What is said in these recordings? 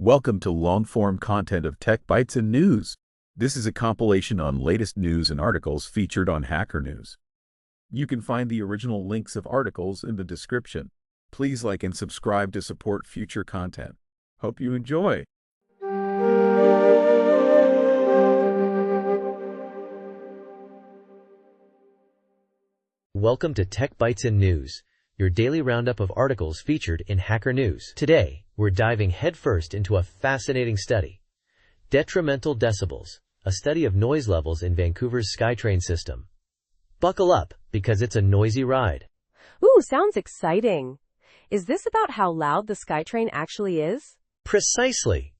Welcome to long-form content of Tech Bytes and News. This is a compilation on latest news and articles featured on Hacker News. You can find the original links of articles in the description. Please like and subscribe to support future content. Hope you enjoy. Welcome to Tech Bytes and News, your daily roundup of articles featured in Hacker News. Today, we're diving headfirst into a fascinating study. Detrimental Decibels, a study of noise levels in Vancouver's SkyTrain system. Buckle up, because it's a noisy ride. Ooh, sounds exciting. Is this about how loud the SkyTrain actually is? Precisely.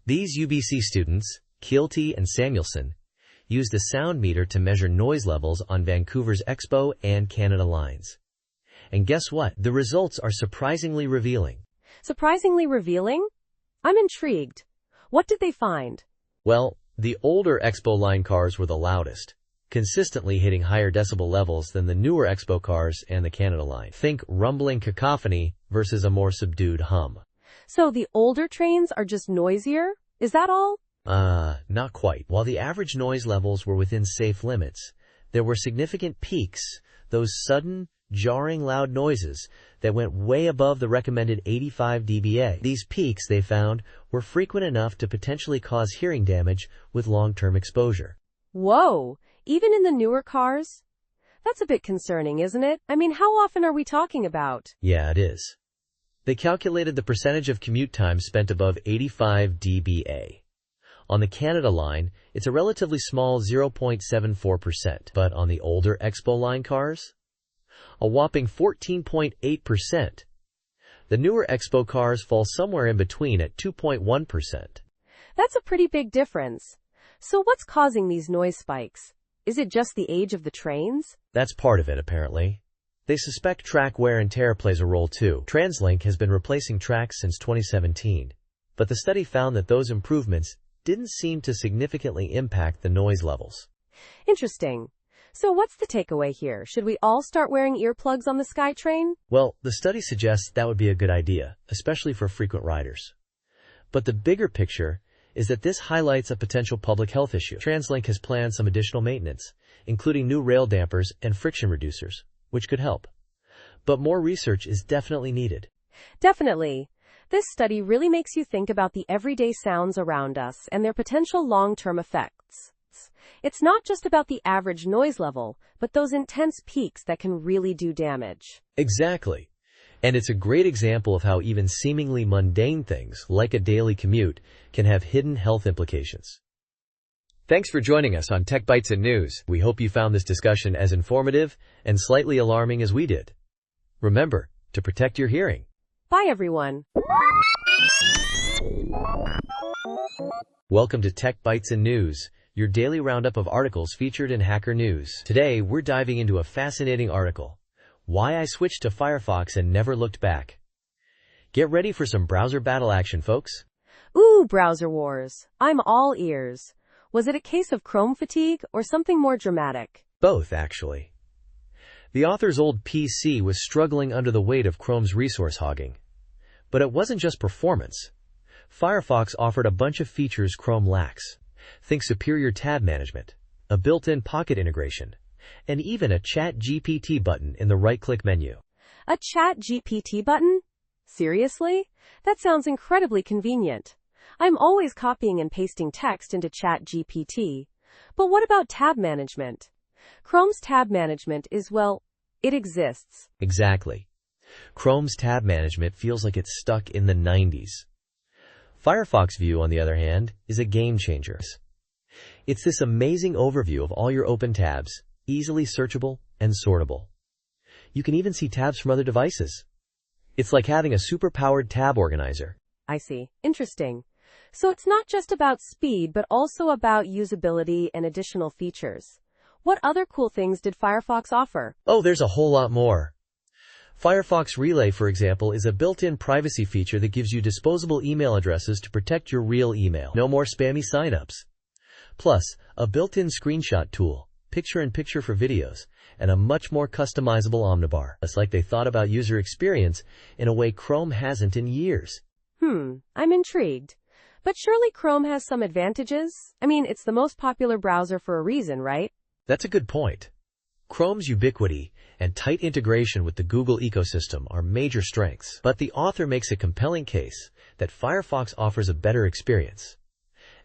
These UBC students, Keelty and Samuelson, used a sound meter to measure noise levels on Vancouver's Expo and Canada lines. And guess what? The results are surprisingly revealing. Surprisingly revealing? I'm intrigued. What did they find? Well, the older Expo line cars were the loudest, consistently hitting higher decibel levels than the newer Expo cars and the Canada line. Think rumbling cacophony versus a more subdued hum. So the older trains are just noisier? Is that all? Not quite. While the average noise levels were within safe limits, there were significant peaks, those sudden, jarring loud noises that went way above the recommended 85 dBA. These peaks, they found, were frequent enough to potentially cause hearing damage with long-term exposure. Whoa! Even in the newer cars? That's a bit concerning, isn't it? I mean, how often are we talking about? Yeah, it is. They calculated the percentage of commute time spent above 85 dBA. On the Canada line, it's a relatively small 0.74%, but on the older Expo line cars, a whopping 14.8%. The newer Expo cars fall somewhere in between at 2.1%. That's a pretty big difference. So what's causing these noise spikes? Is it just the age of the trains? That's part of it, apparently. They suspect track wear and tear plays a role too. TransLink has been replacing tracks since 2017, but the study found that those improvements didn't seem to significantly impact the noise levels. Interesting. So what's the takeaway here? Should we all start wearing earplugs on the SkyTrain? Well, the study suggests that would be a good idea, especially for frequent riders. But the bigger picture is that this highlights a potential public health issue. TransLink has planned some additional maintenance, including new rail dampers and friction reducers, which could help. But more research is definitely needed. Definitely. This study really makes you think about the everyday sounds around us and their potential long-term effects. It's not just about the average noise level, but those intense peaks that can really do damage. Exactly. And it's a great example of how even seemingly mundane things, like a daily commute, can have hidden health implications. Thanks for joining us on Tech Bytes and News. We hope you found this discussion as informative and slightly alarming as we did. Remember to protect your hearing. Bye, everyone. Welcome to Tech Bytes and News, your daily roundup of articles featured in Hacker News. Today, we're diving into a fascinating article, Why I Switched to Firefox and Never Looked Back. Get ready for some browser battle action, folks. Ooh, browser wars. I'm all ears. Was it a case of Chrome fatigue or something more dramatic? Both, actually. The author's old PC was struggling under the weight of Chrome's resource hogging. But it wasn't just performance. Firefox offered a bunch of features Chrome lacks. Think superior tab management, a built-in Pocket integration, and even a ChatGPT button in the right-click menu. A ChatGPT button? Seriously? That sounds incredibly convenient. I'm always copying and pasting text into ChatGPT. But what about tab management? Chrome's tab management is, well, it exists. Exactly. Chrome's tab management feels like it's stuck in the 90s. Firefox View, on the other hand, is a game changer. It's this amazing overview of all your open tabs, easily searchable and sortable. You can even see tabs from other devices. It's like having a super-powered tab organizer. I see. Interesting. So it's not just about speed, but also about usability and additional features. What other cool things did Firefox offer? Oh, there's a whole lot more. Firefox Relay, for example, is a built-in privacy feature that gives you disposable email addresses to protect your real email. No more spammy signups. Plus, a built-in screenshot tool, picture-in-picture for videos, and a much more customizable omnibar. It's like they thought about user experience in a way Chrome hasn't in years. I'm intrigued. But surely Chrome has some advantages? I mean, it's the most popular browser for a reason, right? That's a good point. Chrome's ubiquity and tight integration with the Google ecosystem are major strengths, but the author makes a compelling case that Firefox offers a better experience,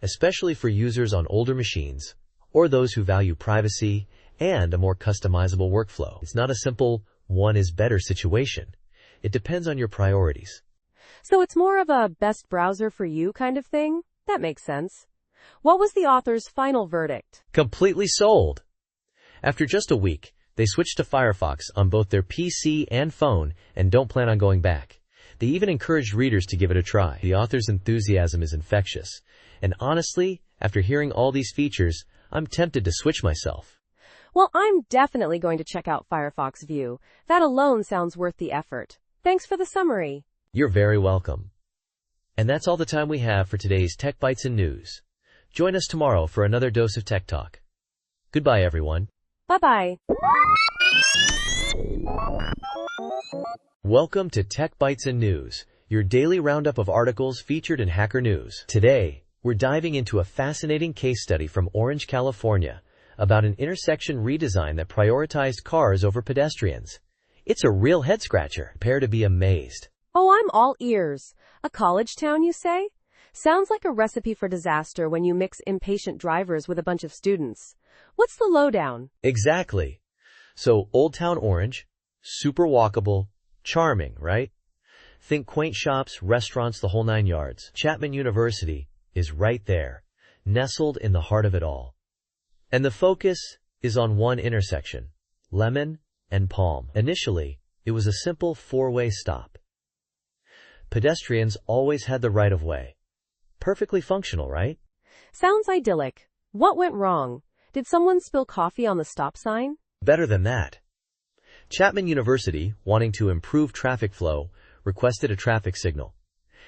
especially for users on older machines or those who value privacy and a more customizable workflow. It's not a simple one is better situation. It depends on your priorities. So it's more of a best browser for you kind of thing? That makes sense. What was the author's final verdict? Completely sold. After just a week, they switched to Firefox on both their PC and phone and don't plan on going back. They even encouraged readers to give it a try. The author's enthusiasm is infectious. And honestly, after hearing all these features, I'm tempted to switch myself. Well, I'm definitely going to check out Firefox View. That alone sounds worth the effort. Thanks for the summary. You're very welcome. And that's all the time we have for today's Tech Bites and News. Join us tomorrow for another dose of Tech Talk. Goodbye, everyone. Bye-bye. Welcome to Tech Bites and News, your daily roundup of articles featured in Hacker News. Today, we're diving into a fascinating case study from Orange, California, about an intersection redesign that prioritized cars over pedestrians. It's a real head-scratcher. Prepare to be amazed. Oh, I'm all ears. A college town, you say? Sounds like a recipe for disaster when you mix impatient drivers with a bunch of students. What's the lowdown? Exactly. So, Old Town Orange, super walkable, charming, right? Think quaint shops, restaurants, the whole 9 yards. Chapman University is right there, nestled in the heart of it all. And the focus is on one intersection, Lemon and Palm. Initially, it was a simple 4-way stop. Pedestrians always had the right of way. Perfectly functional, right? Sounds idyllic. What went wrong? Did someone spill coffee on the stop sign? Better than that. Chapman University, wanting to improve traffic flow, requested a traffic signal.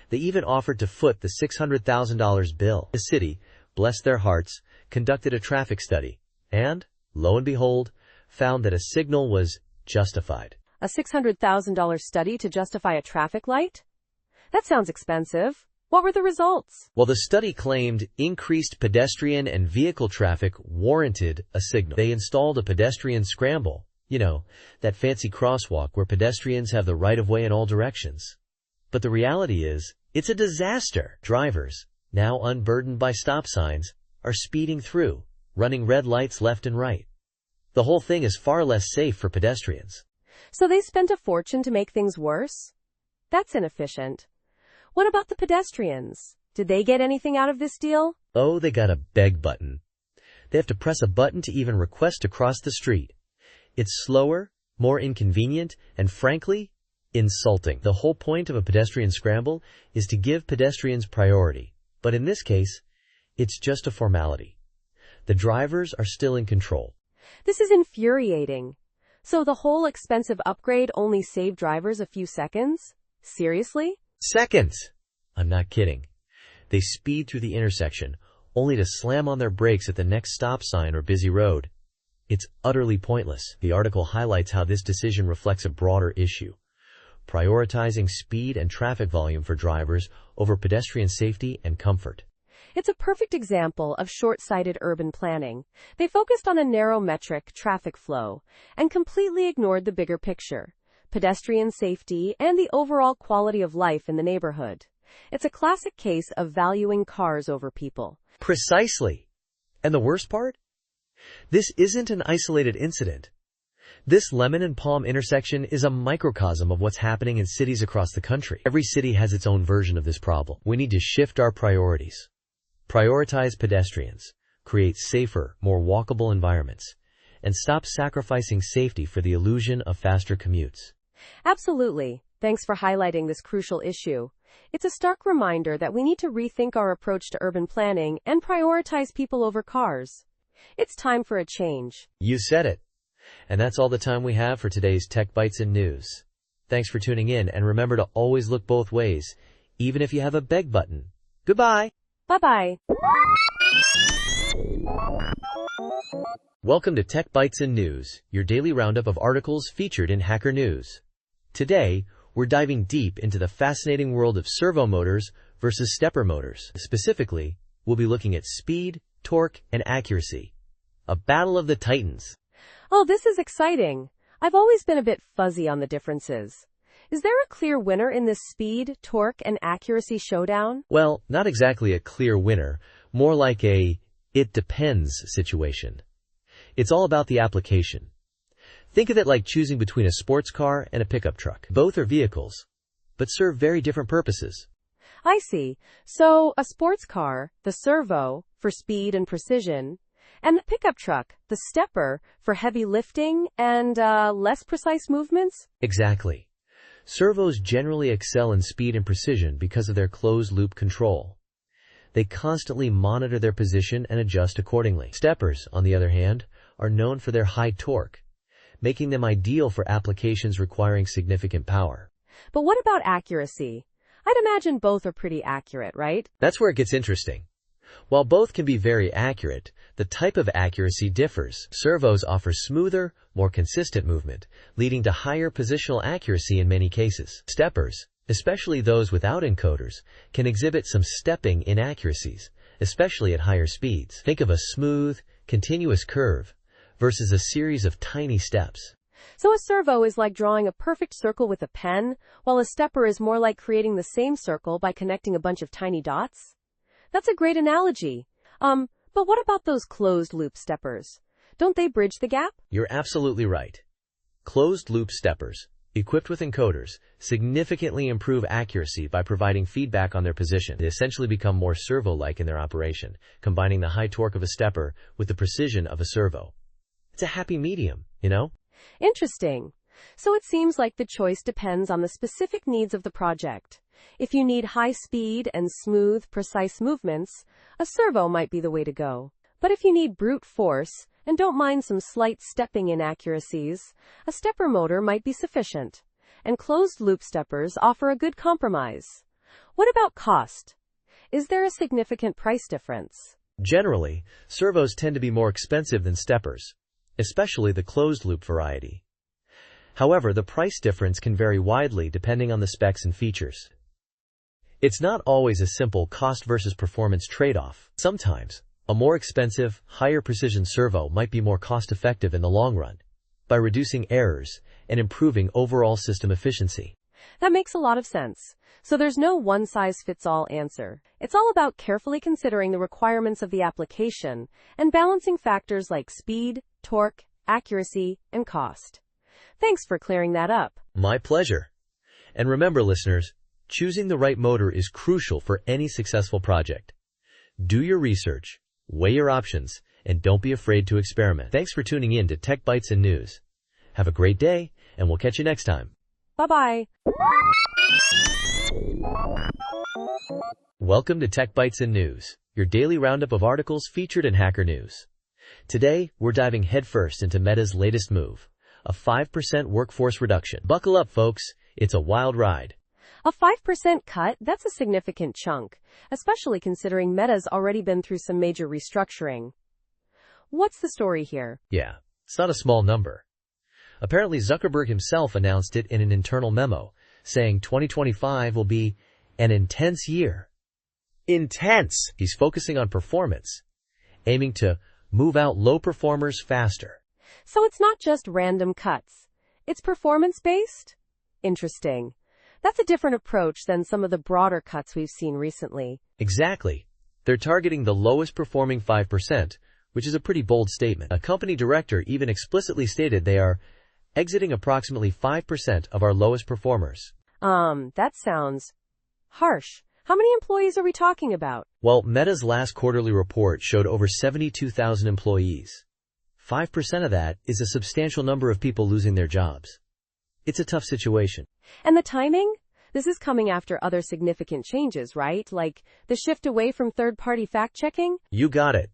They even offered to foot the $600,000 bill. The city, bless their hearts, conducted a traffic study and, lo and behold, found that a signal was justified. A $600,000 study to justify a traffic light? That sounds expensive. What were the results? Well, the study claimed increased pedestrian and vehicle traffic warranted a signal. They installed a pedestrian scramble, that fancy crosswalk where pedestrians have the right of way in all directions. But the reality is, it's a disaster. Drivers, now unburdened by stop signs, are speeding through, running red lights left and right. The whole thing is far less safe for pedestrians. So they spent a fortune to make things worse? That's inefficient. What about the pedestrians? Did they get anything out of this deal? Oh, they got a beg button. They have to press a button to even request to cross the street. It's slower, more inconvenient, and frankly, insulting. The whole point of a pedestrian scramble is to give pedestrians priority. But in this case, it's just a formality. The drivers are still in control. This is infuriating. So the whole expensive upgrade only saved drivers a few seconds? Seriously? Seconds! I'm not kidding. They speed through the intersection, only to slam on their brakes at the next stop sign or busy road. It's utterly pointless. The article highlights how this decision reflects a broader issue, prioritizing speed and traffic volume for drivers over pedestrian safety and comfort. It's a perfect example of short-sighted urban planning. They focused on a narrow metric, traffic flow, and completely ignored the bigger picture, pedestrian safety, and the overall quality of life in the neighborhood. It's a classic case of valuing cars over people. Precisely. And the worst part? This isn't an isolated incident. This Lemon and Palm intersection is a microcosm of what's happening in cities across the country. Every city has its own version of this problem. We need to shift our priorities. Prioritize pedestrians, create safer, more walkable environments, and stop sacrificing safety for the illusion of faster commutes. Absolutely. Thanks for highlighting this crucial issue. It's a stark reminder that we need to rethink our approach to urban planning and prioritize people over cars. It's time for a change. You said it. And that's all the time we have for today's Tech Bites and News. Thanks for tuning in, and remember to always look both ways, even if you have a beg button. Goodbye. Bye-bye. Welcome to Tech Bites and News, your daily roundup of articles featured in Hacker News. Today, we're we're diving deep into the fascinating world of servo motors versus stepper motors. Specifically, we'll be looking at speed, torque, and accuracy. A battle of the titans. Oh, this is exciting. I've always been a bit fuzzy on the differences. Is there a clear winner in this speed, torque, and accuracy showdown? Well, not exactly a clear winner, more like a "it depends" situation. It's all about the application. Think of it like choosing between a sports car and a pickup truck. Both are vehicles, but serve very different purposes. I see. So, a sports car, the servo, for speed and precision, and the pickup truck, the stepper, for heavy lifting and less precise movements? Exactly. Servos generally excel in speed and precision because of their closed-loop control. They constantly monitor their position and adjust accordingly. Steppers, on the other hand, are known for their high torque, making them ideal for applications requiring significant power. But what about accuracy? I'd imagine both are pretty accurate, right? That's where it gets interesting. While both can be very accurate, the type of accuracy differs. Servos offer smoother, more consistent movement, leading to higher positional accuracy in many cases. Steppers, especially those without encoders, can exhibit some stepping inaccuracies, especially at higher speeds. Think of a smooth, continuous curve versus a series of tiny steps. So a servo is like drawing a perfect circle with a pen, while a stepper is more like creating the same circle by connecting a bunch of tiny dots? That's a great analogy. But what about those closed-loop steppers? Don't they bridge the gap? You're absolutely right. Closed-loop steppers, equipped with encoders, significantly improve accuracy by providing feedback on their position. They essentially become more servo-like in their operation, combining the high torque of a stepper with the precision of a servo. It's a happy medium, you know? Interesting. So it seems like the choice depends on the specific needs of the project. If you need high speed and smooth, precise movements, a servo might be the way to go. But if you need brute force and don't mind some slight stepping inaccuracies, a stepper motor might be sufficient. And closed-loop steppers offer a good compromise. What about cost? Is there a significant price difference? Generally, servos tend to be more expensive than steppers, especially the closed-loop variety. However, the price difference can vary widely depending on the specs and features. It's not always a simple cost versus performance trade-off. Sometimes, a more expensive, higher precision servo might be more cost-effective in the long run by reducing errors and improving overall system efficiency. That makes a lot of sense. So there's no one-size-fits-all answer. It's all about carefully considering the requirements of the application and balancing factors like speed, torque, accuracy, and cost. Thanks for clearing that up. My pleasure. And remember, listeners, choosing the right motor is crucial for any successful project. Do your research, weigh your options, and don't be afraid to experiment. Thanks for tuning in to Tech Bytes and News. Have a great day, and we'll catch you next time. Bye-bye. Welcome to Tech Bytes and News, your daily roundup of articles featured in Hacker News. Today, we're diving headfirst into Meta's latest move, a 5% workforce reduction. Buckle up, folks. It's a wild ride. A 5% cut, that's a significant chunk, especially considering Meta's already been through some major restructuring. What's the story here? Yeah, it's not a small number. Apparently, Zuckerberg himself announced it in an internal memo, saying 2025 will be an intense year. Intense! He's focusing on performance, aiming to move out low performers faster. So it's not just random cuts. It's performance-based? Interesting. That's a different approach than some of the broader cuts we've seen recently. Exactly. They're targeting the lowest performing 5%, which is a pretty bold statement. A company director even explicitly stated they are exiting approximately 5% of our lowest performers. That sounds harsh. How many employees are we talking about? Well, Meta's last quarterly report showed over 72,000 employees. 5% of that is a substantial number of people losing their jobs. It's a tough situation. And the timing? This is coming after other significant changes, right? Like the shift away from third-party fact-checking? You got it.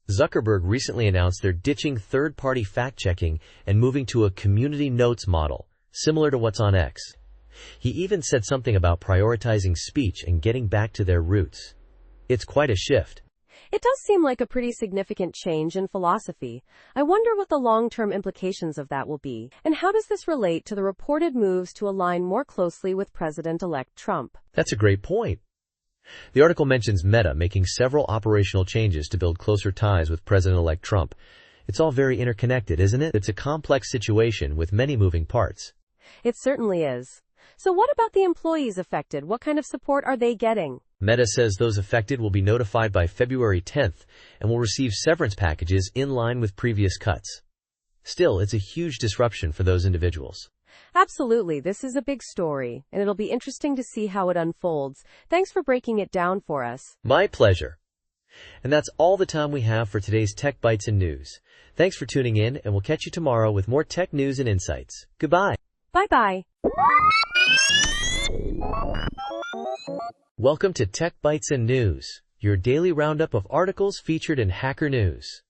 Zuckerberg recently announced they're ditching third-party fact-checking and moving to a community notes model, similar to what's on X. He even said something about prioritizing speech and getting back to their roots. It's quite a shift. It does seem like a pretty significant change in philosophy. I wonder what the long-term implications of that will be, and how does this relate to the reported moves to align more closely with President-elect Trump? That's a great point. The article mentions Meta making several operational changes to build closer ties with President-elect Trump. It's all very interconnected, isn't it? It's a complex situation with many moving parts. It certainly is. So what about the employees affected? What kind of support are they getting? Meta says those affected will be notified by February 10th and will receive severance packages in line with previous cuts. Still, it's a huge disruption for those individuals. Absolutely, this is a big story, and it'll be interesting to see how it unfolds. Thanks for breaking it down for us. My pleasure. And that's all the time we have for today's Tech Bites and News. Thanks for tuning in, and we'll catch you tomorrow with more tech news and insights. Goodbye. Bye-bye. Welcome to Tech Bites and News, your daily roundup of articles featured in Hacker News.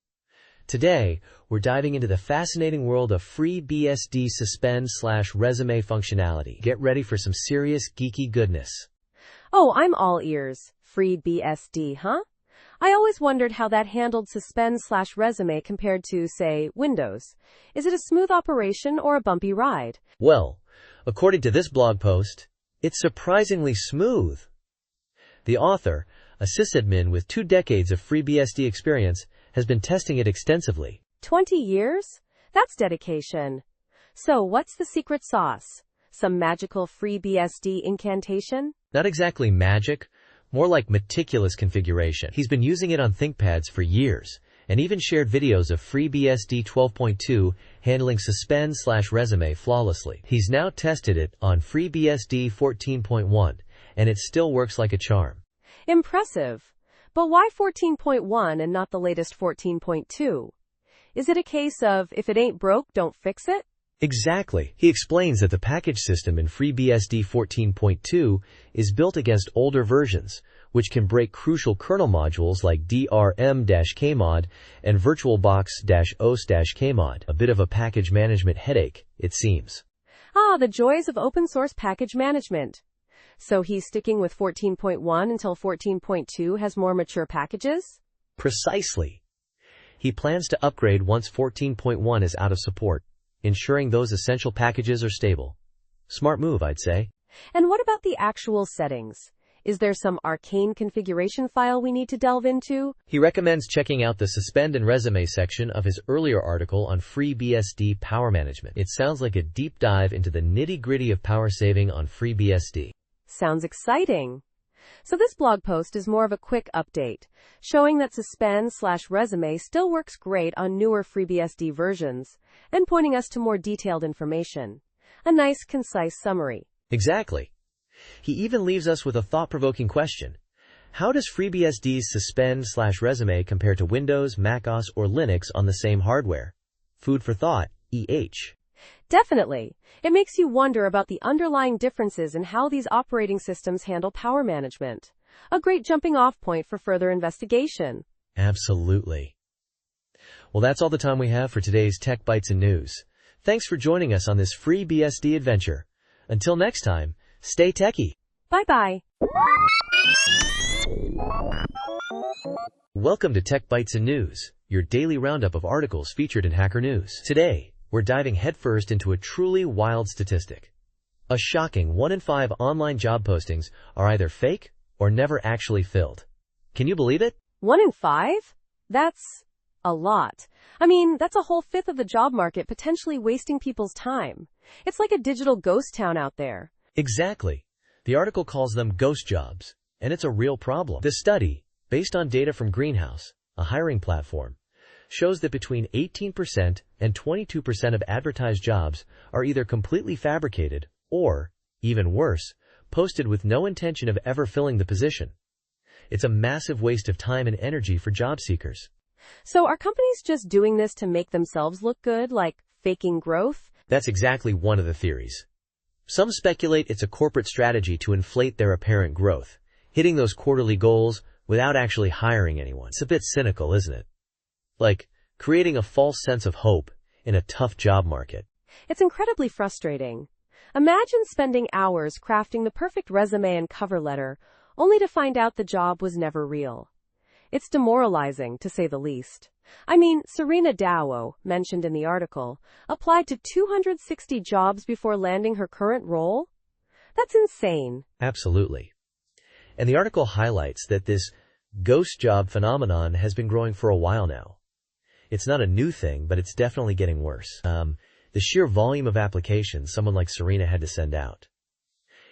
Today, we're diving into the fascinating world of FreeBSD suspend/resume functionality. Get ready for some serious geeky goodness. Oh, I'm all ears. FreeBSD, huh? I always wondered how that handled suspend/resume compared to, say, Windows. Is it a smooth operation or a bumpy ride? Well, according to this blog post, it's surprisingly smooth. The author, a sysadmin with 2 decades of FreeBSD experience, has been testing it extensively. 20 years? That's dedication. So, what's the secret sauce? Some magical FreeBSD incantation? Not exactly magic, more like meticulous configuration. He's been using it on ThinkPads for years, and even shared videos of FreeBSD 12.2 handling suspend/resume flawlessly. He's now tested it on FreeBSD 14.1, and it still works like a charm. Impressive. But why 14.1 and not the latest 14.2? Is it a case of, if it ain't broke, don't fix it? Exactly. He explains that the package system in FreeBSD 14.2 is built against older versions, which can break crucial kernel modules like DRM-Kmod and VirtualBox-OS-Kmod. A bit of a package management headache, it seems. Ah, the joys of open source package management. So he's sticking with 14.1 until 14.2 has more mature packages? Precisely. He plans to upgrade once 14.1 is out of support, ensuring those essential packages are stable. Smart move, I'd say. And what about the actual settings? Is there some arcane configuration file we need to delve into? He recommends checking out the Suspend and Resume section of his earlier article on FreeBSD power management. It sounds like a deep dive into the nitty-gritty of power saving on FreeBSD. Sounds exciting. So this blog post is more of a quick update, showing that suspend/resume still works great on newer FreeBSD versions, and pointing us to more detailed information. A nice, concise summary. Exactly. He even leaves us with a thought-provoking question. How does FreeBSD's suspend/resume compare to Windows, macOS, or Linux on the same hardware? Food for thought, EH. Definitely. It makes you wonder about the underlying differences in how these operating systems handle power management. A great jumping-off point for further investigation. Absolutely. Well, that's all the time we have for today's Tech Bites and News. Thanks for joining us on this FreeBSD adventure. Until next time, stay techy. Bye-bye. Welcome to Tech Bites and News, your daily roundup of articles featured in Hacker News. Today, we're diving headfirst into a truly wild statistic. A shocking 1 in 5 online job postings are either fake or never actually filled. Can you believe it? 1 in 5? That's a lot. I mean, that's a whole fifth of the job market potentially wasting people's time. It's like a digital ghost town out there. Exactly. The article calls them ghost jobs, and it's a real problem. The study, based on data from Greenhouse, a hiring platform, shows that between 18% and 22% of advertised jobs are either completely fabricated or, even worse, posted with no intention of ever filling the position. It's a massive waste of time and energy for job seekers. So are companies just doing this to make themselves look good, like faking growth? That's exactly one of the theories. Some speculate it's a corporate strategy to inflate their apparent growth, hitting those quarterly goals without actually hiring anyone. It's a bit cynical, isn't it? Like creating a false sense of hope in a tough job market. It's incredibly frustrating. Imagine spending hours crafting the perfect resume and cover letter, only to find out the job was never real. It's demoralizing, to say the least. I mean, Serena Dao, mentioned in the article, applied to 260 jobs before landing her current role? That's insane. Absolutely. And the article highlights that this ghost job phenomenon has been growing for a while now. It's not a new thing, but it's definitely getting worse. The sheer volume of applications someone like Serena had to send out.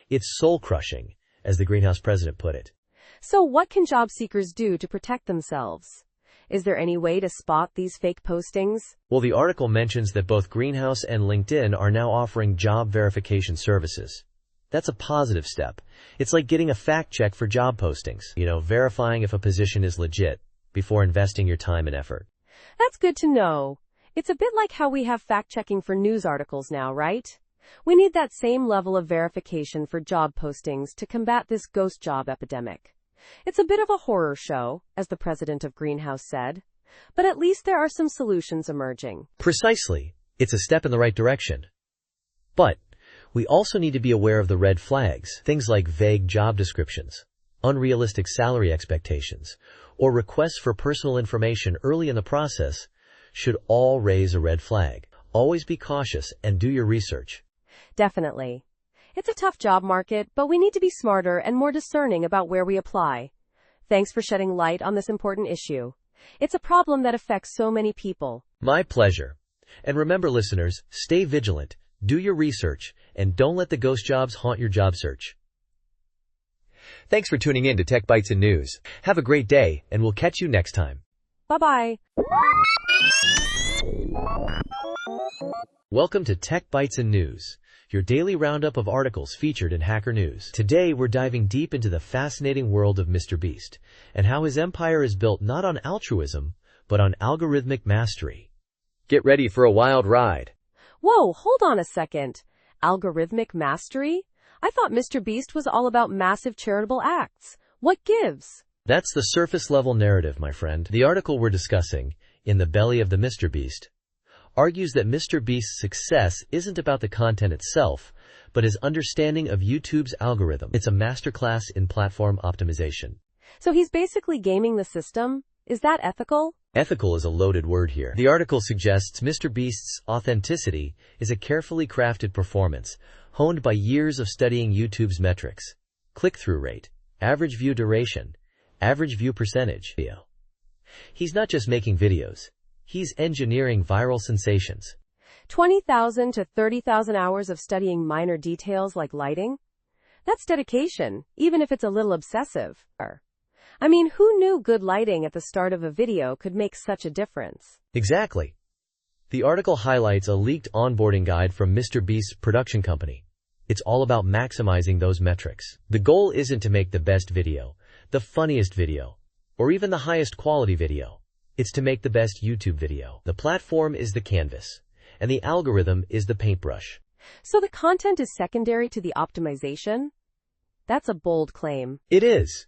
It's soul-crushing, as the Greenhouse president put it. So what can job seekers do to protect themselves? Is there any way to spot these fake postings? Well, the article mentions that both Greenhouse and LinkedIn are now offering job verification services. That's a positive step. It's like getting a fact check for job postings, verifying if a position is legit before investing your time and effort. That's good to know. It's a bit like how we have fact-checking for news articles now, right? We need that same level of verification for job postings to combat this ghost job epidemic. It's a bit of a horror show, as the president of Greenhouse said, but at least there are some solutions emerging. Precisely. It's a step in the right direction. But we also need to be aware of the red flags, things like vague job descriptions, unrealistic salary expectations, or requests for personal information early in the process should all raise a red flag. Always be cautious and do your research. Definitely. It's a tough job market, but we need to be smarter and more discerning about where we apply. Thanks for shedding light on this important issue. It's a problem that affects so many people. My pleasure. And remember, listeners, stay vigilant, do your research, and don't let the ghost jobs haunt your job search. Thanks for tuning in to Tech Bytes and News. Have a great day, and we'll catch you next time. Bye-bye. Welcome to Tech Bytes and News, your daily roundup of articles featured in Hacker News. Today, we're diving deep into the fascinating world of Mr. Beast and how his empire is built not on altruism, but on algorithmic mastery. Get ready for a wild ride. Whoa, hold on a second. Algorithmic mastery? I thought Mr. Beast was all about massive charitable acts. What gives? That's the surface-level narrative, my friend. The article we're discussing, In the Belly of the Mr. Beast, argues that Mr. Beast's success isn't about the content itself, but his understanding of YouTube's algorithm. It's a masterclass in platform optimization. So he's basically gaming the system? Is that ethical? Ethical is a loaded word here. The article suggests Mr. Beast's authenticity is a carefully crafted performance, honed by years of studying YouTube's metrics: click-through rate, average view duration, average view percentage. He's not just making videos. He's engineering viral sensations. 20,000 to 30,000 hours of studying minor details like lighting? That's dedication, even if it's a little obsessive. I mean, who knew good lighting at the start of a video could make such a difference? Exactly. The article highlights a leaked onboarding guide from Mr. Beast's production company. It's all about maximizing those metrics. The goal isn't to make the best video, the funniest video, or even the highest quality video. It's to make the best YouTube video. The platform is the canvas, and the algorithm is the paintbrush. So the content is secondary to the optimization? That's a bold claim. It is.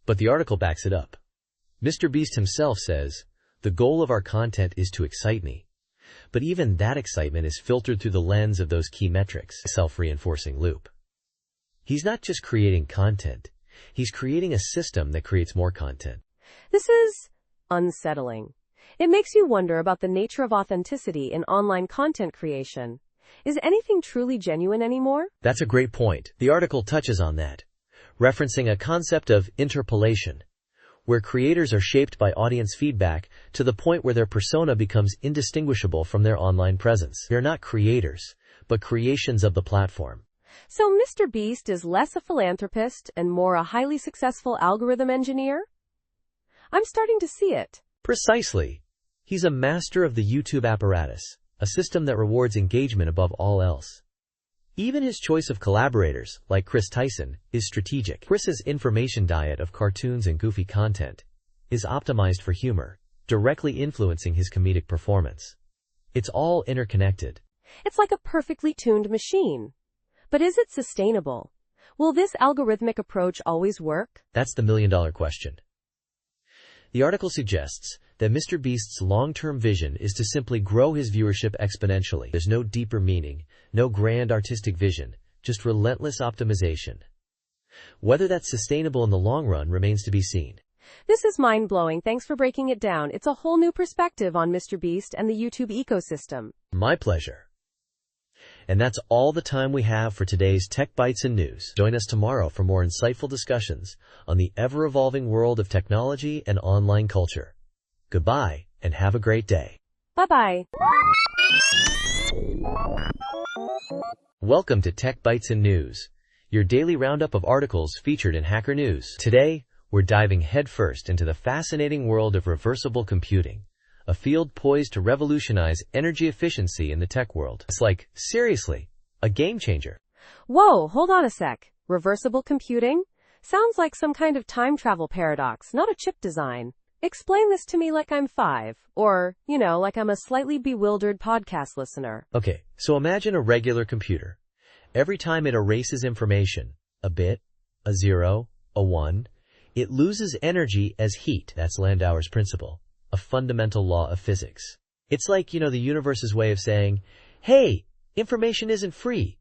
But the article backs it up. Mr. Beast himself says, "The goal of our content is to excite me. But even that excitement is filtered through the lens of those key metrics." Self-reinforcing loop. He's not just creating content. He's creating a system that creates more content. This is unsettling. It makes you wonder about the nature of authenticity in online content creation. Is anything truly genuine anymore? That's a great point. The article touches on that, referencing a concept of interpolation, where creators are shaped by audience feedback to the point where their persona becomes indistinguishable from their online presence. They're not creators, but creations of the platform. So Mr. Beast is less a philanthropist and more a highly successful algorithm engineer? I'm starting to see it. Precisely. He's a master of the YouTube apparatus, a system that rewards engagement above all else. Even his choice of collaborators, like Chris Tyson, is strategic. Chris's information diet of cartoons and goofy content is optimized for humor, directly influencing his comedic performance. It's all interconnected. It's like a perfectly tuned machine. But is it sustainable? Will this algorithmic approach always work? That's the million-dollar question. The article suggests that Mr. Beast's long-term vision is to simply grow his viewership exponentially. There's no deeper meaning, no grand artistic vision, just relentless optimization. Whether that's sustainable in the long run remains to be seen. This is mind-blowing. Thanks for breaking it down. It's a whole new perspective on Mr. Beast and the YouTube ecosystem. My pleasure. And that's all the time we have for today's Tech Bites and News. Join us tomorrow for more insightful discussions on the ever-evolving world of technology and online culture. Goodbye, and have a great day. Bye-bye. Welcome to Tech Bites and News, your daily roundup of articles featured in Hacker News. Today, we're diving headfirst into the fascinating world of reversible computing, a field poised to revolutionize energy efficiency in the tech world. It's like, seriously, a game changer. Whoa, hold on a sec. Reversible computing? Sounds like some kind of time travel paradox, not a chip design. Explain this to me like I'm 5, or, like I'm a slightly bewildered podcast listener. Okay, so imagine a regular computer. Every time it erases information, a bit, a 0, a 1, it loses energy as heat. That's Landauer's principle, a fundamental law of physics. It's like, the universe's way of saying, hey, information isn't free.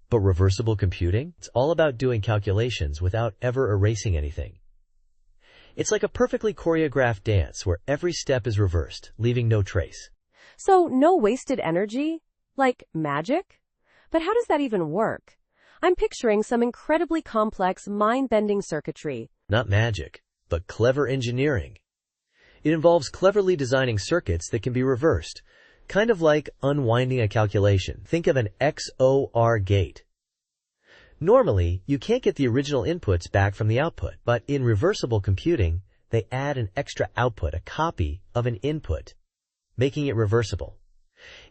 But reversible computing? It's all about doing calculations without ever erasing anything. It's like a perfectly choreographed dance where every step is reversed, leaving no trace. So, no wasted energy? Like magic? But how does that even work? I'm picturing some incredibly complex, mind-bending circuitry. Not magic, but clever engineering. It involves cleverly designing circuits that can be reversed, kind of like unwinding a calculation. Think of an XOR gate. Normally, you can't get the original inputs back from the output, but in reversible computing, they add an extra output, a copy of an input, making it reversible.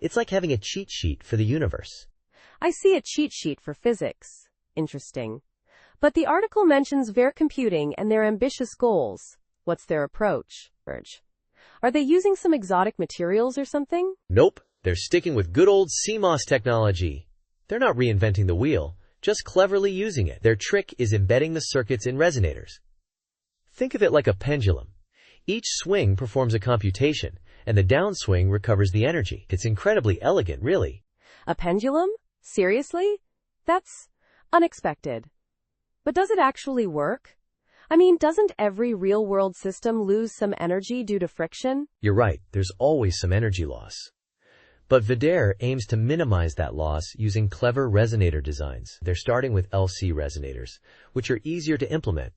It's like having a cheat sheet for the universe. I see a cheat sheet for physics. Interesting. But the article mentions Ver Computing and their ambitious goals. What's their approach? Are they using some exotic materials or something? Nope, they're sticking with good old CMOS technology. They're not reinventing the wheel, just cleverly using it. Their trick is embedding the circuits in resonators. Think of it like a pendulum. Each swing performs a computation, and the downswing recovers the energy. It's incredibly elegant, really. A pendulum? Seriously? That's unexpected. But does it actually work? I mean, doesn't every real-world system lose some energy due to friction? You're right, there's always some energy loss. But Ver aims to minimize that loss using clever resonator designs. They're starting with LC resonators, which are easier to implement.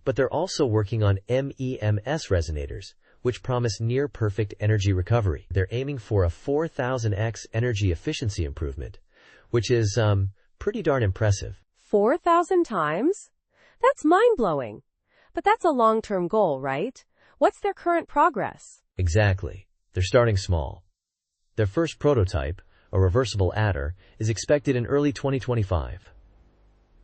But they're also working on MEMS resonators, which promise near-perfect energy recovery. They're aiming for a 4,000x energy efficiency improvement, which is, pretty darn impressive. 4,000 times? That's mind-blowing. But that's a long-term goal, right? What's their current progress? Exactly. They're starting small. Their first prototype, a reversible adder, is expected in early 2025.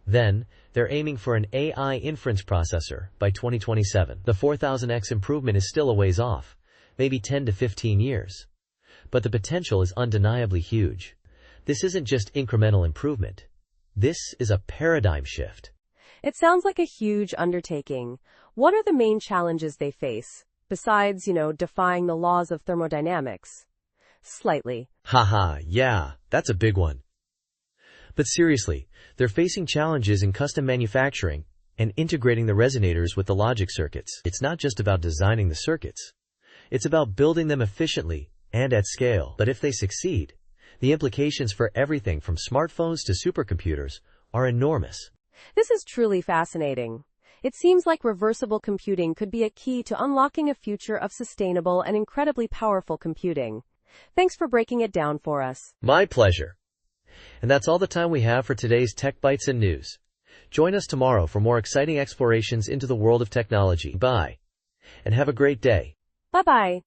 Then, they're aiming for an AI inference processor by 2027. The 4,000x improvement is still a ways off, maybe 10 to 15 years. But the potential is undeniably huge. This isn't just incremental improvement. This is a paradigm shift. It sounds like a huge undertaking. What are the main challenges they face, besides, defying the laws of thermodynamics? Slightly. Haha, yeah, that's a big one. But seriously, they're facing challenges in custom manufacturing and integrating the resonators with the logic circuits. It's not just about designing the circuits. It's about building them efficiently and at scale. But if they succeed, the implications for everything from smartphones to supercomputers are enormous. This is truly fascinating. It seems like reversible computing could be a key to unlocking a future of sustainable and incredibly powerful computing. Thanks for breaking it down for us. My pleasure. And that's all the time we have for today's Tech Bites and News. Join us tomorrow for more exciting explorations into the world of technology. Bye. And have a great day. Bye-bye.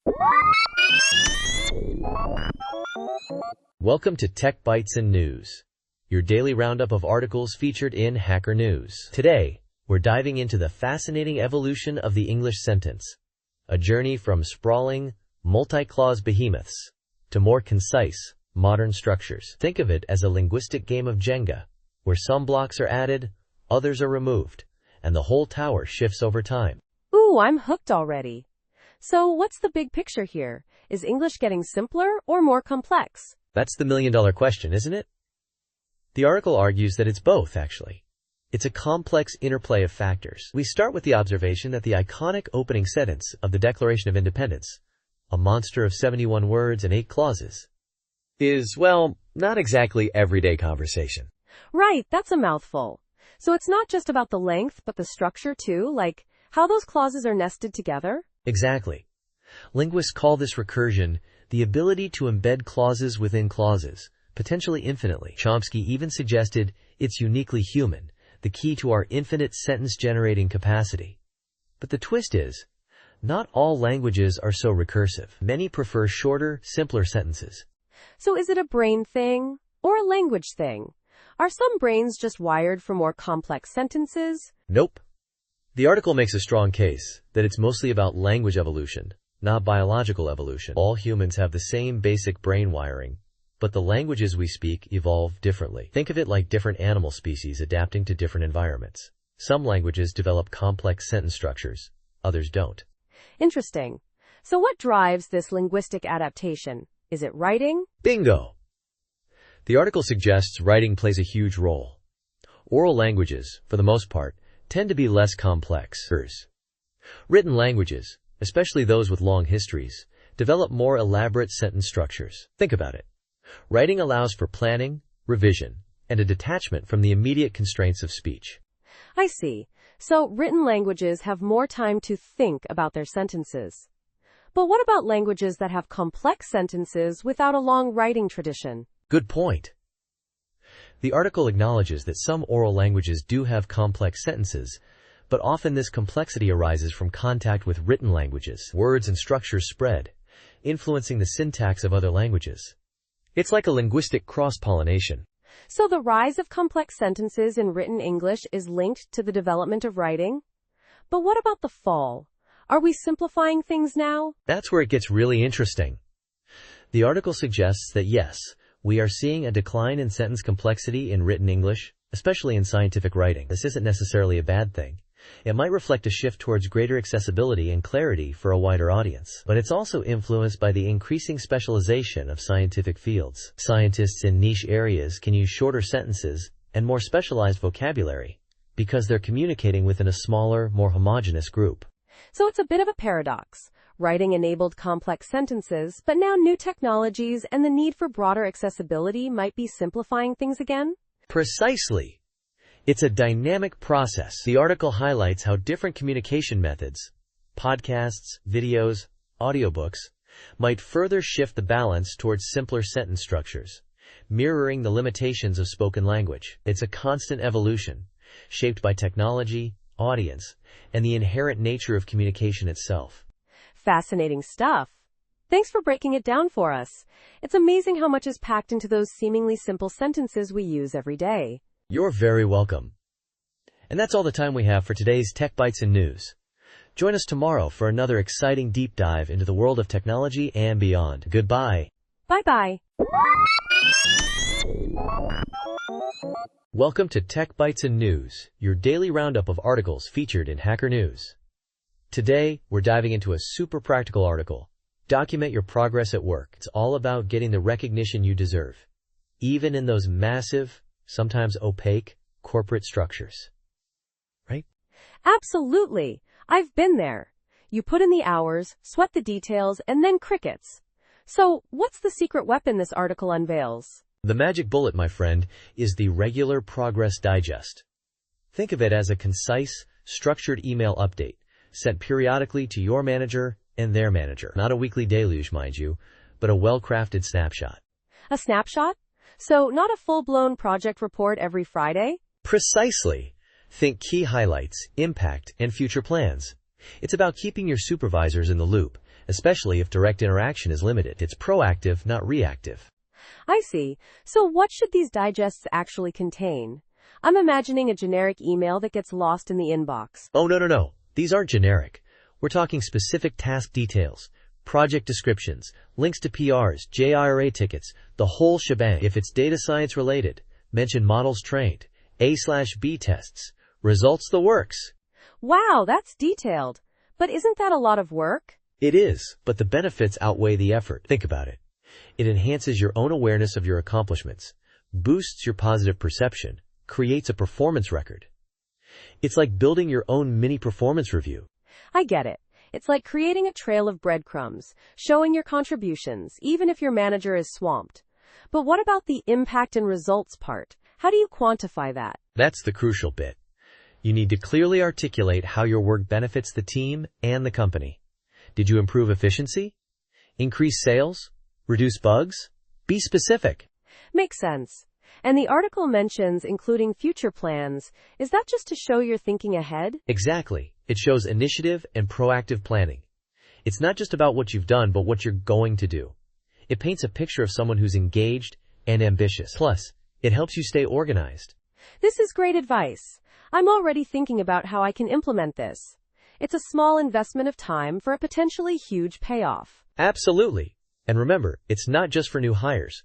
Welcome to Tech Bites and News, your daily roundup of articles featured in Hacker News. Today, we're diving into the fascinating evolution of the English sentence, a journey from sprawling, multi-clause behemoths to more concise, modern structures. Think of it as a linguistic game of Jenga, where some blocks are added, others are removed, and the whole tower shifts over time. Ooh, I'm hooked already. So what's the big picture here? Is English getting simpler or more complex? That's the million-dollar question, isn't it? The article argues that it's both, actually. It's a complex interplay of factors. We start with the observation that the iconic opening sentence of the Declaration of Independence, a monster of 71 words and 8 clauses, is, well, not exactly everyday conversation. Right, that's a mouthful. So it's not just about the length, but the structure too, like how those clauses are nested together? Exactly. Linguists call this recursion the ability to embed clauses within clauses, potentially infinitely. Chomsky even suggested it's uniquely human, the key to our infinite sentence-generating capacity. But the twist is, not all languages are so recursive. Many prefer shorter, simpler sentences. So is it a brain thing or a language thing? Are some brains just wired for more complex sentences? Nope. The article makes a strong case that it's mostly about language evolution, not biological evolution. All humans have the same basic brain wiring, but the languages we speak evolve differently. Think of it like different animal species adapting to different environments. Some languages develop complex sentence structures, others don't. Interesting. So what drives this linguistic adaptation? Is it writing? Bingo! The article suggests writing plays a huge role. Oral languages, for the most part, tend to be less complex. Written languages, especially those with long histories, develop more elaborate sentence structures. Think about it. Writing allows for planning, revision, and a detachment from the immediate constraints of speech. I see. So written languages have more time to think about their sentences. But what about languages that have complex sentences without a long writing tradition? Good point. The article acknowledges that some oral languages do have complex sentences, but often this complexity arises from contact with written languages. Words and structures spread, influencing the syntax of other languages. It's like a linguistic cross-pollination. So the rise of complex sentences in written English is linked to the development of writing? But what about the fall? Are we simplifying things now? That's where it gets really interesting. The article suggests that yes, we are seeing a decline in sentence complexity in written English, especially in scientific writing. This isn't necessarily a bad thing. It might reflect a shift towards greater accessibility and clarity for a wider audience. But it's also influenced by the increasing specialization of scientific fields. Scientists in niche areas can use shorter sentences and more specialized vocabulary because they're communicating within a smaller, more homogeneous group. So it's a bit of a paradox. Writing enabled complex sentences, but now new technologies and the need for broader accessibility might be simplifying things again? Precisely. It's a dynamic process. The article highlights how different communication methods, podcasts, videos, audiobooks, might further shift the balance towards simpler sentence structures, mirroring the limitations of spoken language. It's a constant evolution, shaped by technology, audience, and the inherent nature of communication itself. Fascinating stuff. Thanks for breaking it down for us. It's amazing how much is packed into those seemingly simple sentences we use every day. You're very welcome. And that's all the time we have for today's Tech Bites and News. Join us tomorrow for another exciting deep dive into the world of technology and beyond. Goodbye. Bye-bye. Welcome to Tech Bites and News, your daily roundup of articles featured in Hacker News. Today, we're diving into a super practical article. Document your progress at work. It's all about getting the recognition you deserve, even in those massive, sometimes opaque, corporate structures. Right? Absolutely. I've been there. You put in the hours, sweat the details, and then crickets. So, what's the secret weapon this article unveils? The magic bullet, my friend, is the Regular Progress Digest. Think of it as a concise, structured email update, sent periodically to your manager and their manager. Not a weekly deluge, mind you, but a well-crafted snapshot. A snapshot? So, not a full-blown project report every Friday? Precisely. Think key highlights, impact, and future plans. It's about keeping your supervisors in the loop, especially if direct interaction is limited. It's proactive, not reactive. I see. So what should these digests actually contain? I'm imagining a generic email that gets lost in the inbox. Oh, no. These aren't generic. We're talking specific task details, project descriptions, links to PRs, JIRA tickets, the whole shebang. If it's data science related, mention models trained, A/B tests, results the works. Wow, that's detailed. But isn't that a lot of work? It is, but the benefits outweigh the effort. Think about it. It enhances your own awareness of your accomplishments, boosts your positive perception, creates a performance record. It's like building your own mini performance review. I get it. It's like creating a trail of breadcrumbs, showing your contributions, even if your manager is swamped. But what about the impact and results part? How do you quantify that? That's the crucial bit. You need to clearly articulate how your work benefits the team and the company. Did you improve efficiency? Increase sales? Reduce bugs? Be specific. Makes sense. And the article mentions including future plans. Is that just to show you're thinking ahead? Exactly. It shows initiative and proactive planning. It's not just about what you've done, but what you're going to do. It paints a picture of someone who's engaged and ambitious. Plus, it helps you stay organized. This is great advice. I'm already thinking about how I can implement this. It's a small investment of time for a potentially huge payoff. Absolutely. And remember, it's not just for new hires.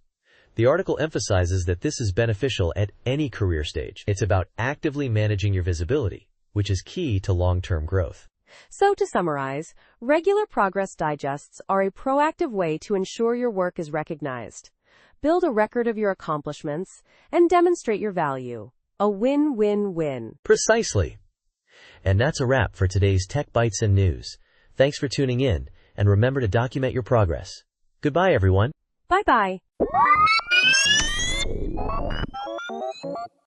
The article emphasizes that this is beneficial at any career stage. It's about actively managing your visibility, which is key to long-term growth. So to summarize, regular progress digests are a proactive way to ensure your work is recognized. Build a record of your accomplishments and demonstrate your value. A win-win-win. Precisely. And that's a wrap for today's Tech Bites and News. Thanks for tuning in, and remember to document your progress. Goodbye, everyone. Bye-bye.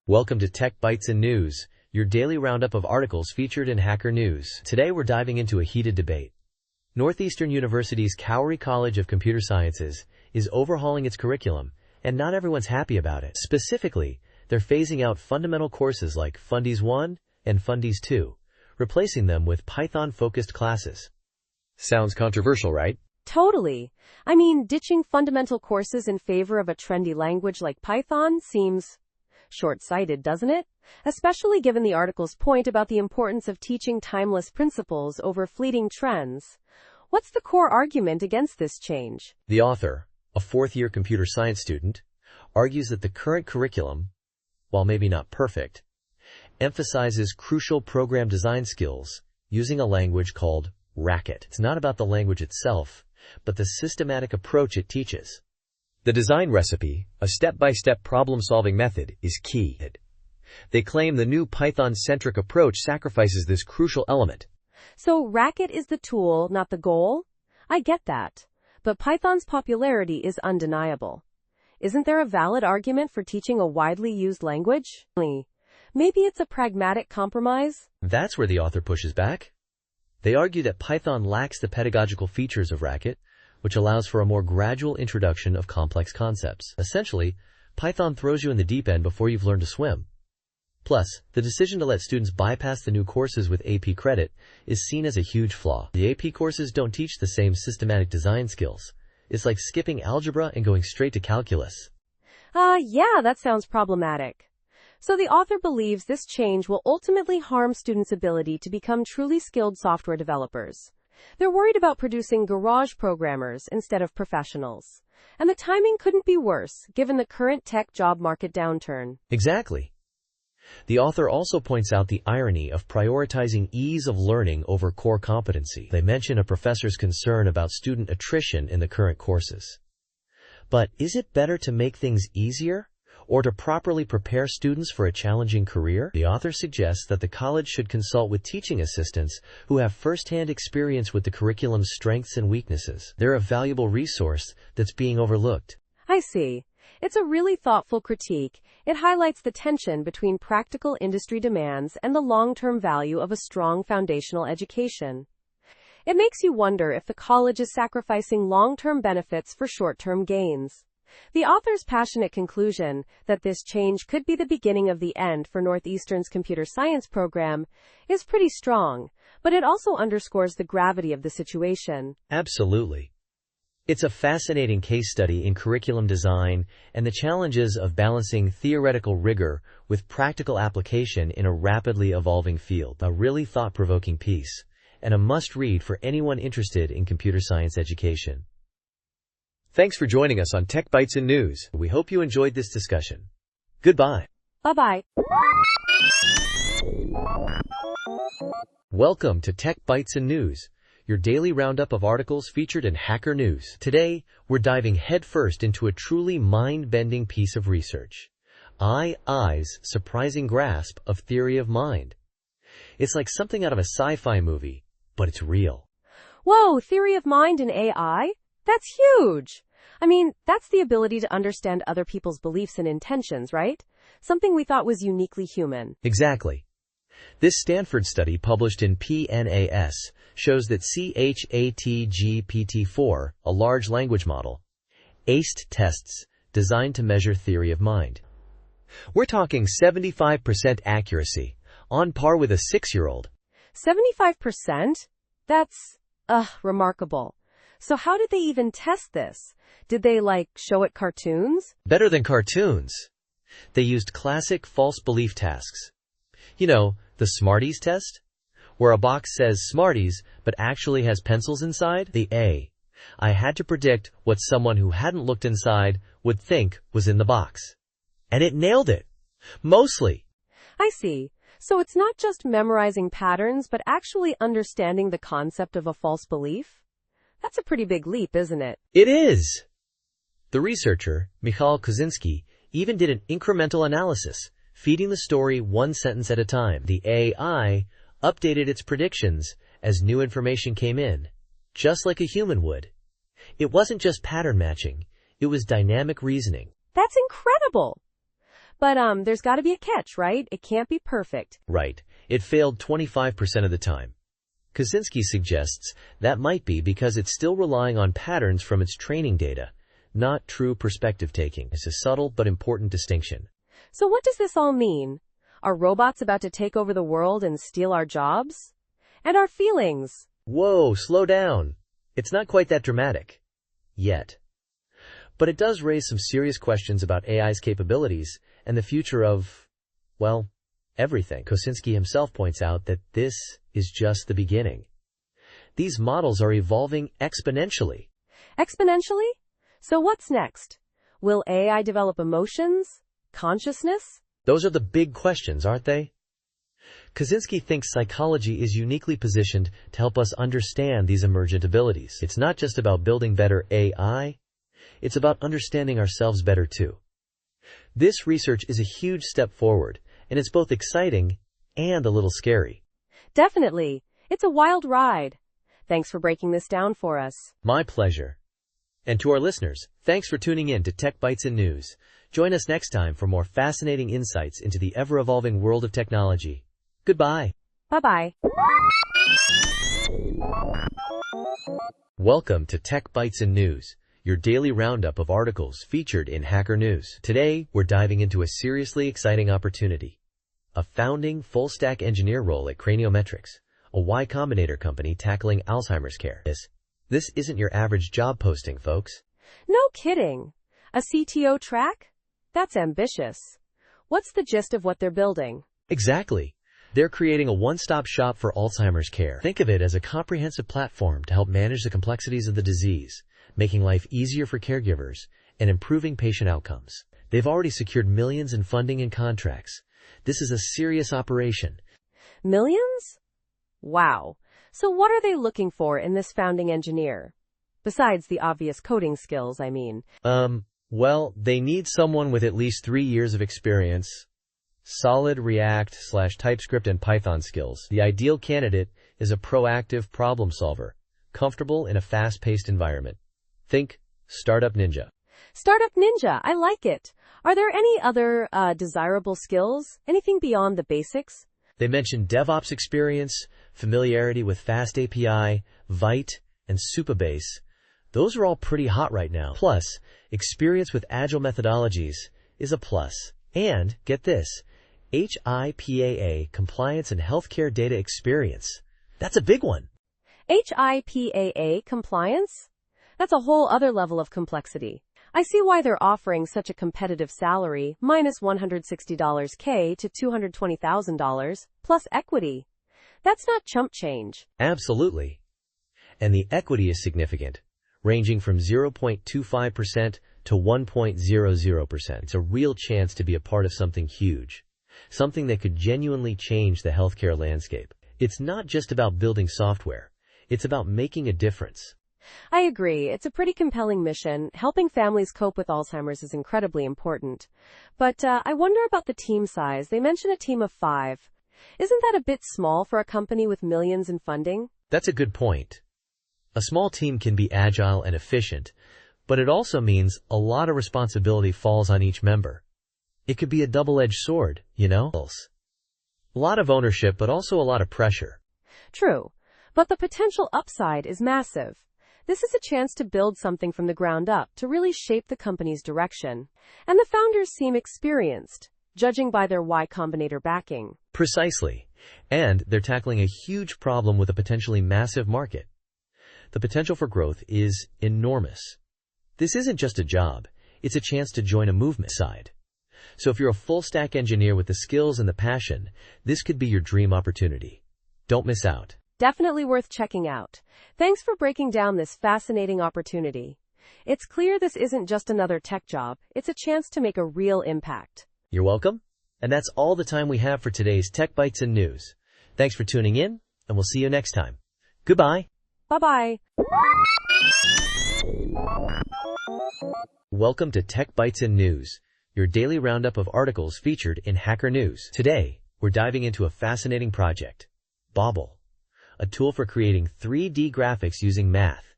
Welcome to Tech Bites and News, your daily roundup of articles featured in Hacker News. Today we're diving into a heated debate. Northeastern University's Cowrie College of Computer Sciences is overhauling its curriculum, and not everyone's happy about it. Specifically, they're phasing out fundamental courses like Fundies 1 and Fundies 2, replacing them with Python-focused classes. Sounds controversial, right? Totally. I mean, ditching fundamental courses in favor of a trendy language like Python seems short-sighted, doesn't it? Especially given the article's point about the importance of teaching timeless principles over fleeting trends. What's the core argument against this change? The author, a fourth-year computer science student, argues that the current curriculum, while maybe not perfect, emphasizes crucial program design skills using a language called Racket. It's not about the language itself, but the systematic approach it teaches. The design recipe, a step-by-step problem-solving method, is key. They claim the new Python-centric approach sacrifices this crucial element. So Racket is the tool, not the goal? I get that. But Python's popularity is undeniable. Isn't there a valid argument for teaching a widely used language? Maybe it's a pragmatic compromise? That's where the author pushes back. They argue that Python lacks the pedagogical features of Racket, which allows for a more gradual introduction of complex concepts. Essentially, Python throws you in the deep end before you've learned to swim. Plus, the decision to let students bypass the new courses with AP credit is seen as a huge flaw. The AP courses don't teach the same systematic design skills. It's like skipping algebra and going straight to calculus. Yeah, that sounds problematic. So the author believes this change will ultimately harm students' ability to become truly skilled software developers. They're worried about producing garage programmers instead of professionals. And the timing couldn't be worse, given the current tech job market downturn. Exactly. The author also points out the irony of prioritizing ease of learning over core competency. They mention a professor's concern about student attrition in the current courses. But is it better to make things easier, or to properly prepare students for a challenging career? The author suggests that the college should consult with teaching assistants who have first-hand experience with the curriculum's strengths and weaknesses. They're a valuable resource that's being overlooked. I see. It's a really thoughtful critique. It highlights the tension between practical industry demands and the long-term value of a strong foundational education. It makes you wonder if the college is sacrificing long-term benefits for short-term gains. The author's passionate conclusion that this change could be the beginning of the end for Northeastern's computer science program is pretty strong, but it also underscores the gravity of the situation. Absolutely. It's a fascinating case study in curriculum design and the challenges of balancing theoretical rigor with practical application in a rapidly evolving field. A really thought-provoking piece, and a must-read for anyone interested in computer science education. Thanks for joining us on Tech Bites and News. We hope you enjoyed this discussion. Goodbye. Bye-bye. Welcome to Tech Bites and News, your daily roundup of articles featured in Hacker News. Today, we're diving headfirst into a truly mind-bending piece of research. II's surprising grasp of theory of mind. It's like something out of a sci-fi movie, but it's real. Whoa, theory of mind in AI? That's huge! I mean, that's the ability to understand other people's beliefs and intentions, right? Something we thought was uniquely human. Exactly. This Stanford study published in PNAS shows that ChatGPT-4, a large language model, aced tests designed to measure theory of mind. We're talking 75% accuracy, on par with a 6-year-old. 75%? That's, remarkable. So how did they even test this? Did they, show it cartoons? Better than cartoons. They used classic false belief tasks. You know, the Smarties test? Where a box says Smarties, but actually has pencils inside? The I had to predict what someone who hadn't looked inside would think was in the box. And it nailed it. Mostly. I see. So it's not just memorizing patterns, but actually understanding the concept of a false belief? That's a pretty big leap, isn't it? It is. The researcher, Michal Kosinski, even did an incremental analysis, feeding the story one sentence at a time. The AI updated its predictions as new information came in, just like a human would. It wasn't just pattern matching, it was dynamic reasoning. That's incredible! But, there's gotta be a catch, right? It can't be perfect. Right. It failed 25% of the time. Kosinski suggests that might be because it's still relying on patterns from its training data, not true perspective taking. It's a subtle but important distinction. So what does this all mean? Are robots about to take over the world and steal our jobs? And our feelings? Whoa, slow down. It's not quite that dramatic. Yet. But it does raise some serious questions about AI's capabilities and the future of, well, everything. Kosinski himself points out that this is just the beginning. These models are evolving exponentially. Exponentially? So what's next? Will AI develop emotions? Consciousness? Those are the big questions, aren't they? Kosinski thinks psychology is uniquely positioned to help us understand these emergent abilities. It's not just about building better AI, it's about understanding ourselves better too. This research is a huge step forward, and it's both exciting and a little scary. Definitely. It's a wild ride. Thanks for breaking this down for us. My pleasure. And to our listeners, thanks for tuning in to Tech Bites and News. Join us next time for more fascinating insights into the ever-evolving world of technology. Goodbye. Bye-bye. Welcome to Tech Bites and News, your daily roundup of articles featured in Hacker News. Today, we're diving into a seriously exciting opportunity. A founding full-stack engineer role at Craniometrics, a Y Combinator company tackling Alzheimer's care. This isn't your average job posting, folks. No kidding. A CTO track? That's ambitious. What's the gist of what they're building? Exactly. They're creating a one-stop shop for Alzheimer's care. Think of it as a comprehensive platform to help manage the complexities of the disease, making life easier for caregivers and improving patient outcomes. They've already secured millions in funding and contracts. This is a serious operation. Millions? Wow. So what are they looking for in this founding engineer? Besides the obvious coding skills, I mean. Well, they need someone with at least 3 years of experience, solid React/TypeScript and Python skills. The ideal candidate is a proactive problem solver, comfortable in a fast-paced environment. Think Startup Ninja. Startup Ninja, I like it. Are there any other desirable skills? Anything beyond the basics? They mentioned DevOps experience, familiarity with Fast API, Vite, and Supabase. Those are all pretty hot right now. Plus, experience with agile methodologies is a plus. And, get this, HIPAA compliance and healthcare data experience. That's a big one. HIPAA compliance? That's a whole other level of complexity. I see why they're offering such a competitive salary, minus $160K to $220,000, plus equity. That's not chump change. Absolutely. And the equity is significant, ranging from 0.25% to 1.00%. It's a real chance to be a part of something huge, something that could genuinely change the healthcare landscape. It's not just about building software. It's about making a difference. I agree. It's a pretty compelling mission. Helping families cope with Alzheimer's is incredibly important. But I wonder about the team size. They mention a team of 5. Isn't that a bit small for a company with millions in funding? That's a good point. A small team can be agile and efficient, but it also means a lot of responsibility falls on each member. It could be a double-edged sword, you know? A lot of ownership, but also a lot of pressure. True, but the potential upside is massive. This is a chance to build something from the ground up to really shape the company's direction. And the founders seem experienced, judging by their Y Combinator backing. Precisely. And they're tackling a huge problem with a potentially massive market. The potential for growth is enormous. This isn't just a job, it's a chance to join a movement side. So if you're a full-stack engineer with the skills and the passion, this could be your dream opportunity. Don't miss out. Definitely worth checking out. Thanks for breaking down this fascinating opportunity. It's clear this isn't just another tech job, it's a chance to make a real impact. You're welcome. And that's all the time we have for today's Tech Bites and News. Thanks for tuning in, and we'll see you next time. Goodbye. Bye-bye. Welcome to Tech Bites and News, your daily roundup of articles featured in Hacker News. Today, we're diving into a fascinating project, Bobble, a tool for creating 3D graphics using math.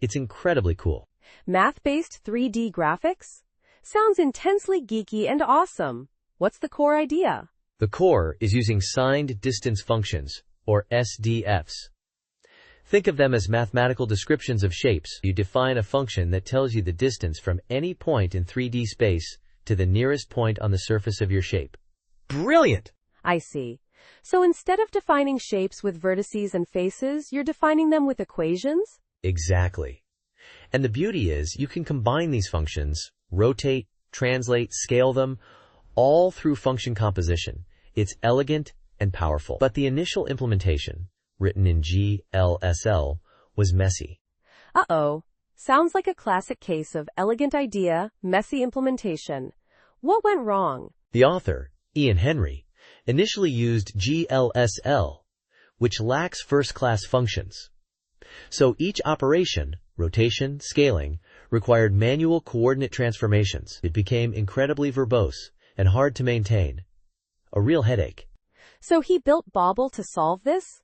It's incredibly cool. Math-based 3D graphics? Sounds intensely geeky and awesome. What's the core idea? The core is using signed distance functions, or SDFs. Think of them as mathematical descriptions of shapes. You define a function that tells you the distance from any point in 3D space to the nearest point on the surface of your shape. Brilliant! I see. So instead of defining shapes with vertices and faces, you're defining them with equations? Exactly. And the beauty is you can combine these functions, rotate, translate, scale them, all through function composition. It's elegant and powerful. But the initial implementation, written in GLSL, was messy. Uh-oh. Sounds like a classic case of elegant idea, messy implementation. What went wrong? The author, Ian Henry, initially used GLSL, which lacks first-class functions. So each operation, rotation, scaling, required manual coordinate transformations. It became incredibly verbose and hard to maintain. A real headache. So he built Bobble to solve this?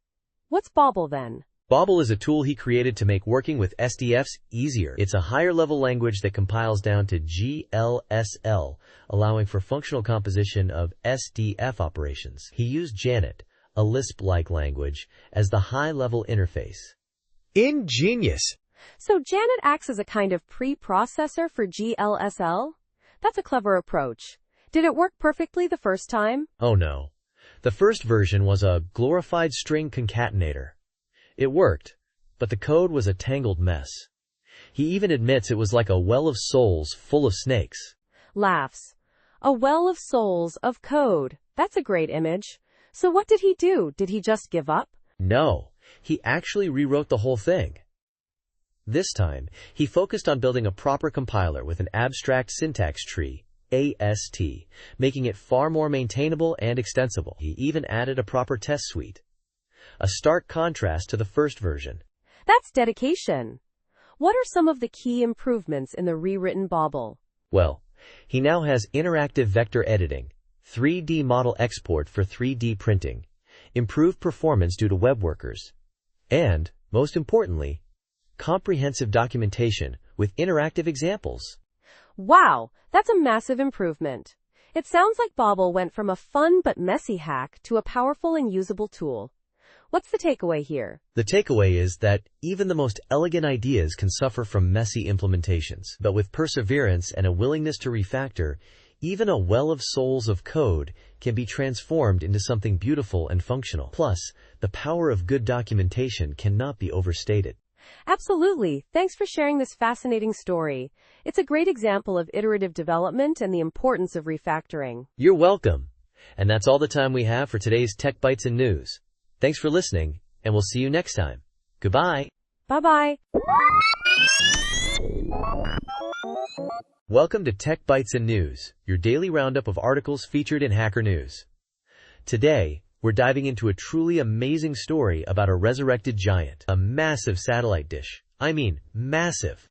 What's Bobble then? Bobble is a tool he created to make working with SDFs easier. It's a higher-level language that compiles down to GLSL, allowing for functional composition of SDF operations. He used Janet, a Lisp-like language, as the high-level interface. Ingenious! So Janet acts as a kind of pre-processor for GLSL? That's a clever approach. Did it work perfectly the first time? Oh no. The first version was a glorified string concatenator. It worked, but the code was a tangled mess. He even admits it was like a well of souls full of snakes. Laughs. A well of souls of code. That's a great image. So what did he do? Did he just give up? No, he actually rewrote the whole thing. This time, he focused on building a proper compiler with an abstract syntax tree, AST, making it far more maintainable and extensible. He even added a proper test suite. A stark contrast to the first version. That's dedication. What are some of the key improvements in the rewritten Bobble? Well, he now has interactive vector editing, 3D model export for 3D printing, improved performance due to web workers, and, most importantly, comprehensive documentation with interactive examples. Wow, that's a massive improvement. It sounds like Bobble went from a fun but messy hack to a powerful and usable tool. What's the takeaway here? The takeaway is that even the most elegant ideas can suffer from messy implementations. But with perseverance and a willingness to refactor, even a well of souls of code can be transformed into something beautiful and functional. Plus, the power of good documentation cannot be overstated. Absolutely. Thanks for sharing this fascinating story. It's a great example of iterative development and the importance of refactoring. You're welcome. And that's all the time we have for today's Tech Bites and News. Thanks for listening, and we'll see you next time. Goodbye. Bye-bye. Welcome to Tech Bites and News, your daily roundup of articles featured in Hacker News. Today, we're diving into a truly amazing story about a resurrected giant, a massive satellite dish. I mean, massive.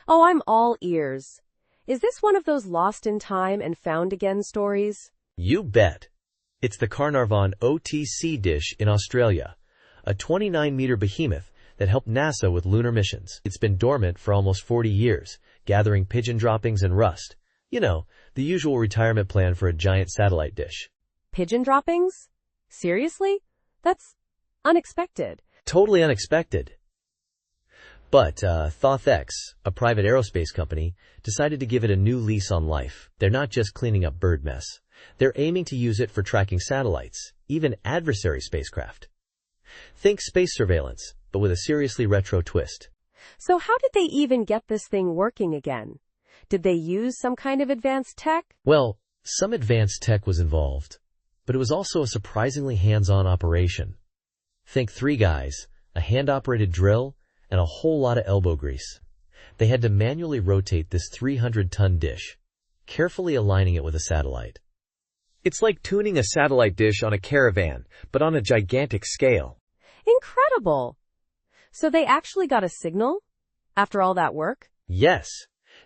Oh, I'm all ears. Is this one of those lost in time and found again stories? You bet. It's the Carnarvon OTC dish in Australia, a 29-meter behemoth that helped NASA with lunar missions. It's been dormant for almost 40 years, gathering pigeon droppings and rust. You know, the usual retirement plan for a giant satellite dish. Pigeon droppings? Seriously? That's unexpected. Totally unexpected. But ThothX, a private aerospace company, decided to give it a new lease on life. They're not just cleaning up bird mess. They're aiming to use it for tracking satellites, even adversary spacecraft. Think space surveillance, but with a seriously retro twist. So how did they even get this thing working again? Did they use some kind of advanced tech? Well, some advanced tech was involved, but it was also a surprisingly hands-on operation. Think 3 guys, a hand-operated drill, and a whole lot of elbow grease. They had to manually rotate this 300-ton dish, carefully aligning it with a satellite. It's like tuning a satellite dish on a Caravan, but on a gigantic scale. Incredible! So they actually got a signal? After all that work? Yes.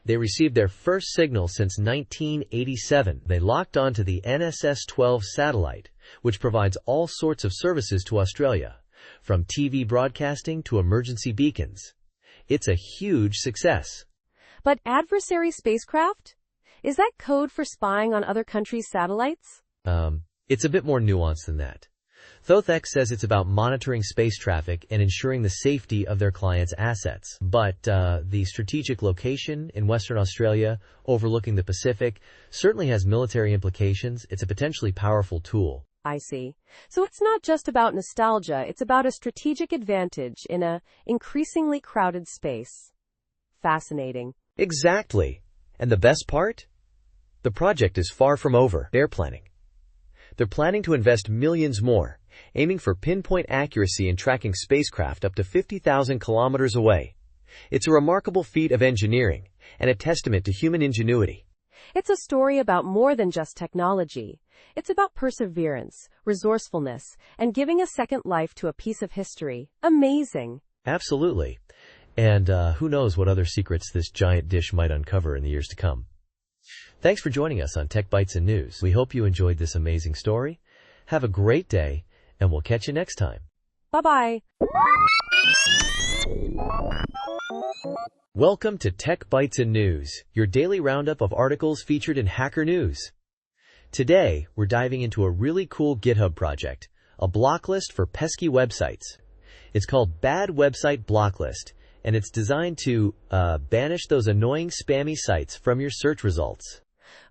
They received their first signal since 1987. They locked onto the NSS-12 satellite, which provides all sorts of services to Australia, from TV broadcasting to emergency beacons. It's a huge success. But adversary spacecraft? Is that code for spying on other countries' satellites? It's a bit more nuanced than that. ThothX says it's about monitoring space traffic and ensuring the safety of their clients' assets. But the strategic location in Western Australia, overlooking the Pacific, certainly has military implications. It's a potentially powerful tool. I see. So it's not just about nostalgia, it's about a strategic advantage in a increasingly crowded space. Fascinating. Exactly. And the best part? The project is far from over. They're planning to invest millions more, aiming for pinpoint accuracy in tracking spacecraft up to 50,000 kilometers away. It's a remarkable feat of engineering and a testament to human ingenuity. It's a story about more than just technology. It's about perseverance, resourcefulness, and giving a second life to a piece of history. Amazing. Absolutely. And who knows what other secrets this giant dish might uncover in the years to come. Thanks for joining us on Tech Bites and News. We hope you enjoyed this amazing story. Have a great day, and we'll catch you next time. Bye-bye. Welcome to Tech Bites and News, your daily roundup of articles featured in Hacker News. Today, we're diving into a really cool GitHub project, a block list for pesky websites. It's called Bad Website Block List, and it's designed to banish those annoying spammy sites from your search results.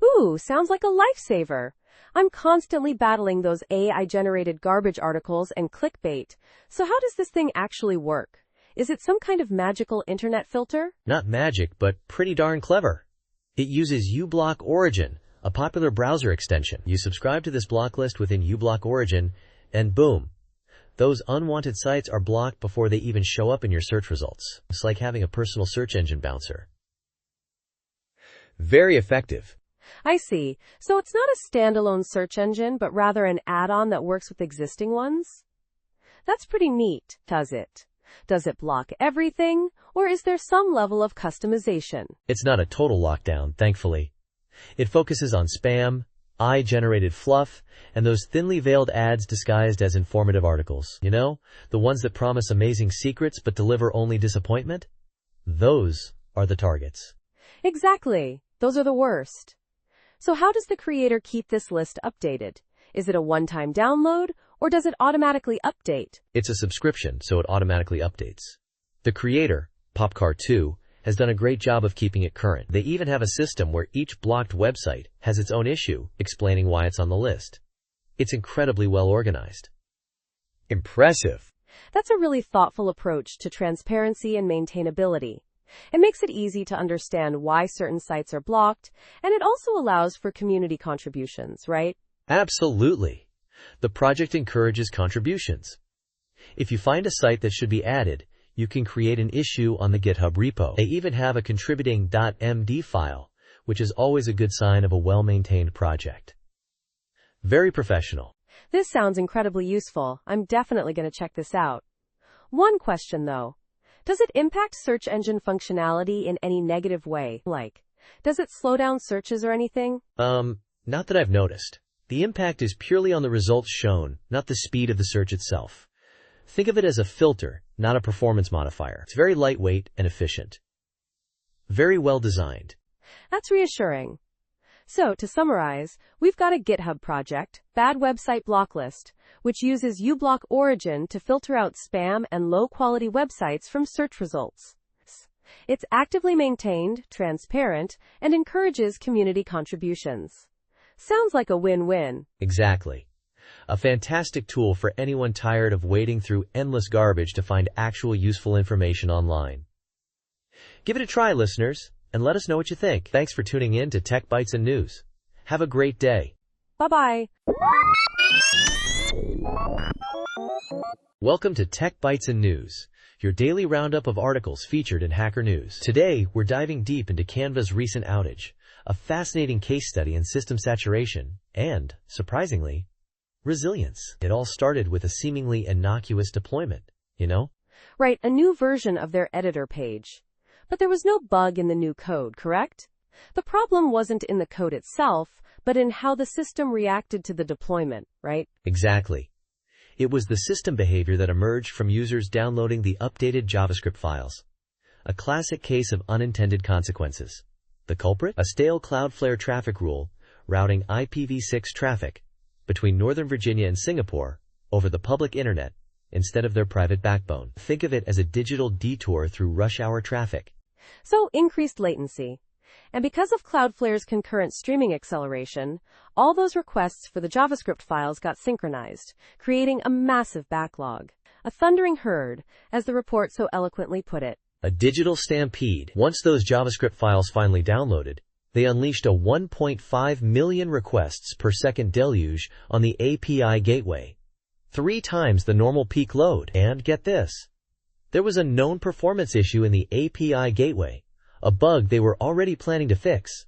Ooh, sounds like a lifesaver. I'm constantly battling those AI-generated garbage articles and clickbait. So how does this thing actually work? Is it some kind of magical internet filter? Not magic, but pretty darn clever. It uses uBlock Origin, a popular browser extension. You subscribe to this block list within uBlock Origin, and boom, those unwanted sites are blocked before they even show up in your search results. It's like having a personal search engine bouncer. Very effective. I see. So it's not a standalone search engine, but rather an add-on that works with existing ones? That's pretty neat, does it? Does it block everything, or is there some level of customization? It's not a total lockdown, thankfully. It focuses on spam, AI-generated fluff, and those thinly veiled ads disguised as informative articles. You know, the ones that promise amazing secrets but deliver only disappointment? Those are the targets. Exactly. Those are the worst. So how does the creator keep this list updated? Is it a one-time download, or does it automatically update? It's a subscription, so it automatically updates. The creator, Popcar2, has done a great job of keeping it current. They even have a system where each blocked website has its own issue, explaining why it's on the list. It's incredibly well organized. Impressive. That's a really thoughtful approach to transparency and maintainability. It makes it easy to understand why certain sites are blocked, and it also allows for community contributions, right? Absolutely. The project encourages contributions. If you find a site that should be added, you can create an issue on the GitHub repo. They even have a contributing .md file, which is always a good sign of a well-maintained project. Very professional. This sounds incredibly useful. I'm definitely going to check this out. One question, though. Does it impact search engine functionality in any negative way? Like, does it slow down searches or anything? Not that I've noticed. The impact is purely on the results shown, not the speed of the search itself. Think of it as a filter, not a performance modifier. It's very lightweight and efficient. Very well designed. That's reassuring. So, to summarize, we've got a GitHub project, Bad Website Block List, which uses uBlock Origin to filter out spam and low-quality websites from search results. It's actively maintained, transparent, and encourages community contributions. Sounds like a win-win. Exactly. A fantastic tool for anyone tired of wading through endless garbage to find actual useful information online. Give it a try, listeners, and let us know what you think. Thanks for tuning in to Tech Bytes and News. Have a great day. Bye-bye. Welcome to Tech Bytes and News, your daily roundup of articles featured in Hacker News. Today, we're diving deep into Canva's recent outage, a fascinating case study in system saturation and, surprisingly, resilience. It all started with a seemingly innocuous deployment, you know? Right, a new version of their editor page. But there was no bug in the new code, correct? The problem wasn't in the code itself, but in how the system reacted to the deployment, right? Exactly. It was the system behavior that emerged from users downloading the updated JavaScript files. A classic case of unintended consequences. The culprit? A stale Cloudflare traffic rule, routing IPv6 traffic between Northern Virginia and Singapore over the public internet instead of their private backbone. Think of it as a digital detour through rush hour traffic. So, increased latency. And because of Cloudflare's concurrent streaming acceleration, all those requests for the JavaScript files got synchronized, creating a massive backlog. A thundering herd, as the report so eloquently put it. A digital stampede. Once those JavaScript files finally downloaded, they unleashed a 1.5 million requests per second deluge on the API gateway. 3 times the normal peak load. And get this. There was a known performance issue in the API gateway, a bug they were already planning to fix.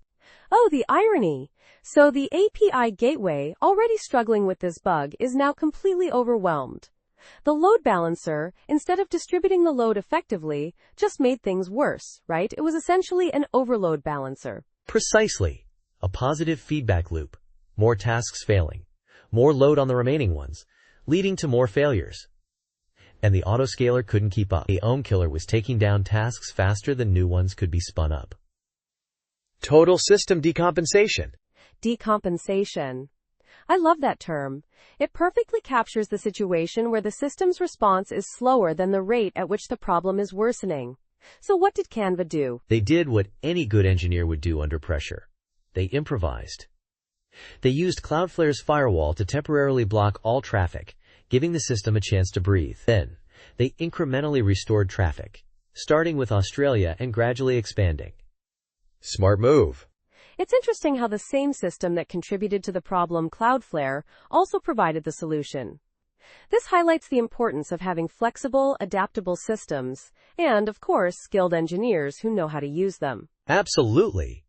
Oh, the irony! So the API gateway, already struggling with this bug, is now completely overwhelmed. The load balancer, instead of distributing the load effectively, just made things worse, right? It was essentially an overload balancer. Precisely. A positive feedback loop. More tasks failing. More load on the remaining ones, leading to more failures. And the autoscaler couldn't keep up. The own killer was taking down tasks faster than new ones could be spun up. Total system decompensation. Decompensation. I love that term. It perfectly captures the situation where the system's response is slower than the rate at which the problem is worsening. So what did Canva do? They did what any good engineer would do under pressure. They improvised. They used Cloudflare's firewall to temporarily block all traffic, giving the system a chance to breathe. Then, they incrementally restored traffic, starting with Australia and gradually expanding. Smart move. It's interesting how the same system that contributed to the problem, Cloudflare, also provided the solution. This highlights the importance of having flexible, adaptable systems, and, of course, skilled engineers who know how to use them. Absolutely.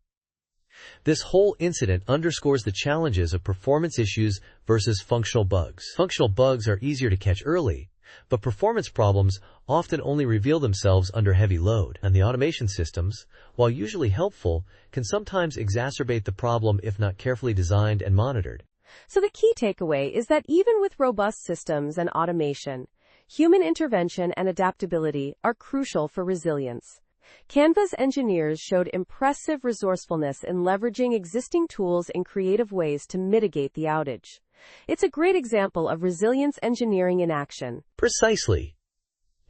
This whole incident underscores the challenges of performance issues versus functional bugs. Functional bugs are easier to catch early, but performance problems often only reveal themselves under heavy load. And the automation systems, while usually helpful, can sometimes exacerbate the problem if not carefully designed and monitored. So the key takeaway is that even with robust systems and automation, human intervention and adaptability are crucial for resilience. Canva's engineers showed impressive resourcefulness in leveraging existing tools in creative ways to mitigate the outage. It's a great example of resilience engineering in action. Precisely.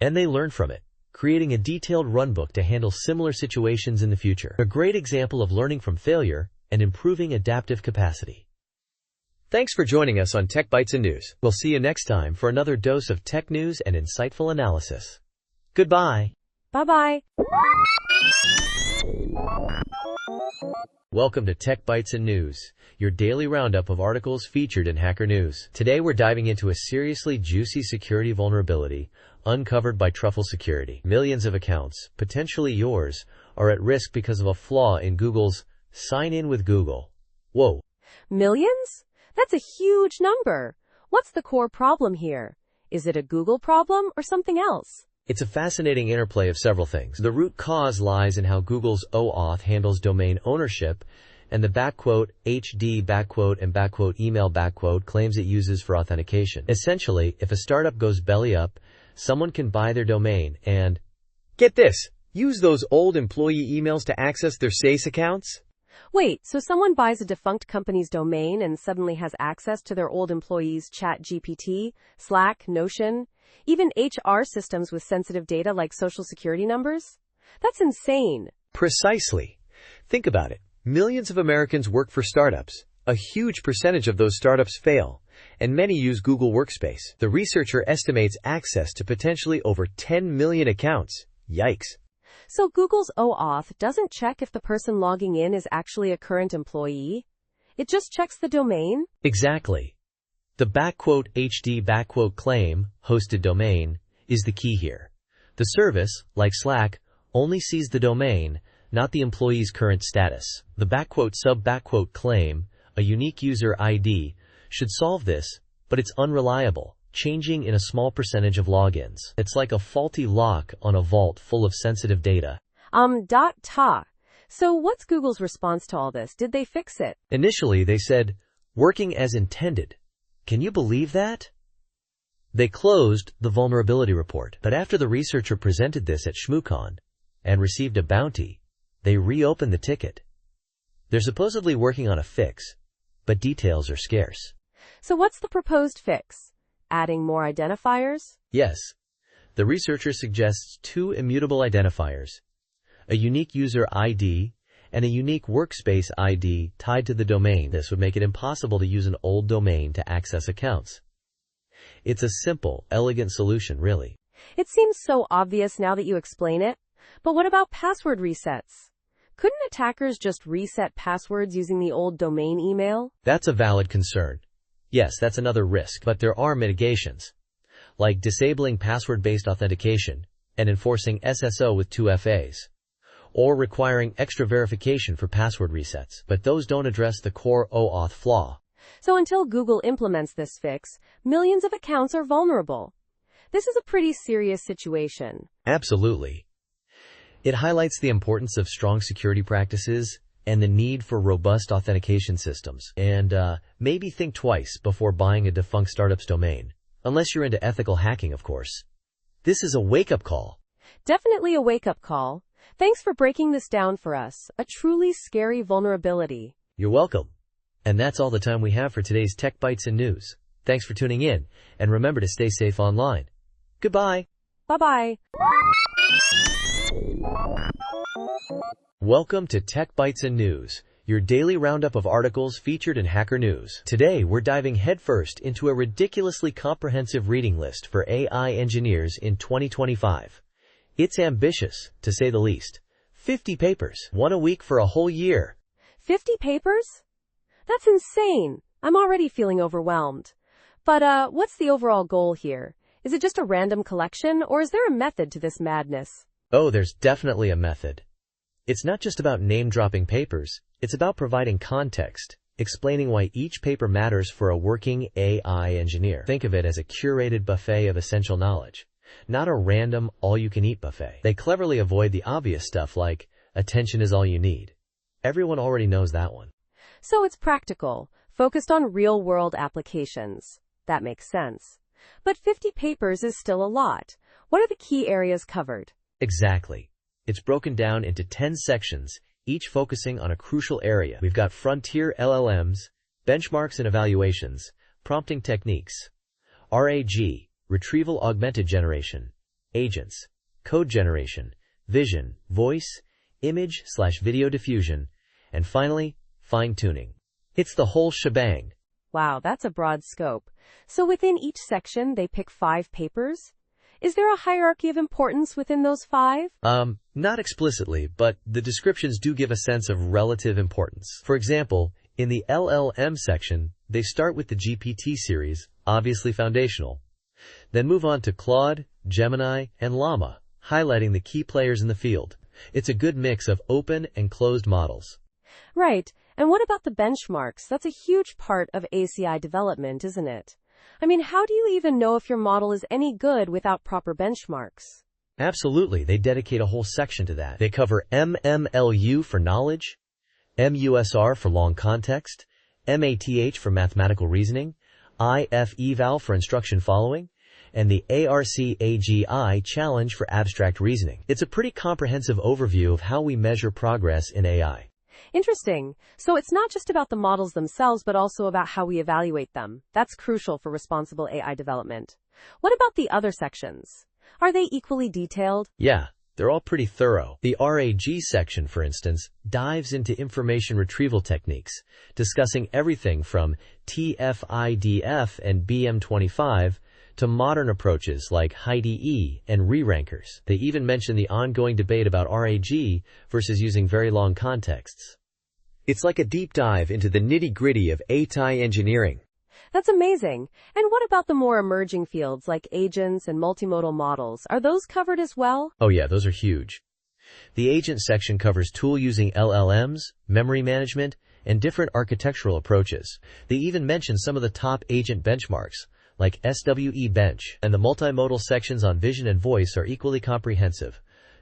And they learned from it, creating a detailed runbook to handle similar situations in the future. A great example of learning from failure and improving adaptive capacity. Thanks for joining us on Tech Bytes and News. We'll see you next time for another dose of tech news and insightful analysis. Goodbye. Bye-bye. Welcome to Tech Bytes and News, your daily roundup of articles featured in Hacker News. Today we're diving into a seriously juicy security vulnerability uncovered by Truffle Security. Millions of accounts, potentially yours, are at risk because of a flaw in Google's Sign In with Google. Whoa. Millions? That's a huge number. What's the core problem here? Is it a Google problem or something else? It's a fascinating interplay of several things. The root cause lies in how Google's OAuth handles domain ownership and the "HD" and "email" claims it uses for authentication. Essentially, if a startup goes belly up, someone can buy their domain and, get this, use those old employee emails to access their SaaS accounts? Wait, so someone buys a defunct company's domain and suddenly has access to their old employees' ChatGPT, Slack, Notion, even HR systems with sensitive data like social security numbers? That's insane. Precisely. Think about it. Millions of Americans work for startups. A huge percentage of those startups fail, and many use Google Workspace. The researcher estimates access to potentially over 10 million accounts. Yikes. So Google's OAuth doesn't check if the person logging in is actually a current employee? It just checks the domain? Exactly. The "HD" claim, hosted domain, is the key here. The service, like Slack, only sees the domain, not the employee's current status. The "sub" claim, a unique user ID, should solve this, but it's unreliable, changing in a small percentage of logins. It's like a faulty lock on a vault full of sensitive data. So what's Google's response to all this? Did they fix it? Initially, they said, working as intended. Can you believe that? They closed the vulnerability report, but after the researcher presented this at ShmooCon and received a bounty, they reopened the ticket. They're supposedly working on a fix, but details are scarce. So what's the proposed fix? Adding more identifiers? Yes. The researcher suggests 2 immutable identifiers, a unique user ID and a unique workspace ID tied to the domain. This would make it impossible to use an old domain to access accounts. It's a simple, elegant solution, really. It seems so obvious now that you explain it. But what about password resets? Couldn't attackers just reset passwords using the old domain email? That's a valid concern. Yes, that's another risk, but there are mitigations, like disabling password-based authentication and enforcing SSO with 2FAs, or requiring extra verification for password resets, but those don't address the core OAuth flaw. So until Google implements this fix, millions of accounts are vulnerable. This is a pretty serious situation. Absolutely. It highlights the importance of strong security practices and the need for robust authentication systems. And maybe think twice before buying a defunct startup's domain. Unless you're into ethical hacking, of course. This is a wake-up call. Definitely a wake-up call. Thanks for breaking this down for us. A truly scary vulnerability. You're welcome. And that's all the time we have for today's Tech Bites and News. Thanks for tuning in, and remember to stay safe online. Goodbye. Bye-bye. Welcome to Tech Bites and News, your daily roundup of articles featured in Hacker News. Today, we're diving headfirst into a ridiculously comprehensive reading list for AI engineers in 2025. It's ambitious, to say the least. 50 papers, 1 a week for a whole year. 50 papers? That's insane. I'm already feeling overwhelmed. But what's the overall goal here? Is it just a random collection, or is there a method to this madness? Oh, there's definitely a method. It's not just about name-dropping papers, it's about providing context, explaining why each paper matters for a working AI engineer. Think of it as a curated buffet of essential knowledge, not a random all-you-can-eat buffet. They cleverly avoid the obvious stuff like, attention is all you need. Everyone already knows that one. So it's practical, focused on real-world applications. That makes sense. But 50 papers is still a lot. What are the key areas covered? Exactly. It's broken down into 10 sections, each focusing on a crucial area. We've got frontier LLMs, benchmarks and evaluations, prompting techniques, RAG, retrieval augmented generation, agents, code generation, vision, voice, image/video diffusion, and finally, fine-tuning. It's the whole shebang. Wow, that's a broad scope. So within each section, they pick 5 papers? Is there a hierarchy of importance within those 5? Not explicitly, but the descriptions do give a sense of relative importance. For example, in the LLM section, they start with the GPT series, obviously foundational, then move on to Claude, Gemini, and Llama, highlighting the key players in the field. It's a good mix of open and closed models. Right. And what about the benchmarks? That's a huge part of ACI development, isn't it? I mean, how do you even know if your model is any good without proper benchmarks? Absolutely, they dedicate a whole section to that. They cover MMLU for knowledge, MUSR for long context, MATH for mathematical reasoning, IF-EVAL for instruction following, and the ARC-AGI challenge for abstract reasoning. It's a pretty comprehensive overview of how we measure progress in AI. Interesting. So it's not just about the models themselves, but also about how we evaluate them. That's crucial for responsible AI development. What about the other sections? Are they equally detailed? Yeah, they're all pretty thorough. The RAG section, for instance, dives into information retrieval techniques, discussing everything from TF-IDF and BM25 to modern approaches like HiDE and re-rankers. They even mention the ongoing debate about RAG versus using very long contexts. It's like a deep dive into the nitty-gritty of AI engineering. That's amazing. And what about the more emerging fields like agents and multimodal models? Are those covered as well? Oh yeah, those are huge. The agent section covers tool using LLMs, memory management, and different architectural approaches. They even mention some of the top agent benchmarks, like SWE Bench, and the multimodal sections on vision and voice are equally comprehensive,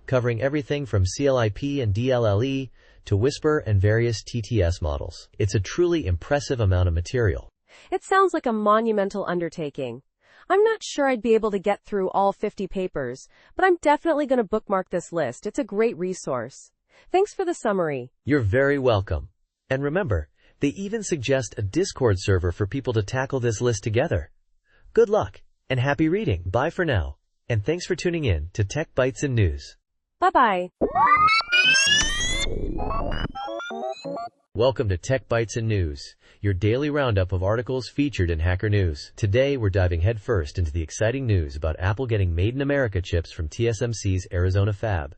covering everything from CLIP and DLLE to Whisper and various TTS models. It's a truly impressive amount of material. It sounds like a monumental undertaking. I'm not sure I'd be able to get through all 50 papers, but I'm definitely going to bookmark this list. It's a great resource. Thanks for the summary. You're very welcome. And remember, they even suggest a Discord server for people to tackle this list together. Good luck, and happy reading. Bye for now, and thanks for tuning in to Tech Bytes and News. Bye-bye. Welcome to Tech Bytes and News, your daily roundup of articles featured in Hacker News. Today, we're diving headfirst into the exciting news about Apple getting Made in America chips from TSMC's Arizona fab.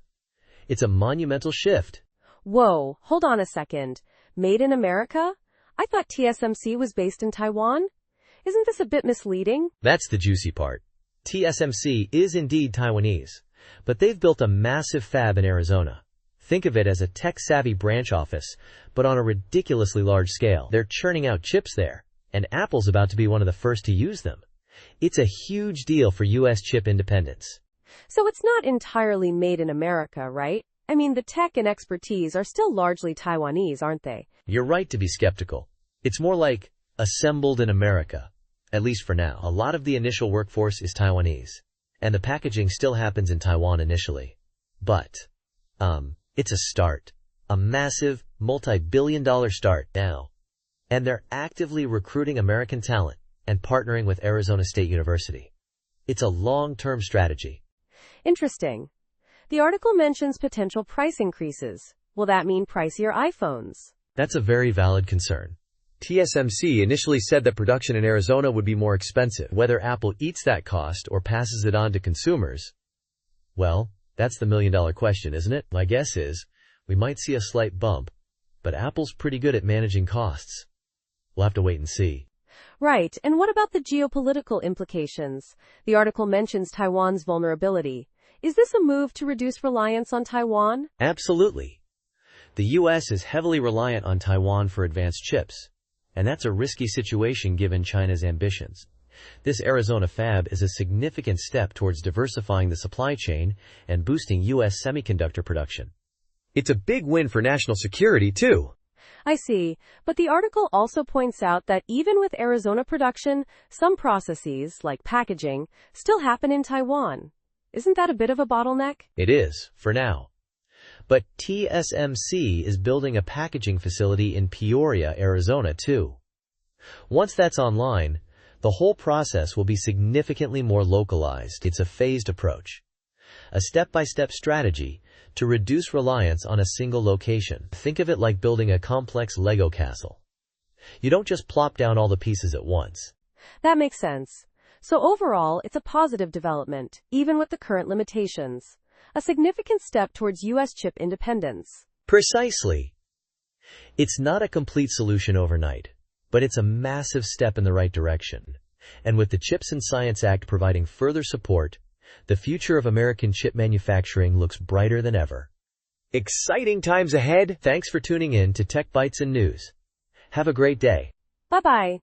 It's a monumental shift. Whoa, hold on a second. Made in America? I thought TSMC was based in Taiwan? Isn't this a bit misleading? That's the juicy part. TSMC is indeed Taiwanese, but they've built a massive fab in Arizona. Think of it as a tech-savvy branch office, but on a ridiculously large scale. They're churning out chips there, and Apple's about to be one of the first to use them. It's a huge deal for U.S. chip independence. So it's not entirely made in America, right? I mean, the tech and expertise are still largely Taiwanese, aren't they? You're right to be skeptical. It's more like assembled in America, at least for now. A lot of the initial workforce is Taiwanese, and the packaging still happens in Taiwan initially. But, it's a start. A massive, multi-billion-dollar start now. And they're actively recruiting American talent and partnering with Arizona State University. It's a long-term strategy. Interesting. The article mentions potential price increases. Will that mean pricier iPhones? That's a very valid concern. TSMC initially said that production in Arizona would be more expensive. Whether Apple eats that cost or passes it on to consumers, well, that's the million-dollar question, isn't it? My guess is, we might see a slight bump, but Apple's pretty good at managing costs. We'll have to wait and see. Right, and what about the geopolitical implications? The article mentions Taiwan's vulnerability. Is this a move to reduce reliance on Taiwan? Absolutely. The U.S. is heavily reliant on Taiwan for advanced chips, and that's a risky situation given China's ambitions. This Arizona fab is a significant step towards diversifying the supply chain and boosting U.S. semiconductor production. It's a big win for national security, too. I see, but the article also points out that even with Arizona production, some processes, like packaging, still happen in Taiwan. Isn't that a bit of a bottleneck? It is, for now. But TSMC is building a packaging facility in Peoria, Arizona, too. Once that's online, the whole process will be significantly more localized. It's a phased approach, a step-by-step strategy to reduce reliance on a single location. Think of it like building a complex Lego castle. You don't just plop down all the pieces at once. That makes sense. So overall, it's a positive development, even with the current limitations. A significant step towards U.S. chip independence. Precisely. It's not a complete solution overnight, but it's a massive step in the right direction. And with the CHIPS and Science Act providing further support, the future of American chip manufacturing looks brighter than ever. Exciting times ahead. Thanks for tuning in to Tech Bytes and News. Have a great day. Bye-bye.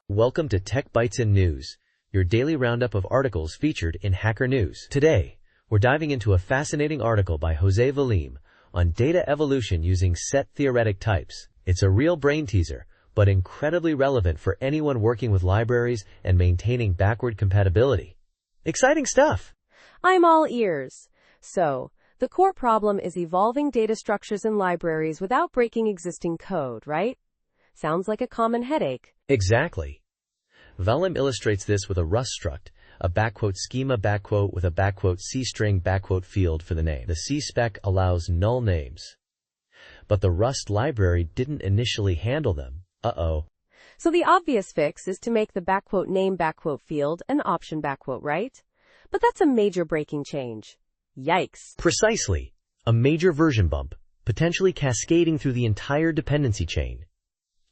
Welcome to Tech Bytes and News, your daily roundup of articles featured in Hacker News. Today, we're diving into a fascinating article by Jose Valim on data evolution using set theoretic types. It's a real brain teaser, but incredibly relevant for anyone working with libraries and maintaining backward compatibility. Exciting stuff! I'm all ears. So, the core problem is evolving data structures in libraries without breaking existing code, right? Sounds like a common headache. Exactly. Valim illustrates this with a Rust struct, a schema with a C string field for the name. The C spec allows null names, but the Rust library didn't initially handle them. Uh-oh. So the obvious fix is to make the name field an option right? But that's a major breaking change. Yikes. Precisely. A major version bump, potentially cascading through the entire dependency chain.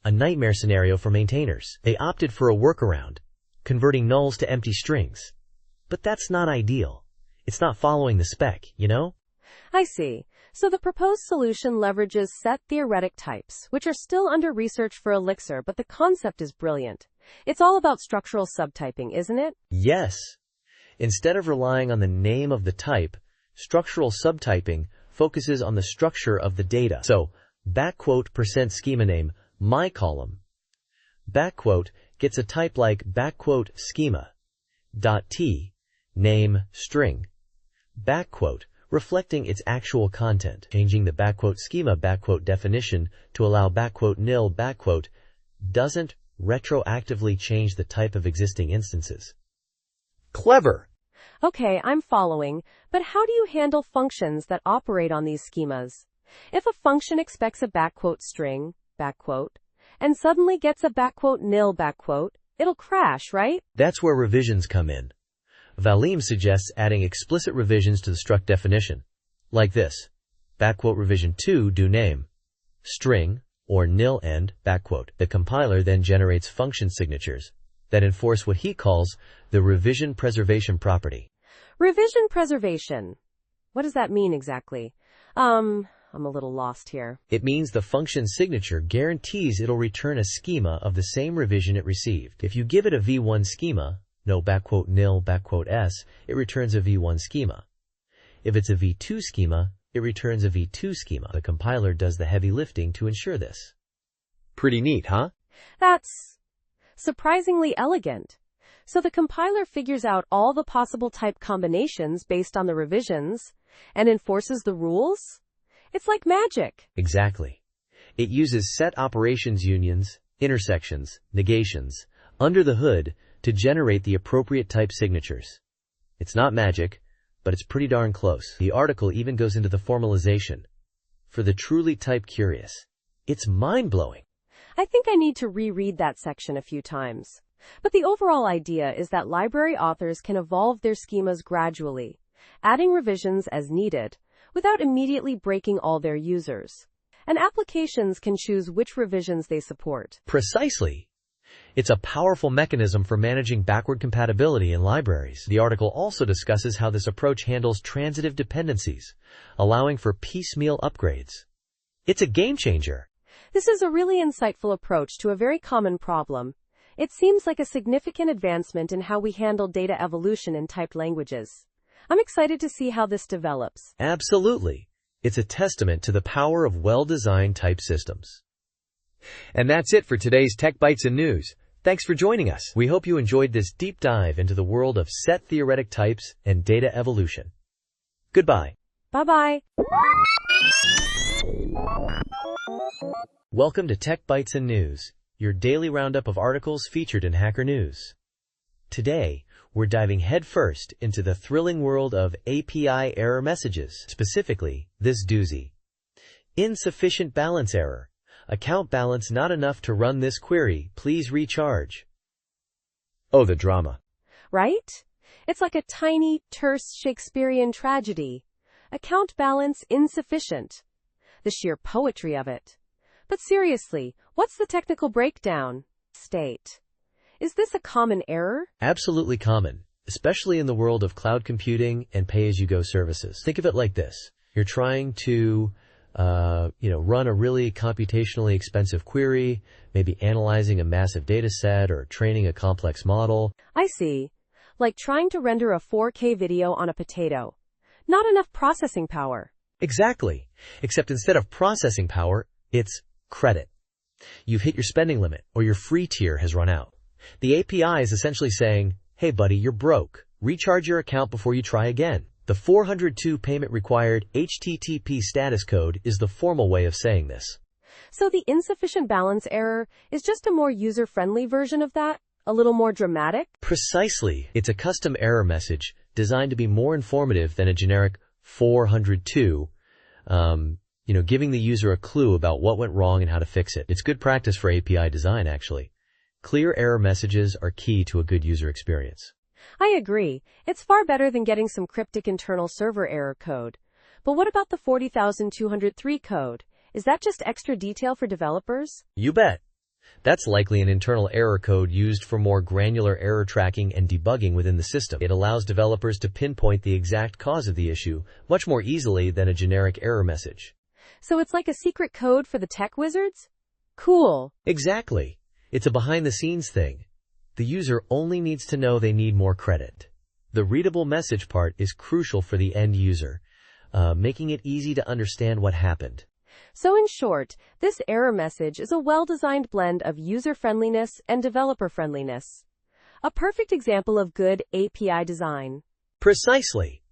A nightmare scenario for maintainers. They opted for a workaround, converting nulls to empty strings. But that's not ideal. It's not following the spec, you know? I see. So the proposed solution leverages set theoretic types, which are still under research for Elixir, but the concept is brilliant. It's all about structural subtyping, isn't it? Yes. Instead of relying on the name of the type, structural subtyping focuses on the structure of the data. So, %schema name, my column, gets a type like schema, .t, name, string, reflecting its actual content, changing the schema definition to allow nil doesn't retroactively change the type of existing instances. Clever! Okay, I'm following, but how do you handle functions that operate on these schemas? If a function expects a string, and suddenly gets a nil it'll crash, right? That's where revisions come in. Valim suggests adding explicit revisions to the struct definition, like this, revision 2 do name, string, or nil end, The compiler then generates function signatures that enforce what he calls the revision preservation property. Revision preservation. What does that mean exactly? I'm a little lost here. It means the function signature guarantees it'll return a schema of the same revision it received. If you give it a v1 schema, no nil s, it returns a v1 schema. If it's a v2 schema, it returns a v2 schema. The compiler does the heavy lifting to ensure this. Pretty neat, huh? That's surprisingly elegant. So the compiler figures out all the possible type combinations based on the revisions and enforces the rules? It's like magic. Exactly. It uses set operations unions, intersections, negations, under the hood to generate the appropriate type signatures. It's not magic, but it's pretty darn close. The article even goes into the formalization. For the truly type curious, it's mind-blowing. I think I need to reread that section a few times. But the overall idea is that library authors can evolve their schemas gradually, adding revisions as needed, without immediately breaking all their users. And applications can choose which revisions they support. Precisely. It's a powerful mechanism for managing backward compatibility in libraries. The article also discusses how this approach handles transitive dependencies, allowing for piecemeal upgrades. It's a game changer. This is a really insightful approach to a very common problem. It seems like a significant advancement in how we handle data evolution in typed languages. I'm excited to see how this develops. Absolutely. It's a testament to the power of well-designed type systems. And that's it for today's Tech Bytes and News. Thanks for joining us. We hope you enjoyed this deep dive into the world of set theoretic types and data evolution. Goodbye. Bye-bye. Welcome to Tech Bytes and News, your daily roundup of articles featured in Hacker News. Today, we're diving headfirst into the thrilling world of API error messages, specifically this doozy. Insufficient balance error. Account balance not enough to run this query, please recharge. Oh, the drama. Right? It's like a tiny, terse Shakespearean tragedy. Account balance insufficient. The sheer poetry of it. But seriously, what's the technical breakdown? State. Is this a common error? Absolutely common, especially in the world of cloud computing and pay-as-you-go services. Think of it like this. You're trying to run a really computationally expensive query, maybe analyzing a massive data set or training a complex model. I see. Like trying to render a 4K video on a potato. Not enough processing power. Exactly. Except instead of processing power, it's credit. You've hit your spending limit, or your free tier has run out. The API is essentially saying, hey buddy, you're broke. Recharge your account before you try again. The 402 payment required HTTP status code is the formal way of saying this. So the insufficient balance error is just a more user-friendly version of that? A little more dramatic? Precisely. It's a custom error message designed to be more informative than a generic 402, giving the user a clue about what went wrong and how to fix it. It's good practice for API design, actually. Clear error messages are key to a good user experience. I agree. It's far better than getting some cryptic internal server error code. But what about the 40,203 code? Is that just extra detail for developers? You bet. That's likely an internal error code used for more granular error tracking and debugging within the system. It allows developers to pinpoint the exact cause of the issue much more easily than a generic error message. So it's like a secret code for the tech wizards? Cool. Exactly. It's a behind-the-scenes thing. The user only needs to know they need more credit. The readable message part is crucial for the end user, making it easy to understand what happened. So in short, this error message is a well-designed blend of user-friendliness and developer-friendliness. A perfect example of good API design. Precisely.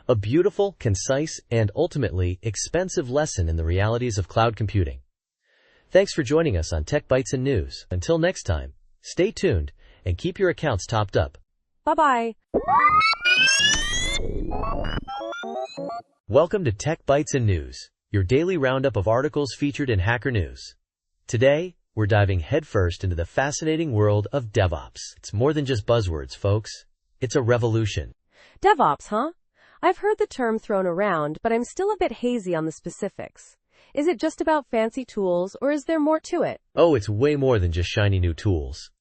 A beautiful, concise, and ultimately expensive lesson in the realities of cloud computing. Thanks for joining us on Tech Bytes and News. Until next time, stay tuned and keep your accounts topped up. Bye-bye. Welcome to Tech Bytes and News, your daily roundup of articles featured in Hacker News. Today, we're diving headfirst into the fascinating world of DevOps. It's more than just buzzwords, folks. It's a revolution. DevOps, huh? I've heard the term thrown around, but I'm still a bit hazy on the specifics. Is it just about fancy tools, or is there more to it? Oh, it's way more than just shiny new tools.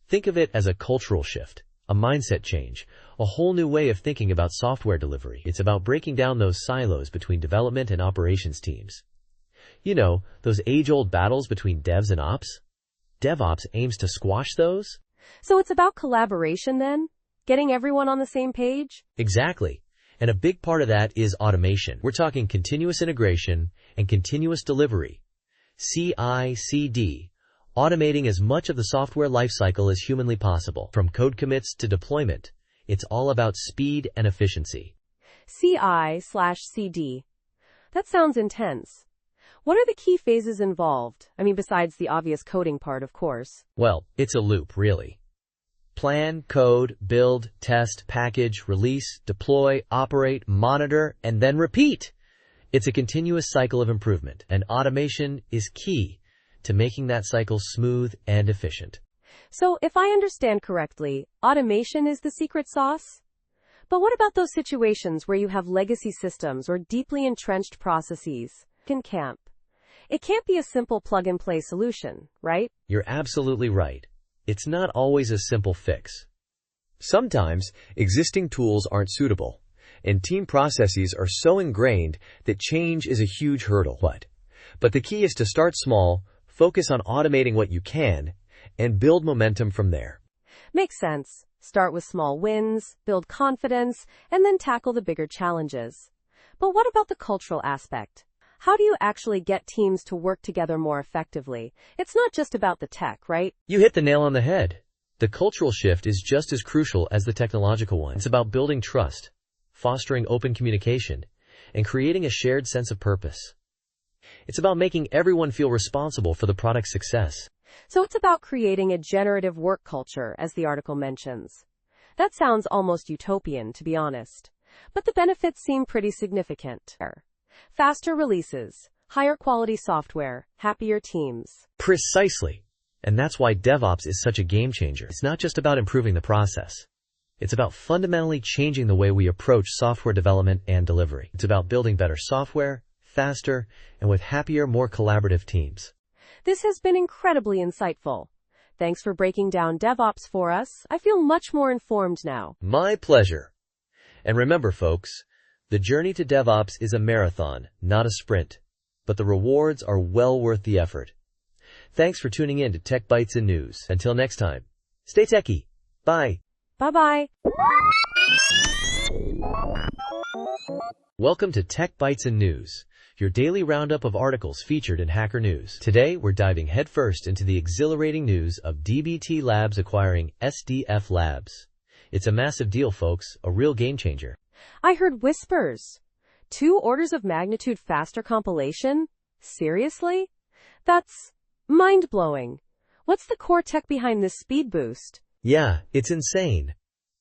Think of it as a cultural shift, a mindset change, a whole new way of thinking about software delivery. It's about breaking down those silos between development and operations teams. You know, those age-old battles between devs and ops? DevOps aims to squash those? So it's about collaboration then? Getting everyone on the same page? Exactly. And a big part of that is automation. We're talking continuous integration and continuous delivery. CI/CD. Automating as much of the software lifecycle as humanly possible. From code commits to deployment, it's all about speed and efficiency. CI/CD. That sounds intense. What are the key phases involved? I mean, besides the obvious coding part, of course. Well, it's a loop, really. Plan, code, build, test, package, release, deploy, operate, monitor, and then repeat. It's a continuous cycle of improvement, and automation is key to making that cycle smooth and efficient. So, if I understand correctly, automation is the secret sauce? But what about those situations where you have legacy systems or deeply entrenched processes? It can't be a simple plug-and-play solution, right? You're absolutely right. It's not always a simple fix. Sometimes, existing tools aren't suitable, and team processes are so ingrained that change is a huge hurdle. But the key is to start small, focus on automating what you can, and build momentum from there. Makes sense. Start with small wins, build confidence, and then tackle the bigger challenges. But what about the cultural aspect? How do you actually get teams to work together more effectively? It's not just about the tech, right? You hit the nail on the head. The cultural shift is just as crucial as the technological one. It's about building trust, fostering open communication, and creating a shared sense of purpose. It's about making everyone feel responsible for the product's success. So it's about creating a generative work culture, as the article mentions. That sounds almost utopian, to be honest. But the benefits seem pretty significant. Faster releases, higher quality software, happier teams. Precisely. And that's why DevOps is such a game changer. It's not just about improving the process. It's about fundamentally changing the way we approach software development and delivery. It's about building better software, faster, and with happier, more collaborative teams. This has been incredibly insightful. Thanks for breaking down DevOps for us. I feel much more informed now. My pleasure. And remember, folks, the journey to DevOps is a marathon, not a sprint, but the rewards are well worth the effort. Thanks for tuning in to Tech Bytes and News. Until next time, stay techie. Bye. Bye-bye. Welcome to Tech Bytes and News, your daily roundup of articles featured in Hacker News. Today, we're diving headfirst into the exhilarating news of DBT Labs acquiring SDF Labs. It's a massive deal, folks, a real game changer. I heard whispers. 2 orders of magnitude faster compilation? Seriously? That's mind-blowing. What's the core tech behind this speed boost? Yeah, it's insane.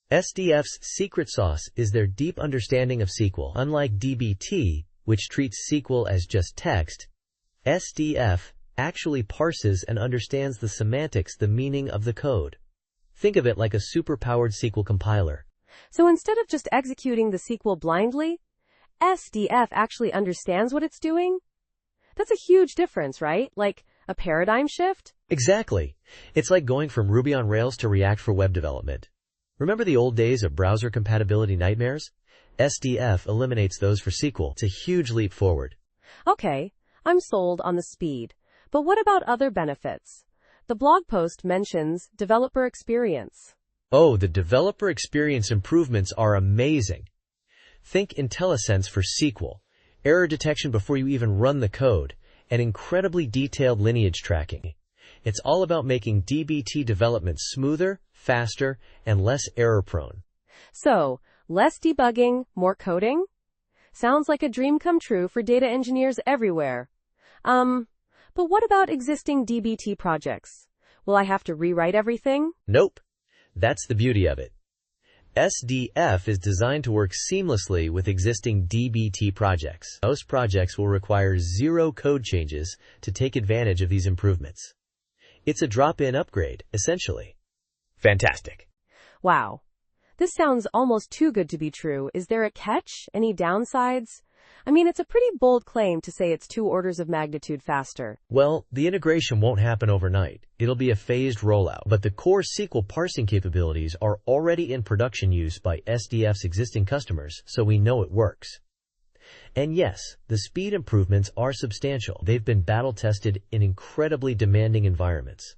SDF's secret sauce is their deep understanding of SQL. Unlike DBT, which treats SQL as just text, SDF actually parses and understands the semantics, the meaning of the code. Think of it like a super-powered SQL compiler. So instead of just executing the SQL blindly, SDF actually understands what it's doing? That's a huge difference, right? Like a paradigm shift? Exactly. It's like going from Ruby on Rails to React for web development. Remember the old days of browser compatibility nightmares? SDF eliminates those for SQL. It's a huge leap forward. Okay, I'm sold on the speed. But what about other benefits? The blog post mentions developer experience. Oh, the developer experience improvements are amazing. Think IntelliSense for SQL, error detection before you even run the code, and incredibly detailed lineage tracking. It's all about making DBT development smoother, faster, and less error-prone. So, less debugging, more coding? Sounds like a dream come true for data engineers everywhere. But what about existing DBT projects? Will I have to rewrite everything? Nope. That's the beauty of it. SDF is designed to work seamlessly with existing DBT projects. Most projects will require 0 code changes to take advantage of these improvements. It's a drop-in upgrade, essentially. Fantastic. Wow. This sounds almost too good to be true. Is there a catch? Any downsides? I mean, it's a pretty bold claim to say it's 2 orders of magnitude faster. Well, the integration won't happen overnight. It'll be a phased rollout, but the core SQL parsing capabilities are already in production use by SDF's existing customers, so we know it works. And yes, the speed improvements are substantial. They've been battle-tested in incredibly demanding environments.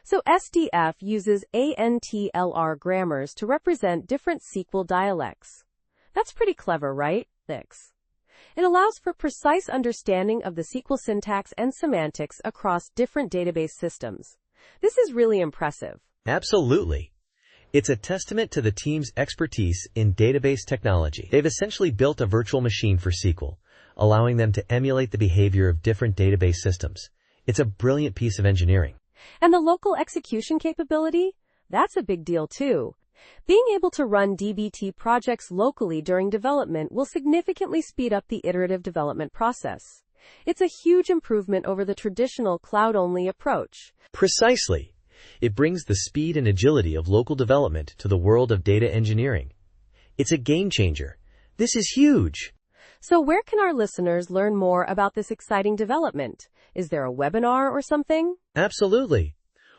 So SDF uses ANTLR grammars to represent different SQL dialects. That's pretty clever, right? It allows for precise understanding of the SQL syntax and semantics across different database systems. This is really impressive. Absolutely. It's a testament to the team's expertise in database technology. They've essentially built a virtual machine for SQL, allowing them to emulate the behavior of different database systems. It's a brilliant piece of engineering. And the local execution capability? That's a big deal too. Being able to run DBT projects locally during development will significantly speed up the iterative development process. It's a huge improvement over the traditional cloud-only approach. Precisely. It brings the speed and agility of local development to the world of data engineering. It's a game changer. This is huge. So where can our listeners learn more about this exciting development? Is there a webinar or something? Absolutely.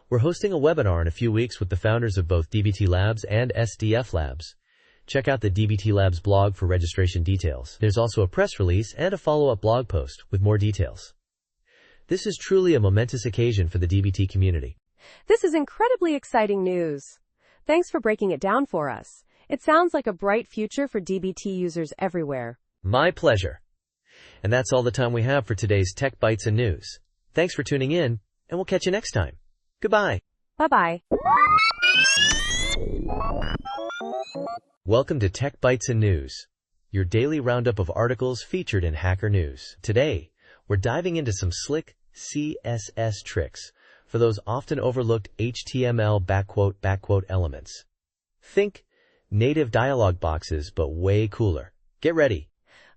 We're hosting a webinar in a few weeks with the founders of both DBT Labs and SDF Labs. Check out the DBT Labs blog for registration details. There's also a press release and a follow-up blog post with more details. This is truly a momentous occasion for the DBT community. This is incredibly exciting news. Thanks for breaking it down for us. It sounds like a bright future for DBT users everywhere. My pleasure. And that's all the time we have for today's Tech Bytes and News. Thanks for tuning in, and we'll catch you next time. Goodbye. Bye-bye. Welcome to Tech Bytes and News, your daily roundup of articles featured in Hacker News. Today, we're diving into some slick CSS tricks for those often overlooked HTML elements. Think native dialog boxes, but way cooler. Get ready.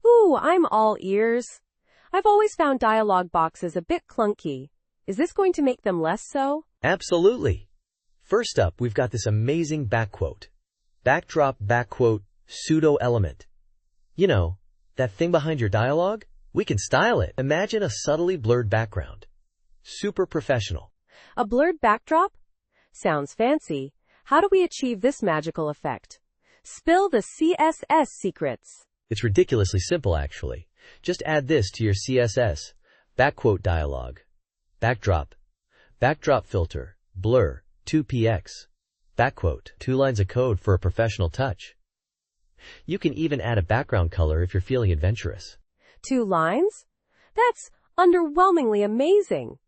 Ooh, I'm all ears. I've always found dialog boxes a bit clunky. Is this going to make them less so? Absolutely. First up, we've got this amazing backdrop pseudo element. You know, that thing behind your dialogue? We can style it. Imagine a subtly blurred background. Super professional. A blurred backdrop? Sounds fancy. How do we achieve this magical effect? Spill the CSS secrets. It's ridiculously simple, actually. Just add this to your CSS. Dialog. Backdrop filter. Blur. 2px. 2 lines of code for a professional touch. You can even add a background color if you're feeling adventurous. 2 lines? That's underwhelmingly amazing.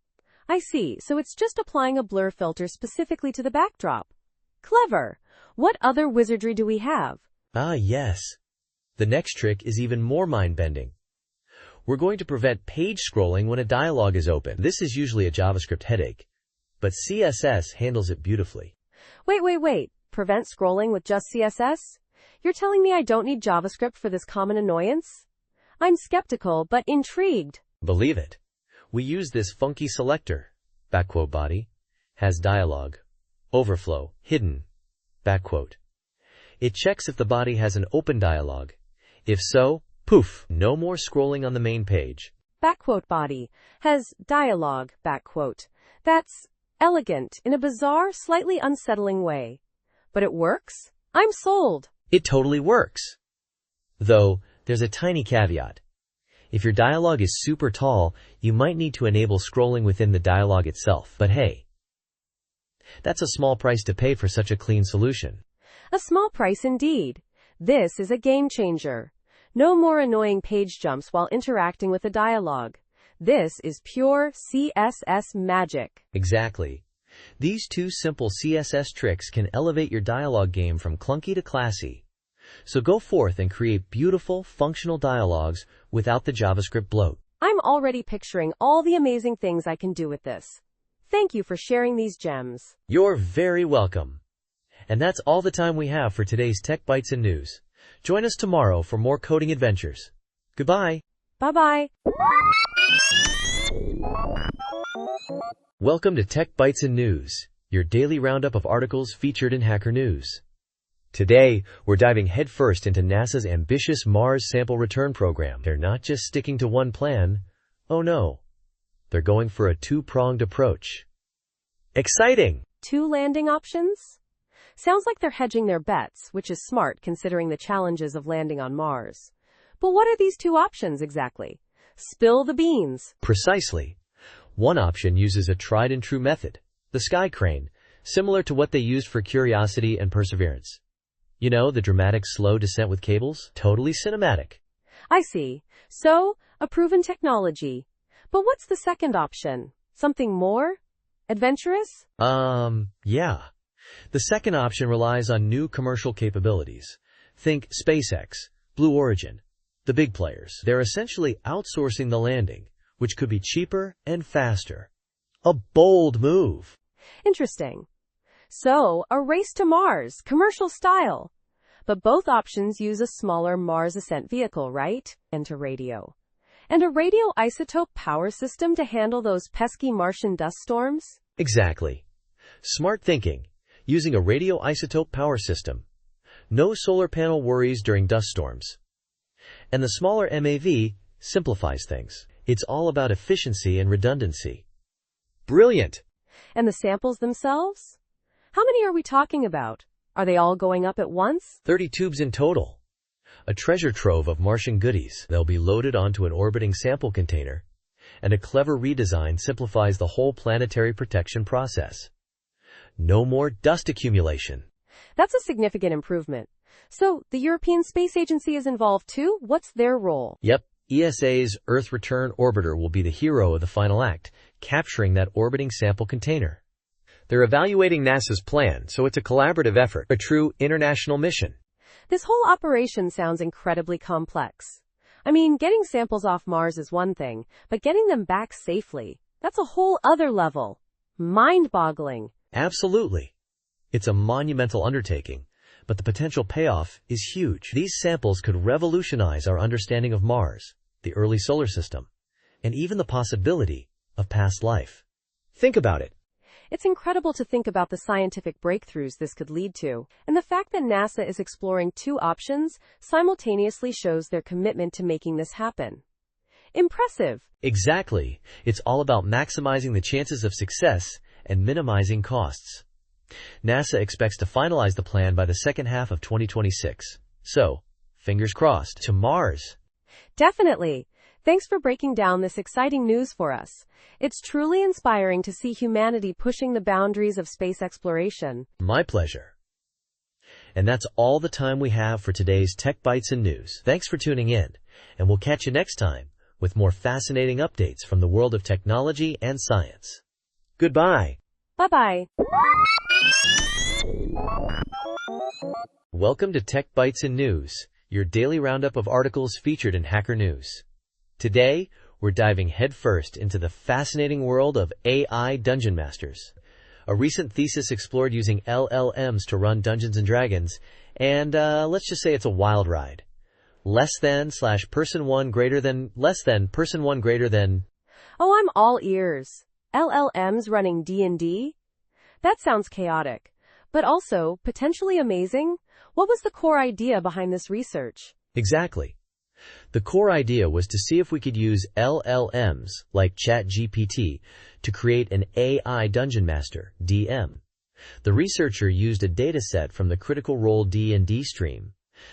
I see, so it's just applying a blur filter specifically to the backdrop. Clever. What other wizardry do we have? Ah, yes. The next trick is even more mind-bending. We're going to prevent page scrolling when a dialog is open. This is usually a JavaScript headache, but CSS handles it beautifully. Wait. Prevent scrolling with just CSS? You're telling me I don't need JavaScript for this common annoyance? I'm skeptical, but intrigued. Believe it. We use this funky selector, backquote body, has dialog, overflow, hidden, backquote. It checks if the body has an open dialog. If so, poof, no more scrolling on the main page. Backquote body has dialogue, backquote. That's elegant in a bizarre, slightly unsettling way. But it works? I'm sold. It totally works. Though, there's a tiny caveat. If your dialog is super tall, you might need to enable scrolling within the dialog itself. But hey, that's a small price to pay for such a clean solution. A small price indeed. This is a game changer. No more annoying page jumps while interacting with a dialog. This is pure CSS magic. Exactly. These 2 simple CSS tricks can elevate your dialog game from clunky to classy. So go forth and create beautiful, functional dialogues without the JavaScript bloat. I'm already picturing all the amazing things I can do with this. Thank you for sharing these gems. You're very welcome. And that's all the time we have for today's Tech Bytes and News. Join us tomorrow for more coding adventures. Goodbye. Bye-bye. Welcome to Tech Bytes and News, your daily roundup of articles featured in Hacker News. Today, we're diving headfirst into NASA's ambitious Mars sample return program. They're not just sticking to one plan. Oh no. They're going for a 2-pronged approach. Exciting! 2 landing options? Sounds like they're hedging their bets, which is smart considering the challenges of landing on Mars. But what are these 2 options exactly? Spill the beans. Precisely. One option uses a tried-and-true method, the sky crane, similar to what they used for Curiosity and Perseverance. You know, the dramatic slow descent with cables? Totally cinematic. I see. So, a proven technology. But what's the second option? Something more adventurous? Yeah. The second option relies on new commercial capabilities. Think SpaceX, Blue Origin, the big players. They're essentially outsourcing the landing, which could be cheaper and faster. A bold move. Interesting. So, a race to Mars, commercial style. But both options use a smaller Mars ascent vehicle, right? And a radio. And a radioisotope power system to handle those pesky Martian dust storms? Exactly. Smart thinking. Using a radioisotope power system. No solar panel worries during dust storms. And the smaller MAV simplifies things. It's all about efficiency and redundancy. Brilliant! And the samples themselves? How many are we talking about? Are they all going up at once? 30 tubes in total. A treasure trove of Martian goodies. They'll be loaded onto an orbiting sample container. And a clever redesign simplifies the whole planetary protection process. No more dust accumulation. That's a significant improvement. So, the European Space Agency is involved too? What's their role? Yep. ESA's Earth Return Orbiter will be the hero of the final act, capturing that orbiting sample container. They're evaluating NASA's plan, so it's a collaborative effort, a true international mission. This whole operation sounds incredibly complex. I mean, getting samples off Mars is one thing, but getting them back safely, that's a whole other level. Mind-boggling. Absolutely. It's a monumental undertaking, but the potential payoff is huge. These samples could revolutionize our understanding of Mars, the early solar system, and even the possibility of past life. Think about it. It's incredible to think about the scientific breakthroughs this could lead to, and the fact that NASA is exploring 2 options simultaneously shows their commitment to making this happen. Impressive. Exactly. It's all about maximizing the chances of success and minimizing costs. NASA expects to finalize the plan by the second half of 2026. So, fingers crossed. To Mars. Definitely. Thanks for breaking down this exciting news for us. It's truly inspiring to see humanity pushing the boundaries of space exploration. My pleasure. And that's all the time we have for today's Tech Bites and News. Thanks for tuning in, and we'll catch you next time with more fascinating updates from the world of technology and science. Goodbye. Bye-bye. Welcome to Tech Bites and News, your daily roundup of articles featured in Hacker News. Today, we're diving headfirst into the fascinating world of AI Dungeon Masters. A recent thesis explored using LLMs to run Dungeons & Dragons, and let's just say it's a wild ride. Person 1 greater than person 1 greater than. Oh, I'm all ears. LLMs running D&D? That sounds chaotic, but also potentially amazing. What was the core idea behind this research? Exactly. The core idea was to see if we could use LLMs, like ChatGPT, to create an AI Dungeon Master, DM. The researcher used a dataset from the Critical Role D&D stream.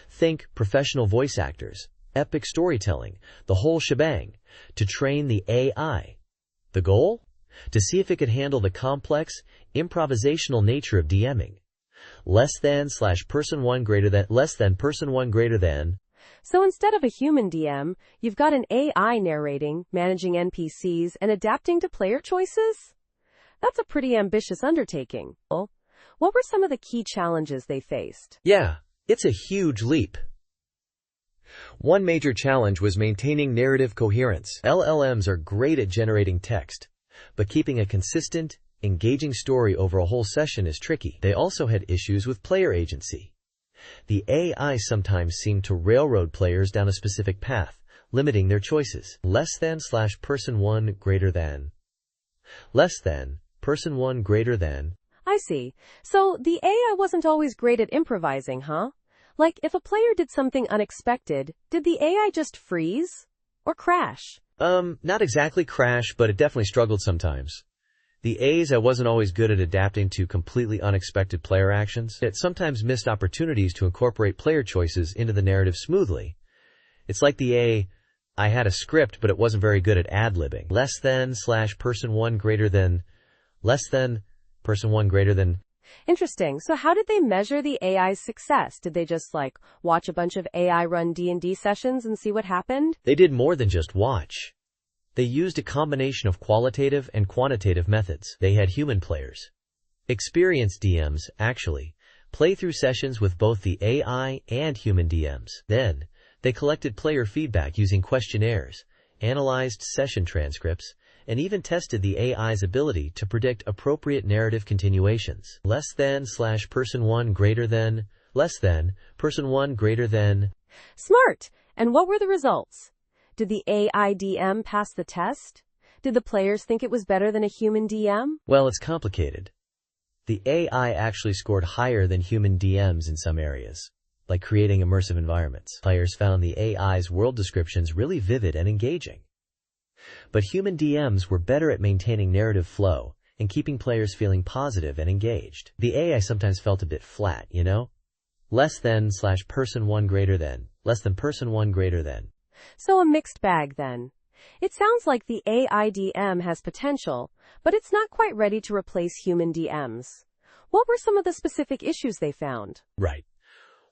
Think professional voice actors, epic storytelling, the whole shebang, to train the AI. The goal? To see if it could handle the complex, improvisational nature of DMing. Person 1 greater than. So instead of a human DM, you've got an AI narrating, managing NPCs, and adapting to player choices? That's a pretty ambitious undertaking. What were some of the key challenges they faced? Yeah, it's a huge leap. One major challenge was maintaining narrative coherence. LLMs are great at generating text, but keeping a consistent, engaging story over a whole session is tricky. They also had issues with player agency. The AI sometimes seemed to railroad players down a specific path, limiting their choices. Person 1 greater than. Person 1 greater than. I see. So the AI wasn't always great at improvising, huh? Like, if a player did something unexpected, did the AI just freeze? Or crash? Not exactly crash, but it definitely struggled sometimes. The AI wasn't always good at adapting to completely unexpected player actions. It sometimes missed opportunities to incorporate player choices into the narrative smoothly. It's like the AI had a script, but it wasn't very good at ad-libbing. Person 1 greater than. Person 1 greater than. Interesting. So how did they measure the AI's success? Did they just, watch a bunch of AI-run D&D sessions and see what happened? They did more than just watch. They used a combination of qualitative and quantitative methods. They had human players. Experienced DMs, actually, play through sessions with both the AI and human DMs. Then, they collected player feedback using questionnaires, analyzed session transcripts, and even tested the AI's ability to predict appropriate narrative continuations. Person 1 greater than. Person 1 greater than. Smart! And what were the results? Did the AI DM pass the test? Did the players think it was better than a human DM? Well, it's complicated. The AI actually scored higher than human DMs in some areas, like creating immersive environments. Players found the AI's world descriptions really vivid and engaging. But human DMs were better at maintaining narrative flow and keeping players feeling positive and engaged. The AI sometimes felt a bit flat, you know? Person 1 greater than. Person 1 greater than. So a mixed bag then. It sounds like the AI DM has potential, but it's not quite ready to replace human DMs. What were some of the specific issues they found? Right.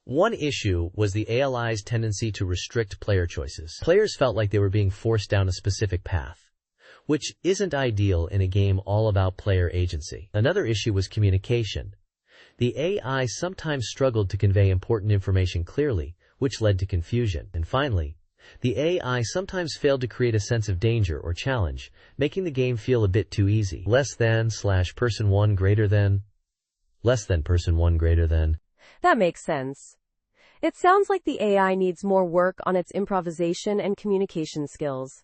One issue was the AI's tendency to restrict player choices. Players felt like they were being forced down a specific path, which isn't ideal in a game all about player agency. Another issue was communication. The AI sometimes struggled to convey important information clearly, which led to confusion. And finally, the AI sometimes failed to create a sense of danger or challenge, making the game feel a bit too easy. Person 1 greater than. Person 1 greater than. That makes sense. It sounds like the AI needs more work on its improvisation and communication skills.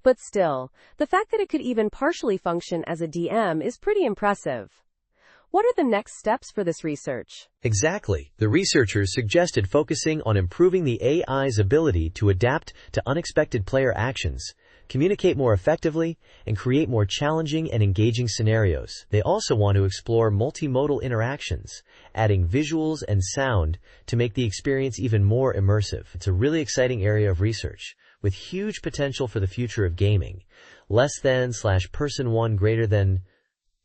But still, the fact that it could even partially function as a DM is pretty impressive. What are the next steps for this research? Exactly. The researchers suggested focusing on improving the AI's ability to adapt to unexpected player actions, communicate more effectively, and create more challenging and engaging scenarios. They also want to explore multimodal interactions, adding visuals and sound to make the experience even more immersive. It's a really exciting area of research, with huge potential for the future of gaming. Person 1 greater than.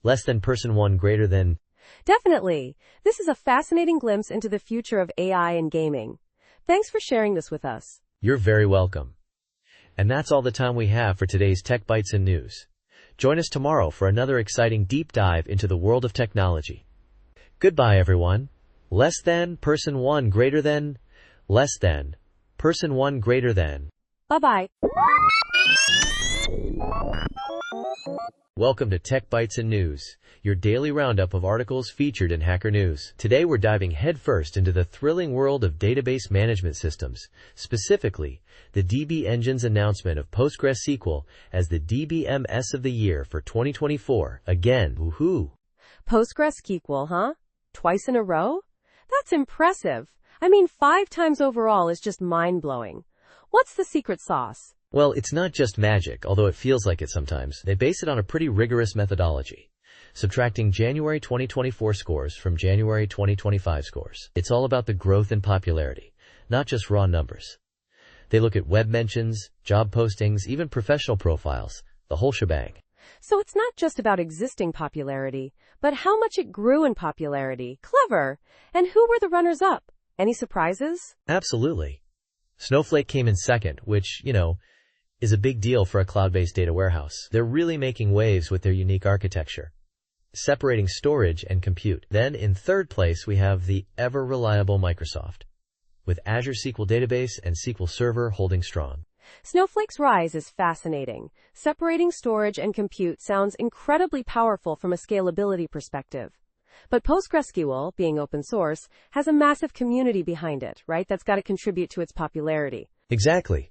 Person 1 greater than. Definitely. This is a fascinating glimpse into the future of AI and gaming. Thanks for sharing this with us. You're very welcome. And that's all the time we have for today's Tech Bites and News. Join us tomorrow for another exciting deep dive into the world of technology. Goodbye, everyone. Less than, person 1 greater than, less than, person 1 greater than. Bye-bye. Welcome to Tech Bites and News, your daily roundup of articles featured in Hacker News. Today we're diving headfirst into the thrilling world of database management systems, specifically the DB Engine's announcement of PostgreSQL as the DBMS of the year for 2024. Again, woohoo! PostgreSQL, huh? Twice in a row? That's impressive. I mean, 5 times overall is just mind-blowing. What's the secret sauce? Well, it's not just magic, although it feels like it sometimes. They base it on a pretty rigorous methodology, subtracting January 2024 scores from January 2025 scores. It's all about the growth and popularity, not just raw numbers. They look at web mentions, job postings, even professional profiles, the whole shebang. So it's not just about existing popularity, but how much it grew in popularity. Clever. And who were the runners-up? Any surprises? Absolutely. Snowflake came in second, which, is a big deal for a cloud-based data warehouse. They're really making waves with their unique architecture, separating storage and compute. Then in third place, we have the ever-reliable Microsoft, with Azure SQL Database and SQL Server holding strong. Snowflake's rise is fascinating. Separating storage and compute sounds incredibly powerful from a scalability perspective. But PostgreSQL, being open source, has a massive community behind it, right? That's got to contribute to its popularity. Exactly.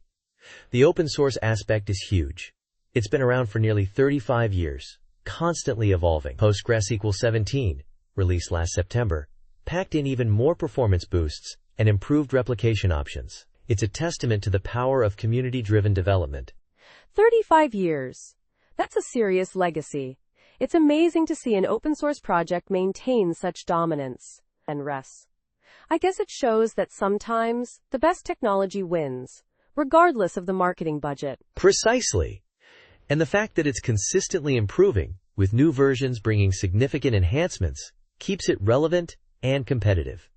The open source aspect is huge. It's been around for nearly 35 years, constantly evolving. PostgreSQL 17, released last September, packed in even more performance boosts and improved replication options. It's a testament to the power of community-driven development. 35 years. That's a serious legacy. It's amazing to see an open source project maintain such dominance and res. I guess it shows that sometimes the best technology wins, regardless of the marketing budget. Precisely. And the fact that it's consistently improving, with new versions bringing significant enhancements, keeps it relevant and competitive.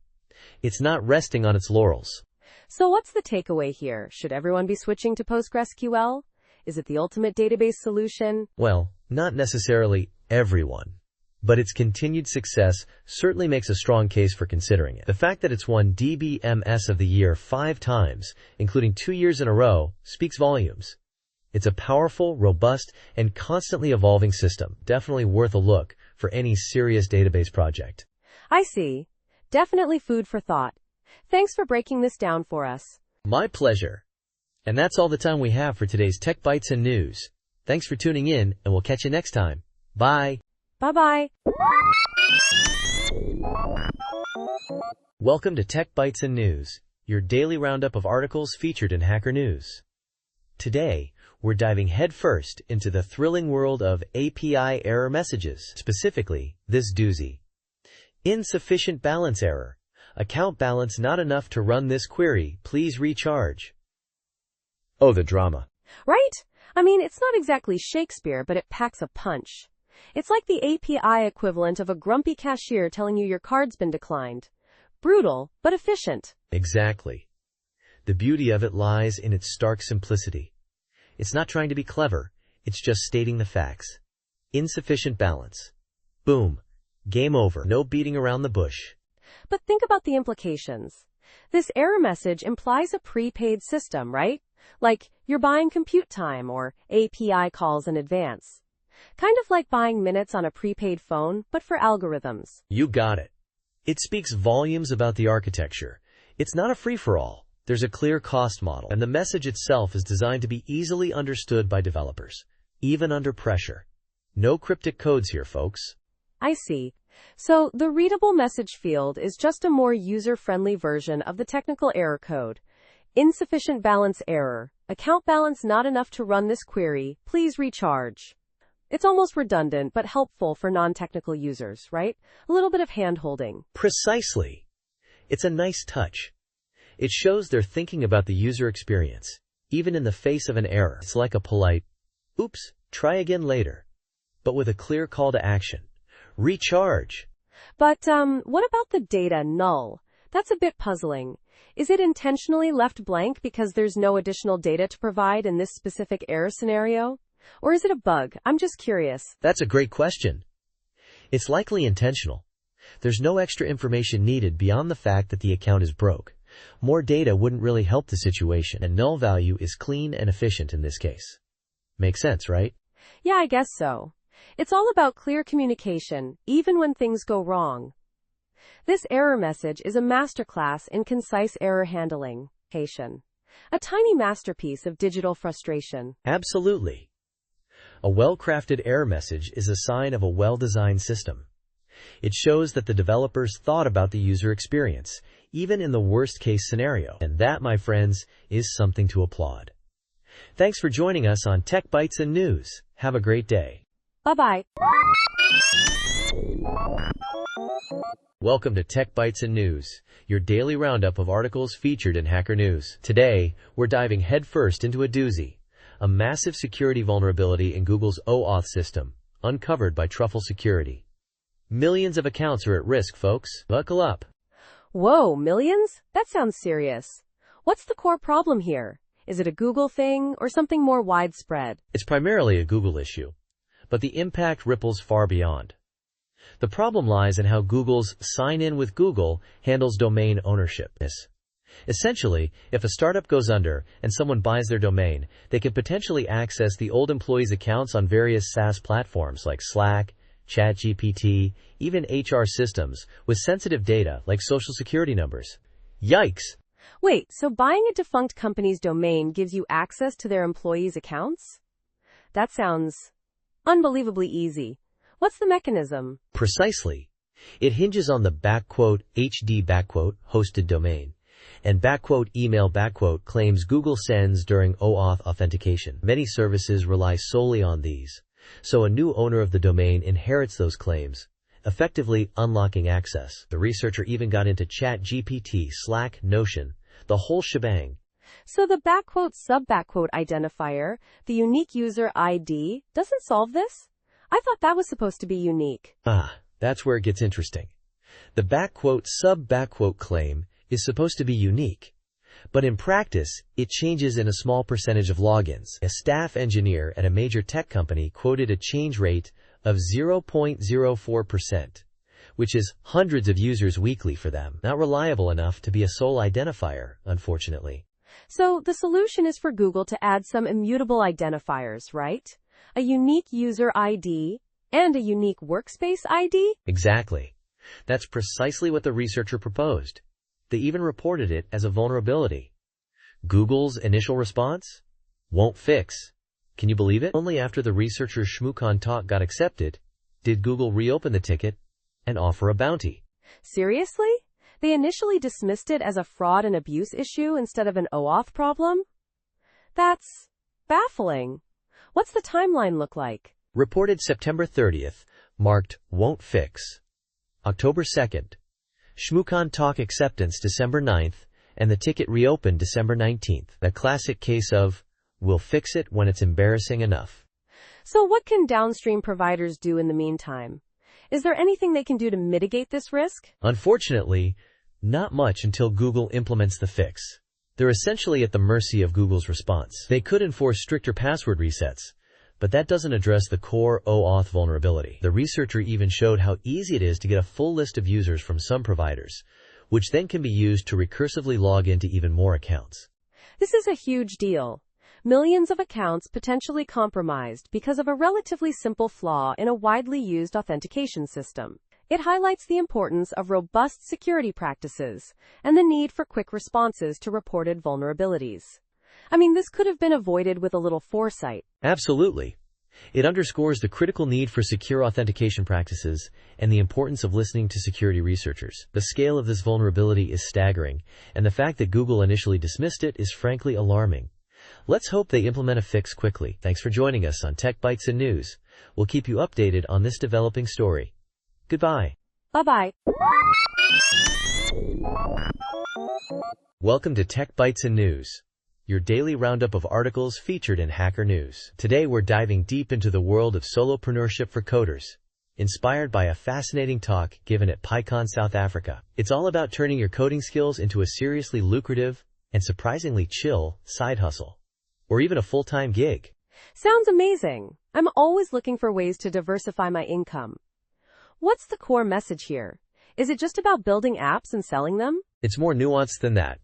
It's not resting on its laurels. So what's the takeaway here? Should everyone be switching to PostgreSQL? Is it the ultimate database solution? Well, not necessarily everyone. But its continued success certainly makes a strong case for considering it. The fact that it's won DBMS of the year 5 times, including 2 years in a row, speaks volumes. It's a powerful, robust, and constantly evolving system, definitely worth a look for any serious database project. I see. Definitely food for thought. Thanks for breaking this down for us. My pleasure. And that's all the time we have for today's Tech Bites and News. Thanks for tuning in, and we'll catch you next time. Bye. Bye-bye. Welcome to Tech Bites and News, your daily roundup of articles featured in Hacker News. Today, we're diving headfirst into the thrilling world of API error messages, specifically this doozy. Insufficient balance error. Account balance not enough to run this query. Please recharge. Oh, the drama. Right? I mean, it's not exactly Shakespeare, but it packs a punch. It's like the API equivalent of a grumpy cashier telling you your card's been declined. Brutal, but efficient. Exactly. The beauty of it lies in its stark simplicity. It's not trying to be clever, it's just stating the facts. Insufficient balance. Boom. Game over. No beating around the bush. But think about the implications. This error message implies a prepaid system, right? Like you're buying compute time or API calls in advance. Kind of like buying minutes on a prepaid phone, but for algorithms. You got it. It speaks volumes about the architecture. It's not a free-for-all. There's a clear cost model, and the message itself is designed to be easily understood by developers, even under pressure. No cryptic codes here, folks. I see. So the readable message field is just a more user-friendly version of the technical error code. Insufficient balance error. Account balance not enough to run this query. Please recharge. It's almost redundant, but helpful for non-technical users, right? A little bit of hand-holding. Precisely. It's a nice touch. It shows they're thinking about the user experience, even in the face of an error. It's like a polite, oops, try again later, but with a clear call to action. Recharge. But what about the data null? That's a bit puzzling. Is it intentionally left blank because there's no additional data to provide in this specific error scenario? Or is it a bug? I'm just curious. That's a great question. It's likely intentional. There's no extra information needed beyond the fact that the account is broke. More data wouldn't really help the situation, and null value is clean and efficient in this case. Makes sense, right? Yeah, I guess so. It's all about clear communication, even when things go wrong. This error message is a masterclass in concise error handling. A tiny masterpiece of digital frustration. Absolutely. A well-crafted error message is a sign of a well-designed system. It shows that the developers thought about the user experience, even in the worst-case scenario. And that, my friends, is something to applaud. Thanks for joining us on Tech Bytes and News. Have a great day. Bye-bye. Welcome to Tech Bytes and News, your daily roundup of articles featured in Hacker News. Today, we're diving headfirst into a doozy, a massive security vulnerability in Google's OAuth system, uncovered by Truffle Security. Millions of accounts are at risk, folks. Buckle up. Whoa, millions? That sounds serious. What's the core problem here? Is it a Google thing or something more widespread? It's primarily a Google issue, but the impact ripples far beyond. The problem lies in how Google's Sign In with Google handles domain ownership. Essentially, if a startup goes under and someone buys their domain, they can potentially access the old employees' accounts on various SaaS platforms like Slack, ChatGPT, even HR systems with sensitive data like social security numbers. Yikes! Wait, so buying a defunct company's domain gives you access to their employees' accounts? That sounds unbelievably easy. What's the mechanism? Precisely. It hinges on the "HD" hosted domain and email claims Google sends during OAuth authentication. Many services rely solely on these, so a new owner of the domain inherits those claims, effectively unlocking access. The researcher even got into ChatGPT, Slack, Notion, the whole shebang. So the "sub" identifier, the unique user ID, doesn't solve this? I thought that was supposed to be unique. That's where it gets interesting. The "sub" claim is supposed to be unique, but in practice, it changes in a small percentage of logins. A staff engineer at a major tech company quoted a change rate of 0.04%, which is hundreds of users weekly for them. Not reliable enough to be a sole identifier, unfortunately. So the solution is for Google to add some immutable identifiers, right? A unique user ID and a unique workspace ID? Exactly. That's precisely what the researcher proposed. They even reported it as a vulnerability. Google's initial response? Won't fix. Can you believe it? Only after the researcher's Shmoocon talk got accepted did Google reopen the ticket and offer a bounty. Seriously? They initially dismissed it as a fraud and abuse issue instead of an OAuth problem? That's baffling. What's the timeline look like? Reported September 30th, marked Won't Fix. October 2nd, Shmoocon talk acceptance December 9th, and the ticket reopened December 19th. A classic case of, we'll fix it when it's embarrassing enough. So what can downstream providers do in the meantime? Is there anything they can do to mitigate this risk? Unfortunately, not much until Google implements the fix. They're essentially at the mercy of Google's response. They could enforce stricter password resets, but that doesn't address the core OAuth vulnerability. The researcher even showed how easy it is to get a full list of users from some providers, which then can be used to recursively log into even more accounts. This is a huge deal. Millions of accounts potentially compromised because of a relatively simple flaw in a widely used authentication system. It highlights the importance of robust security practices and the need for quick responses to reported vulnerabilities. I mean, this could have been avoided with a little foresight. Absolutely. It underscores the critical need for secure authentication practices and the importance of listening to security researchers. The scale of this vulnerability is staggering, and the fact that Google initially dismissed it is frankly alarming. Let's hope they implement a fix quickly. Thanks for joining us on Tech Bytes and News. We'll keep you updated on this developing story. Goodbye. Bye-bye. Welcome to Tech Bytes and News, your daily roundup of articles featured in Hacker News. Today we're diving deep into the world of solopreneurship for coders. inspired by a fascinating talk given at PyCon South Africa. It's all about turning your coding skills into a seriously lucrative and surprisingly chill side hustle, or even a full-time gig. Sounds amazing. I'm always looking for ways to diversify my income. What's the core message here? Is it just about building apps and selling them? It's more nuanced than that,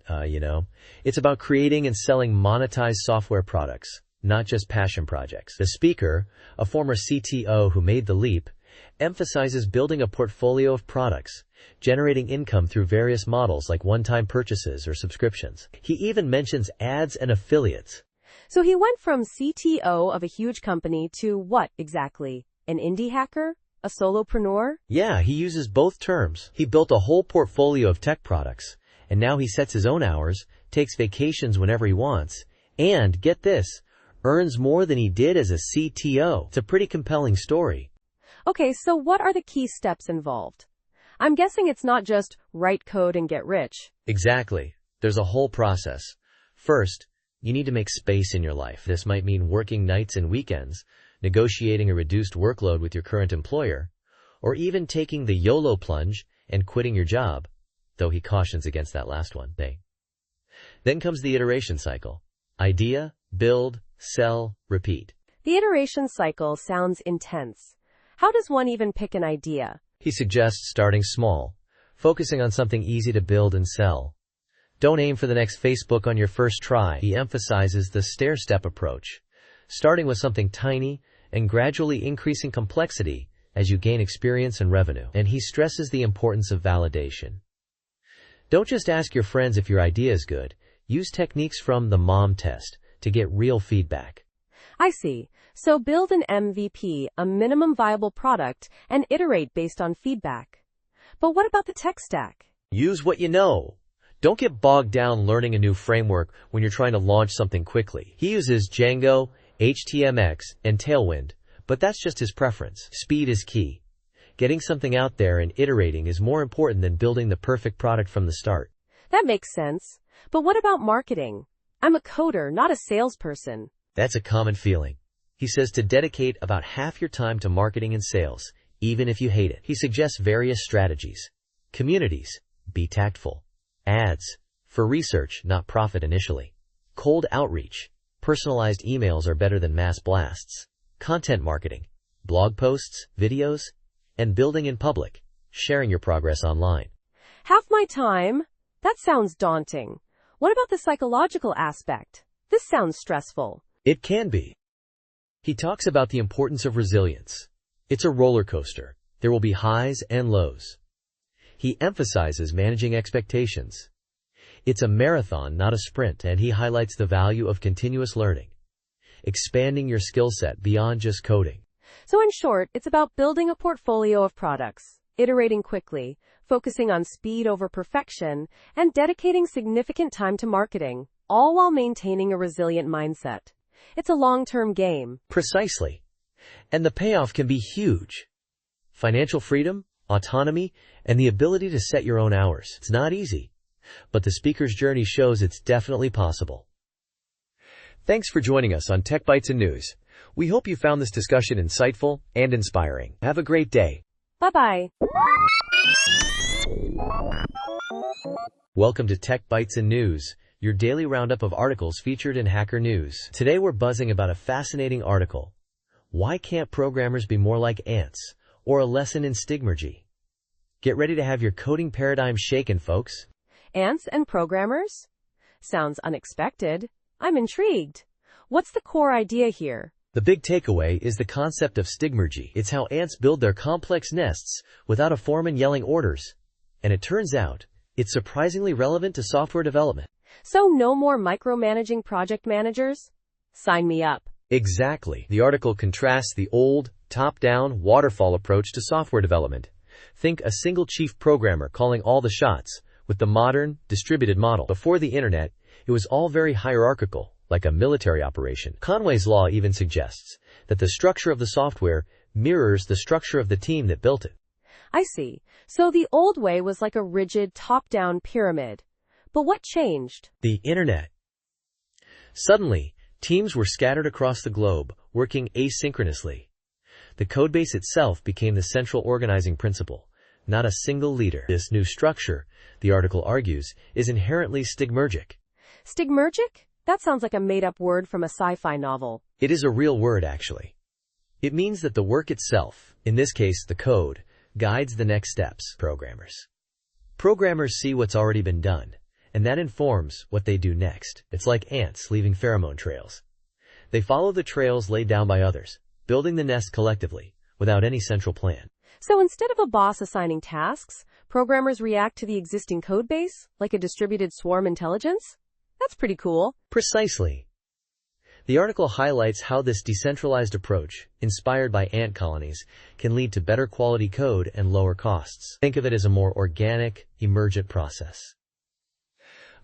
It's about creating and selling monetized software products, not just passion projects. The speaker, a former CTO who made the leap, emphasizes building a portfolio of products, generating income through various models like one-time purchases or subscriptions. He even mentions ads and affiliates. So he went from CTO of a huge company to what exactly? An indie hacker? A solopreneur? Yeah, he uses both terms. He built a whole portfolio of tech products, and now he sets his own hours, takes vacations whenever he wants, and, get this, earns more than he did as a CTO. It's a pretty compelling story. Okay, so what are the key steps involved? I'm guessing it's not just write code and get rich. Exactly. There's a whole process. First, you need to make space in your life. This might mean working nights and weekends, negotiating a reduced workload with your current employer, or even taking the YOLO plunge and quitting your job, though he cautions against that last one. Then comes the iteration cycle. Idea, build, sell, repeat. The iteration cycle sounds intense. How does one even pick an idea? He suggests starting small, focusing on something easy to build and sell. Don't aim for the next Facebook on your first try. He emphasizes the stair-step approach, starting with something tiny and gradually increasing complexity as you gain experience and revenue. And he stresses the importance of validation. Don't just ask your friends if your idea is good. Use techniques from the MOM test to get real feedback. I see. So build an MVP, a minimum viable product, and iterate based on feedback. But what about the tech stack? Use what you know. Don't get bogged down learning a new framework when you're trying to launch something quickly. He uses Django, HTMX, and Tailwind, but that's just his preference. Speed is key. Getting something out there and iterating is more important than building the perfect product from the start. That makes sense. But what about marketing? I'm a coder, not a salesperson. That's a common feeling. He says to dedicate about half your time to marketing and sales, even if you hate it. He suggests various strategies. Communities. Be tactful. Ads. For research, not profit initially. Cold outreach. Personalized emails are better than mass blasts. Content marketing. Blog posts, videos, and building in public. Sharing your progress online. Half my time? That sounds daunting. What about the psychological aspect? This sounds stressful. It can be. He talks about the importance of resilience. It's a roller coaster. There will be highs and lows. He emphasizes managing expectations. It's a marathon, not a sprint, and he highlights the value of continuous learning, expanding your skill set beyond just coding. So in short, it's about building a portfolio of products, iterating quickly, focusing on speed over perfection, and dedicating significant time to marketing, all while maintaining a resilient mindset. It's a long-term game. Precisely. And the payoff can be huge. Financial freedom, autonomy, and the ability to set your own hours. It's not easy, but the speaker's journey shows it's definitely possible. Thanks for joining us on Tech Bytes and News. We hope you found this discussion insightful and inspiring. Have a great day. Bye-bye. Welcome to Tech Bytes and News, your daily roundup of articles featured in Hacker News. Today we're buzzing about a fascinating article. Why can't programmers be more like ants? Or a lesson in stigmergy. Get ready to have your coding paradigm shaken, folks. Ants and programmers? Sounds unexpected. I'm intrigued. What's the core idea here? The big takeaway is the concept of stigmergy. It's how ants build their complex nests without a foreman yelling orders. And it turns out, it's surprisingly relevant to software development. So no more micromanaging project managers? Sign me up. Exactly. The article contrasts the old, top-down, waterfall approach to software development. Think a single chief programmer calling all the shots, with the modern, distributed model. Before the internet, it was all very hierarchical, like a military operation. Conway's Law even suggests that the structure of the software mirrors the structure of the team that built it. I see. So the old way was like a rigid top-down pyramid. But what changed? The internet. Suddenly, teams were scattered across the globe, working asynchronously. The codebase itself became the central organizing principle, not a single leader. This new structure, the article argues, is inherently stigmergic. Stigmergic? That sounds like a made-up word from a sci-fi novel. It is a real word, actually. It means that the work itself, in this case the code, guides the next steps. Programmers see what's already been done, and that informs what they do next. It's like ants leaving pheromone trails. They follow the trails laid down by others, building the nest collectively, without any central plan. So instead of a boss assigning tasks, programmers react to the existing codebase, like a distributed swarm intelligence? That's pretty cool. Precisely. The article highlights how this decentralized approach, inspired by ant colonies, can lead to better quality code and lower costs. Think of it as a more organic, emergent process.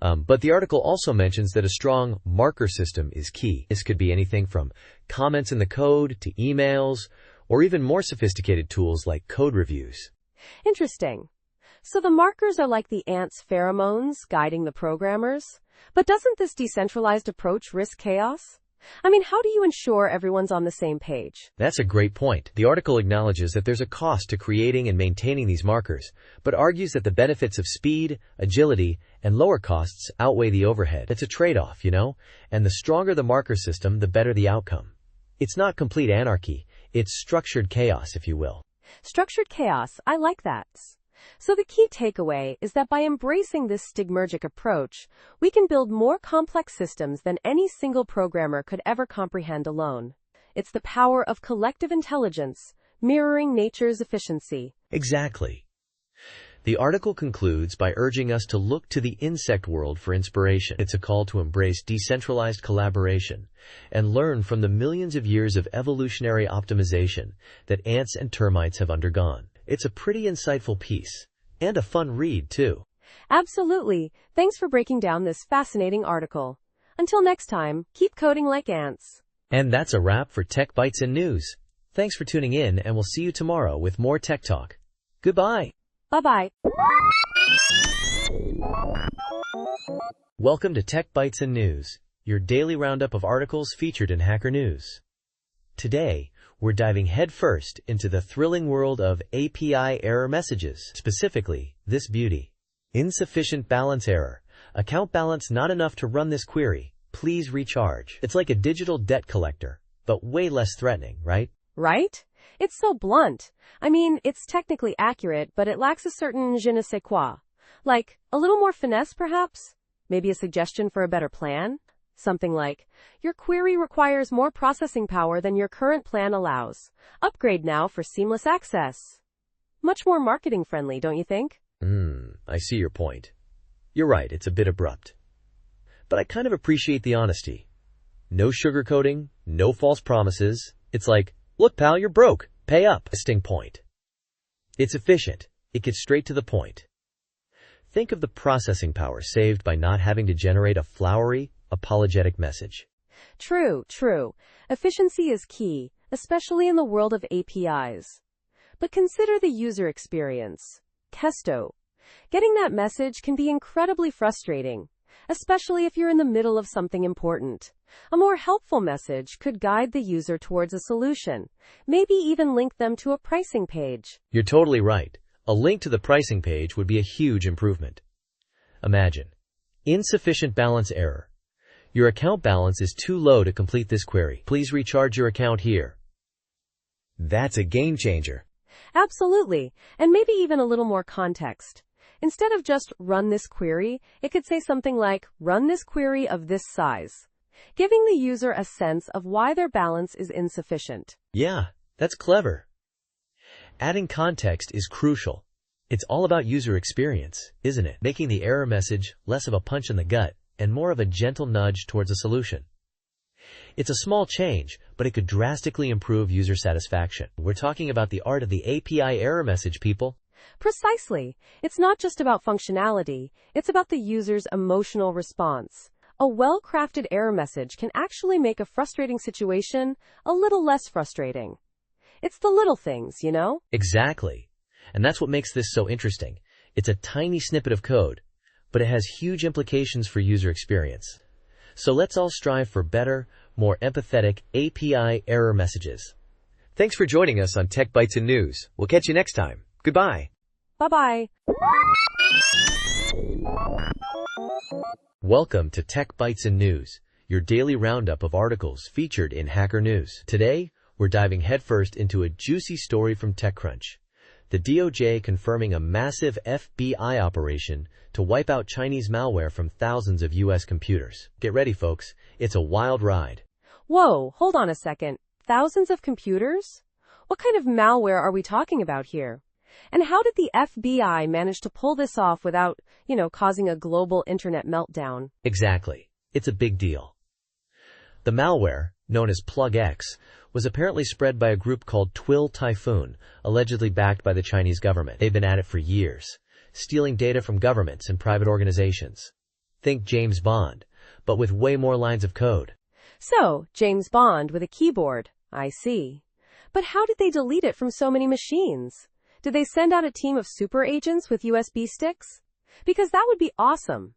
But the article also mentions that a strong marker system is key. This could be anything from comments in the code to emails, or even more sophisticated tools like code reviews. Interesting. So the markers are like the ants' pheromones guiding the programmers? But doesn't this decentralized approach risk chaos? I mean, how do you ensure everyone's on the same page? That's a great point. The article acknowledges that there's a cost to creating and maintaining these markers, but argues that the benefits of speed, agility, and lower costs outweigh the overhead. It's a trade-off, and the stronger the marker system, the better the outcome. It's not complete anarchy. It's structured chaos, if you will. Structured chaos. I like that. So the key takeaway is that by embracing this stigmergic approach, we can build more complex systems than any single programmer could ever comprehend alone. It's the power of collective intelligence, mirroring nature's efficiency. Exactly. The article concludes by urging us to look to the insect world for inspiration. It's a call to embrace decentralized collaboration and learn from the millions of years of evolutionary optimization that ants and termites have undergone. It's a pretty insightful piece, and a fun read, too. Absolutely. Thanks for breaking down this fascinating article. Until next time, keep coding like ants. And that's a wrap for Tech Bites and News. Thanks for tuning in, and we'll see you tomorrow with more Tech Talk. Goodbye. Bye-bye. Welcome to Tech Bites and News, your daily roundup of articles featured in Hacker News. Today, we're diving headfirst into the thrilling world of API error messages, specifically this beauty. Insufficient balance error. Account balance not enough to run this query. Please recharge. It's like a digital debt collector, but way less threatening, right? Right? It's so blunt. I mean, it's technically accurate, but it lacks a certain je ne sais quoi. Like, a little more finesse, perhaps? Maybe a suggestion for a better plan? Something like, your query requires more processing power than your current plan allows. Upgrade now for seamless access. Much more marketing friendly, don't you think? I see your point. You're right, it's a bit abrupt. But I kind of appreciate the honesty. No sugarcoating, no false promises. It's like, look pal, you're broke. Pay up. Listing point. It's efficient. It gets straight to the point. Think of the processing power saved by not having to generate a flowery, apologetic message. True. Efficiency is key, especially in the world of APIs. But consider the user experience. Kesto. Getting that message can be incredibly frustrating, especially if you're in the middle of something important. A more helpful message could guide the user towards a solution, maybe even link them to a pricing page. You're totally right. A link to the pricing page would be a huge improvement. Imagine. Insufficient balance error. Your account balance is too low to complete this query. Please recharge your account here. That's a game changer. Absolutely, and maybe even a little more context. Instead of just run this query, it could say something like, run this query of this size, giving the user a sense of why their balance is insufficient. Yeah, that's clever. Adding context is crucial. It's all about user experience, isn't it? Making the error message less of a punch in the gut and more of a gentle nudge towards a solution. It's a small change, but it could drastically improve user satisfaction. We're talking about the art of the API error message, people. Precisely. It's not just about functionality, it's about the user's emotional response. A well-crafted error message can actually make a frustrating situation a little less frustrating. It's the little things, Exactly. And that's what makes this so interesting. It's a tiny snippet of code, but it has huge implications for user experience. So let's all strive for better, more empathetic API error messages. Thanks for joining us on Tech Bites and News. We'll catch you next time. Goodbye. Bye-bye. Welcome to Tech Bites and News, your daily roundup of articles featured in Hacker News. Today, we're diving headfirst into a juicy story from TechCrunch. The DOJ confirming a massive FBI operation to wipe out Chinese malware from thousands of U.S. computers. Get ready, folks. It's a wild ride. Whoa, hold on a second. Thousands of computers? What kind of malware are we talking about here? And how did the FBI manage to pull this off without, causing a global internet meltdown? Exactly. It's a big deal. The malware, known as PlugX, was apparently spread by a group called Twill Typhoon, allegedly backed by the Chinese government. They've been at it for years, stealing data from governments and private organizations. Think James Bond, but with way more lines of code. So, James Bond with a keyboard. I see. But how did they delete it from so many machines? Did they send out a team of super agents with USB sticks? Because that would be awesome.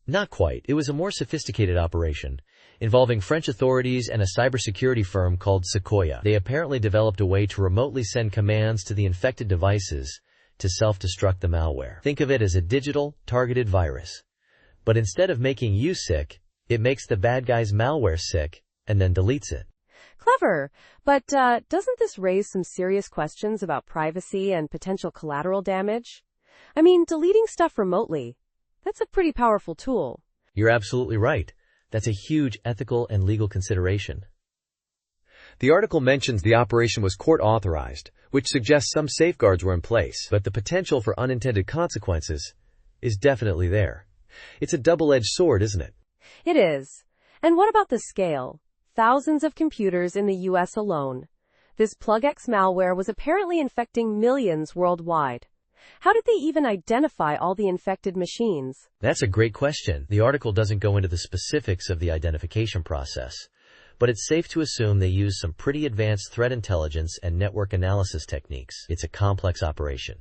Not quite. It was a more sophisticated operation, involving French authorities and a cybersecurity firm called Sequoia. They apparently developed a way to remotely send commands to the infected devices to self-destruct the malware. Think of it as a digital, targeted virus. But instead of making you sick, it makes the bad guy's malware sick and then deletes it. Clever. But doesn't this raise some serious questions about privacy and potential collateral damage? I mean, deleting stuff remotely, that's a pretty powerful tool. You're absolutely right. That's a huge ethical and legal consideration. The article mentions the operation was court-authorized, which suggests some safeguards were in place, but the potential for unintended consequences is definitely there. It's a double-edged sword, isn't it? It is. And what about the scale? Thousands of computers in the U.S. alone. This PlugX malware was apparently infecting millions worldwide. How did they even identify all the infected machines? That's a great question. The article doesn't go into the specifics of the identification process, but it's safe to assume they used some pretty advanced threat intelligence and network analysis techniques. It's a complex operation,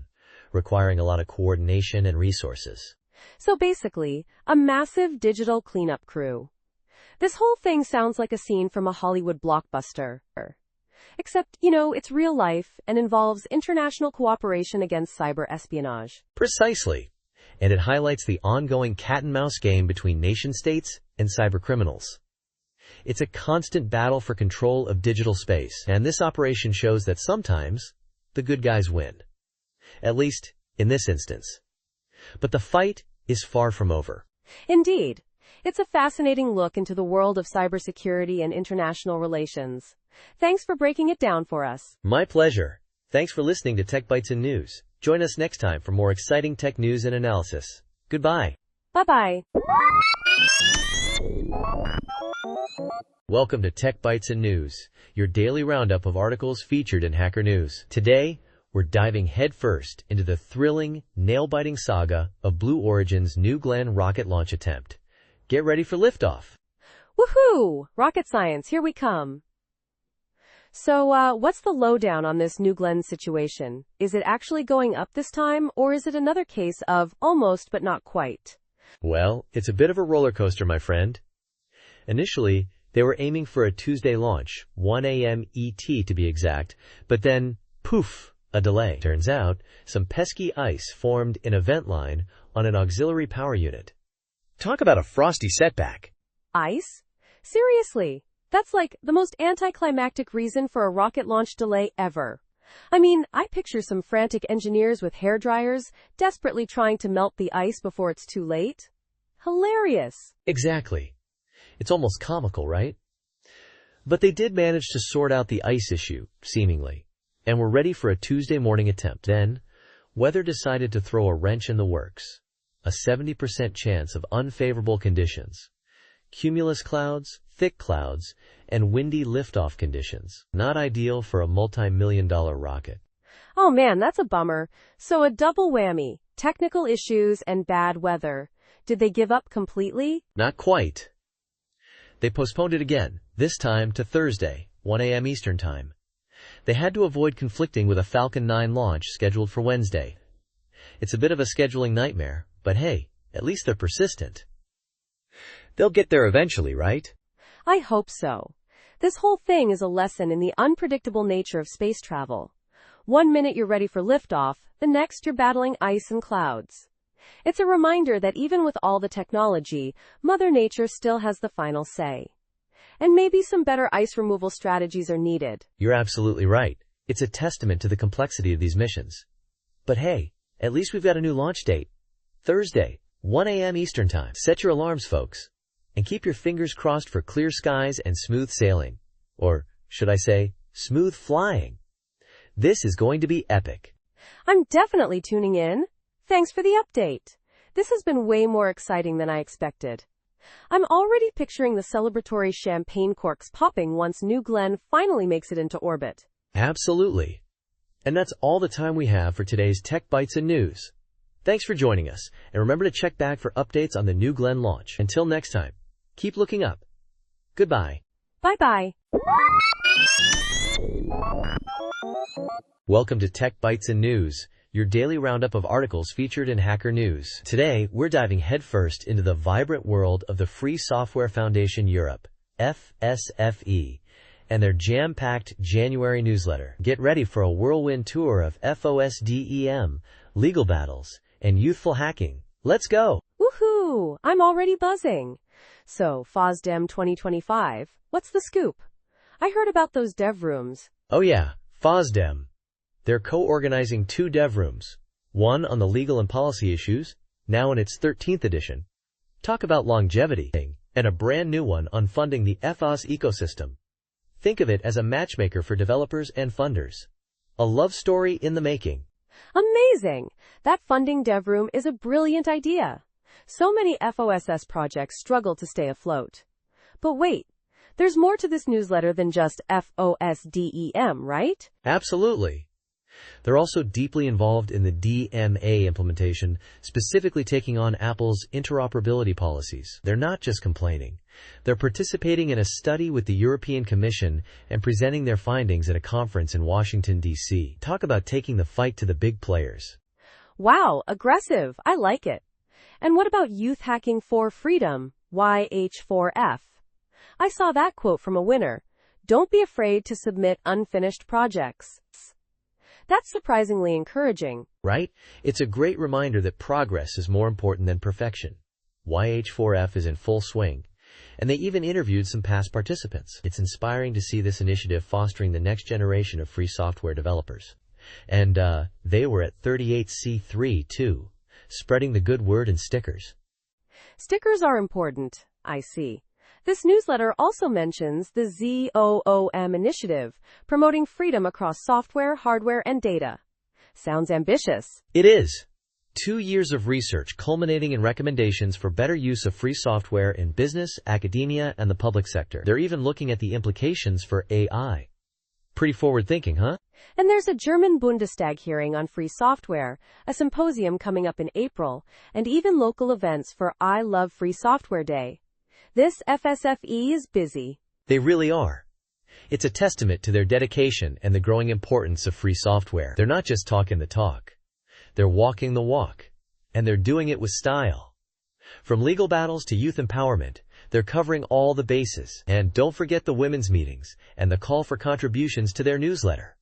requiring a lot of coordination and resources. So basically, a massive digital cleanup crew. This whole thing sounds like a scene from a Hollywood blockbuster. Except, it's real life and involves international cooperation against cyber espionage. Precisely. And it highlights the ongoing cat-and-mouse game between nation-states and cybercriminals. It's a constant battle for control of digital space, and this operation shows that sometimes the good guys win. At least, in this instance. But the fight is far from over. Indeed. It's a fascinating look into the world of cybersecurity and international relations. Thanks for breaking it down for us. My pleasure. Thanks for listening to Tech Bites and News. Join us next time for more exciting tech news and analysis. Goodbye. Bye-bye. Welcome to Tech Bites and News, your daily roundup of articles featured in Hacker News. Today, we're diving headfirst into the thrilling, nail-biting saga of Blue Origin's New Glenn rocket launch attempt. Get ready for liftoff. Woohoo! Rocket science, here we come. So, what's the lowdown on this New Glenn situation? Is it actually going up this time, or is it another case of almost but not quite? Well, it's a bit of a roller coaster, my friend. Initially, they were aiming for a Tuesday launch, 1 a.m. ET to be exact, but then, poof, a delay. Turns out, some pesky ice formed in a vent line on an auxiliary power unit. Talk about a frosty setback. Ice? Seriously? That's like the most anticlimactic reason for a rocket launch delay ever. I mean, I picture some frantic engineers with hairdryers desperately trying to melt the ice before it's too late. Hilarious. Exactly. It's almost comical, right? But they did manage to sort out the ice issue, seemingly, and were ready for a Tuesday morning attempt. Then, weather decided to throw a wrench in the works. A 70% chance of unfavorable conditions. Cumulus clouds, thick clouds, and windy liftoff conditions. Not ideal for a multi-million-dollar rocket. Oh man, that's a bummer. So a double whammy. Technical issues and bad weather. Did they give up completely? Not quite. They postponed it again, this time to Thursday, 1 a.m. Eastern Time. They had to avoid conflicting with a Falcon 9 launch scheduled for Wednesday. It's a bit of a scheduling nightmare, but hey, at least they're persistent. They'll get there eventually, right? I hope so. This whole thing is a lesson in the unpredictable nature of space travel. One minute you're ready for liftoff, the next you're battling ice and clouds. It's a reminder that even with all the technology, Mother Nature still has the final say. And maybe some better ice removal strategies are needed. You're absolutely right. It's a testament to the complexity of these missions. But hey, at least we've got a new launch date. Thursday, 1 a.m. Eastern Time. Set your alarms, folks. And keep your fingers crossed for clear skies and smooth sailing. Or, should I say, smooth flying. This is going to be epic. I'm definitely tuning in. Thanks for the update. This has been way more exciting than I expected. I'm already picturing the celebratory champagne corks popping once New Glenn finally makes it into orbit. Absolutely. And that's all the time we have for today's Tech Bites and News. Thanks for joining us, and remember to check back for updates on the New Glenn launch. Until next time, keep looking up. Goodbye. Bye-bye. Welcome to Tech Bites and News, your daily roundup of articles featured in Hacker News. Today, we're diving headfirst into the vibrant world of the Free Software Foundation Europe, FSFE, and their jam-packed January newsletter. Get ready for a whirlwind tour of FOSDEM, legal battles, and youthful hacking. Let's go! Woohoo! I'm already buzzing. So, FOSDEM 2025, what's the scoop? I heard about those dev rooms. Oh yeah, FOSDEM. They're co-organizing 2 dev rooms, one on the legal and policy issues, now in its 13th edition. Talk about longevity, and a brand new one on funding the FOSS ecosystem. Think of it as a matchmaker for developers and funders. A love story in the making. Amazing! That funding dev room is a brilliant idea. So many FOSS projects struggle to stay afloat. But wait, there's more to this newsletter than just FOSDEM, right? Absolutely. They're also deeply involved in the DMA implementation, specifically taking on Apple's interoperability policies. They're not just complaining. They're participating in a study with the European Commission and presenting their findings at a conference in Washington, D.C. Talk about taking the fight to the big players. Wow, aggressive. I like it. And what about Youth Hacking for Freedom, YH4F? I saw that quote from a winner. Don't be afraid to submit unfinished projects. That's surprisingly encouraging. Right? It's a great reminder that progress is more important than perfection. YH4F is in full swing, and they even interviewed some past participants. It's inspiring to see this initiative fostering the next generation of free software developers. And they were at 38C3 too, spreading the good word in stickers. Stickers are important, I see. This newsletter also mentions the ZOOM initiative, promoting freedom across software, hardware, and data. Sounds ambitious. It is. 2 years of research culminating in recommendations for better use of free software in business, academia, and the public sector. They're even looking at the implications for AI. Pretty forward-thinking, huh? And there's a German Bundestag hearing on free software, a symposium coming up in April, and even local events for I Love Free Software Day. This FSFE is busy. They really are. It's a testament to their dedication and the growing importance of free software. They're not just talking the talk. They're walking the walk. And they're doing it with style. From legal battles to youth empowerment, they're covering all the bases. And don't forget the women's meetings and the call for contributions to their newsletter.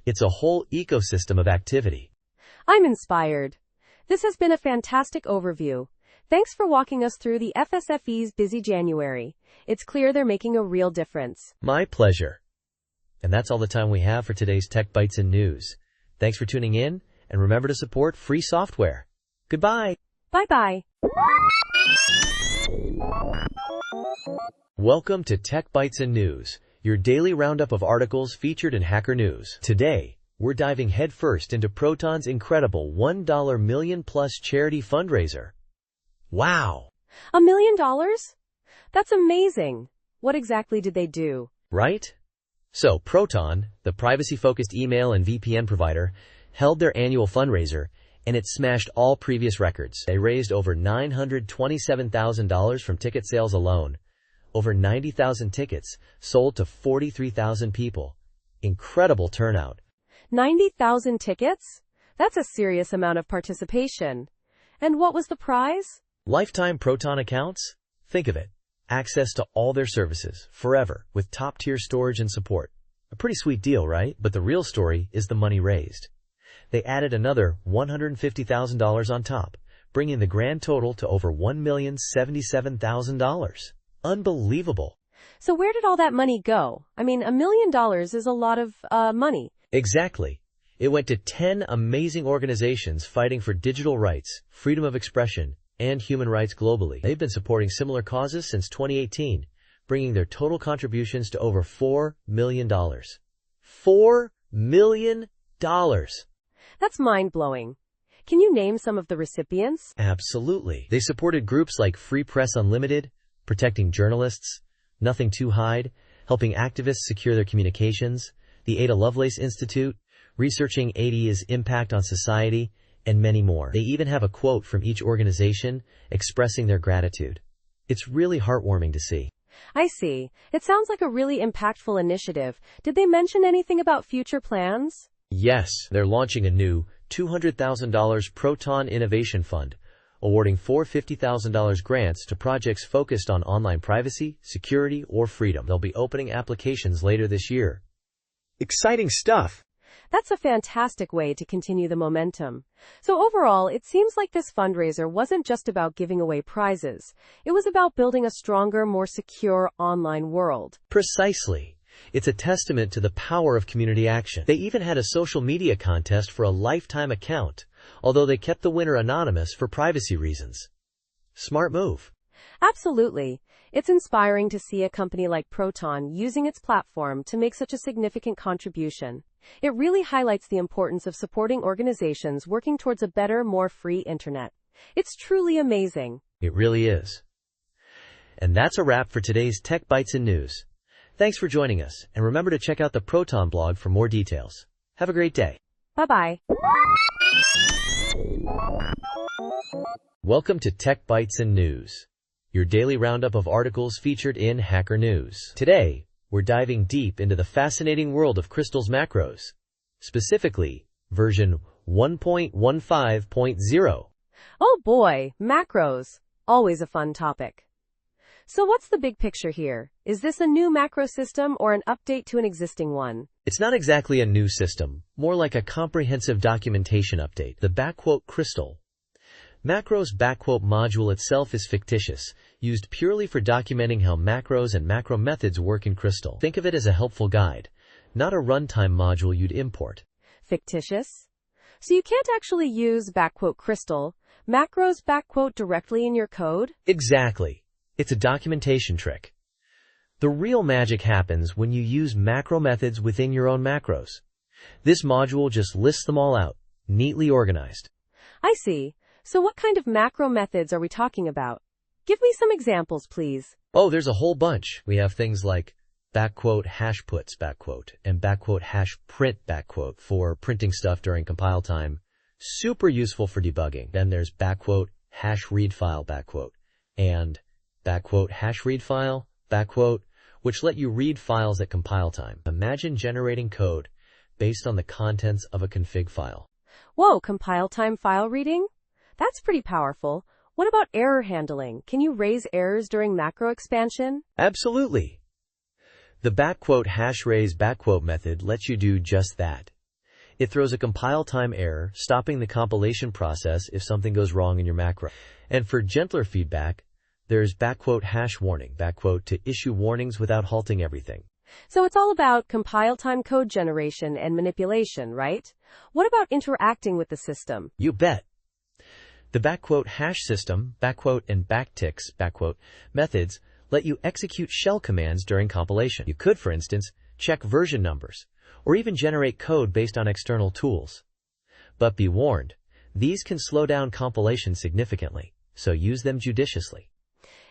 It's a whole ecosystem of activity. I'm inspired. This has been a fantastic overview. Thanks for walking us through the FSFE's busy January. It's clear they're making a real difference. My pleasure. And that's all the time we have for today's Tech Bites and News. Thanks for tuning in, and remember to support free software. Goodbye. Bye-bye. Welcome to Tech Bites and News, your daily roundup of articles featured in Hacker News. Today, we're diving headfirst into Proton's incredible $1 million-plus charity fundraiser. Wow! $1 million? That's amazing. What exactly did they do? Right? So, Proton, the privacy-focused email and VPN provider, held their annual fundraiser, and it smashed all previous records. They raised over $927,000 from ticket sales alone. Over 90,000 tickets sold to 43,000 people. Incredible turnout. 90,000 tickets? That's a serious amount of participation. And what was the prize? Lifetime Proton accounts? Think of it. access to all their services, forever, with top-tier storage and support. A pretty sweet deal, right? But the real story is the money raised. They added another $150,000 on top, bringing the grand total to over $1,077,000. Unbelievable. So where did all that money go? I mean, $1 million is a lot of money. Exactly. It went to 10 amazing organizations fighting for digital rights, freedom of expression, and human rights globally. They've been supporting similar causes since 2018, bringing their total contributions to over $4 million. $4 million! That's mind-blowing. Can you name some of the recipients? Absolutely. They supported groups like Free Press Unlimited, protecting journalists, Nothing to Hide, helping activists secure their communications, the Ada Lovelace Institute, researching ADA's impact on society, and many more. They even have a quote from each organization expressing their gratitude. It's really heartwarming to see. I see. It sounds like a really impactful initiative. Did they mention anything about future plans? Yes, they're launching a new $200,000 Proton Innovation Fund, awarding four $50,000 grants to projects focused on online privacy, security, or freedom. They'll be opening applications later this year. Exciting stuff! That's a fantastic way to continue the momentum. So overall, it seems like this fundraiser wasn't just about giving away prizes. It was about building a stronger, more secure online world. Precisely. It's a testament to the power of community action. They even had a social media contest for a lifetime account, although they kept the winner anonymous for privacy reasons. Smart move. Absolutely. It's inspiring to see a company like Proton using its platform to make such a significant contribution. It really highlights the importance of supporting organizations working towards a better, more free internet. It's truly amazing. It really is. And that's a wrap for today's Tech Bites and News. Thanks for joining us, and remember to check out the Proton blog for more details. Have a great day. Bye-bye. Welcome to Tech Bites and News, your daily roundup of articles featured in Hacker News. Today, we're diving deep into the fascinating world of Crystal's macros, specifically version 1.15.0. Oh boy, macros. Always a fun topic. So what's the big picture here? Is this a new macro system or an update to an existing one? It's not exactly a new system, more like a comprehensive documentation update. The Crystal Macros module itself is fictitious, used purely for documenting how macros and macro methods work in Crystal. Think of it as a helpful guide, not a runtime module you'd import. Fictitious? So you can't actually use Crystal macros directly in your code? Exactly. It's a documentation trick. The real magic happens when you use macro methods within your own macros. This module just lists them all out, neatly organized. I see. So what kind of macro methods are we talking about? Give me some examples, please. Oh, there's a whole bunch. We have things like !hashputs, and !hashprint, for printing stuff during compile time. Super useful for debugging. Then there's !hashreadfile, and !hashreadfile, which let you read files at compile time. Imagine generating code based on the contents of a config file. Whoa, compile time file reading? That's pretty powerful. What about error handling? Can you raise errors during macro expansion? Absolutely. The !hashraise method lets you do just that. It throws a compile time error, stopping the compilation process if something goes wrong in your macro. And for gentler feedback, there's !hashwarning, to issue warnings without halting everything. So it's all about compile time code generation and manipulation, right? What about interacting with the system? You bet. The !hash system, and backticks, methods let you execute shell commands during compilation. You could, for instance, check version numbers, or even generate code based on external tools. But be warned, these can slow down compilation significantly, so use them judiciously.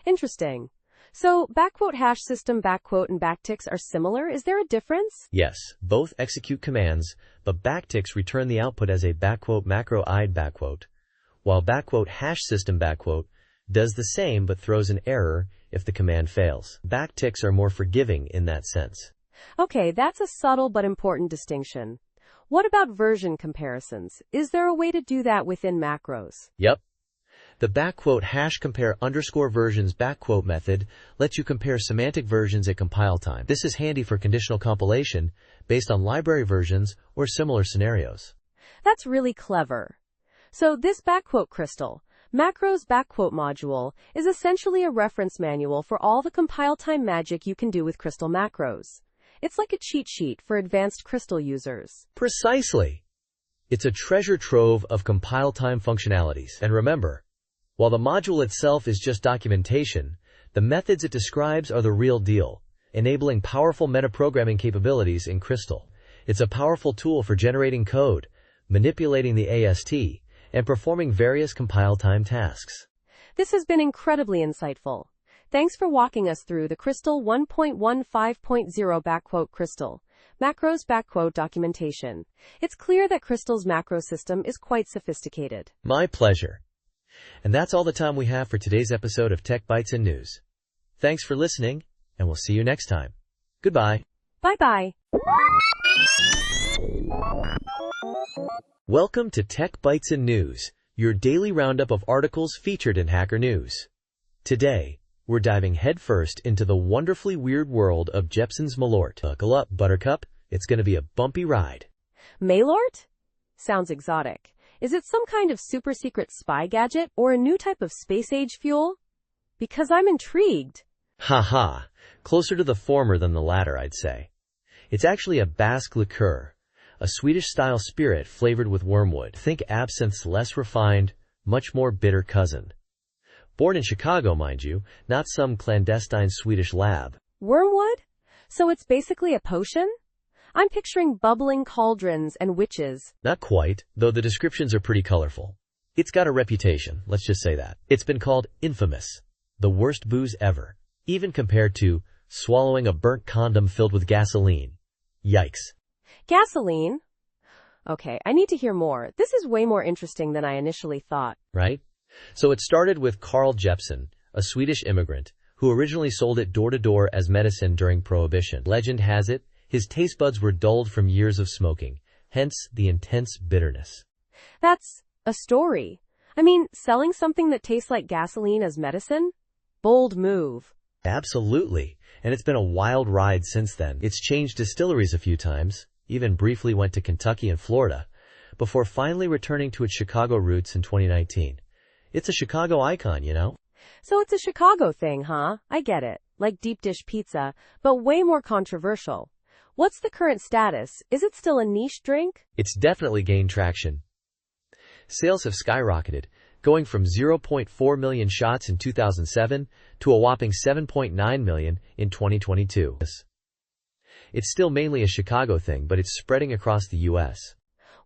Interesting. So, !hash system, and backticks are similar. Is there a difference? Yes, both execute commands, but backticks return the output as a macro id while !hash system does the same but throws an error if the command fails. Backticks are more forgiving in that sense. Okay, that's a subtle but important distinction. What about version comparisons? Is there a way to do that within macros? Yep. The ##compare_versions method lets you compare semantic versions at compile time. This is handy for conditional compilation based on library versions or similar scenarios. That's really clever. So this crystal, macros module, is essentially a reference manual for all the compile time magic you can do with Crystal macros. It's like a cheat sheet for advanced Crystal users. Precisely. It's a treasure trove of compile time functionalities. And remember, while the module itself is just documentation, the methods it describes are the real deal, enabling powerful metaprogramming capabilities in Crystal. It's a powerful tool for generating code, manipulating the AST, and performing various compile time tasks. This has been incredibly insightful. Thanks for walking us through the Crystal 1.15.0 Crystal macros documentation. It's clear that Crystal's macro system is quite sophisticated. My pleasure. And that's all the time we have for today's episode of Tech Bytes and News. Thanks for listening, and we'll see you next time. Goodbye. Bye-bye. Welcome to Tech Bytes and News, your daily roundup of articles featured in Hacker News. Today, we're diving headfirst into the wonderfully weird world of Jepson's Malort. Buckle up, Buttercup. It's going to be a bumpy ride. Malort? Sounds exotic. Is it some kind of super secret spy gadget or a new type of space-age fuel? Because I'm intrigued. Ha. Closer to the former than the latter, I'd say. It's actually a Basque liqueur, a Swedish-style spirit flavored with wormwood. Think absinthe's less refined, much more bitter cousin. Born in Chicago, mind you, not some clandestine Swedish lab. Wormwood? So it's basically a potion? I'm picturing bubbling cauldrons and witches. Not quite, though the descriptions are pretty colorful. It's got a reputation, let's just say that. It's been called infamous, the worst booze ever, even compared to swallowing a burnt condom filled with gasoline. Yikes. Gasoline? Okay, I need to hear more. This is way more interesting than I initially thought. Right? So it started with Carl Jeppsson, a Swedish immigrant, who originally sold it door-to-door as medicine during Prohibition. Legend has it, his taste buds were dulled from years of smoking, hence the intense bitterness. That's a story. I mean, selling something that tastes like gasoline as medicine? Bold move. Absolutely, and it's been a wild ride since then. It's changed distilleries a few times, even briefly went to Kentucky and Florida, before finally returning to its Chicago roots in 2019. It's a Chicago icon, you know? So it's a Chicago thing, huh? I get it. Like deep dish pizza, but way more controversial. What's the current status? Is it still a niche drink? It's definitely gained traction. Sales have skyrocketed, going from 0.4 million shots in 2007 to a whopping 7.9 million in 2022. It's still mainly a Chicago thing, but it's spreading across the U.S.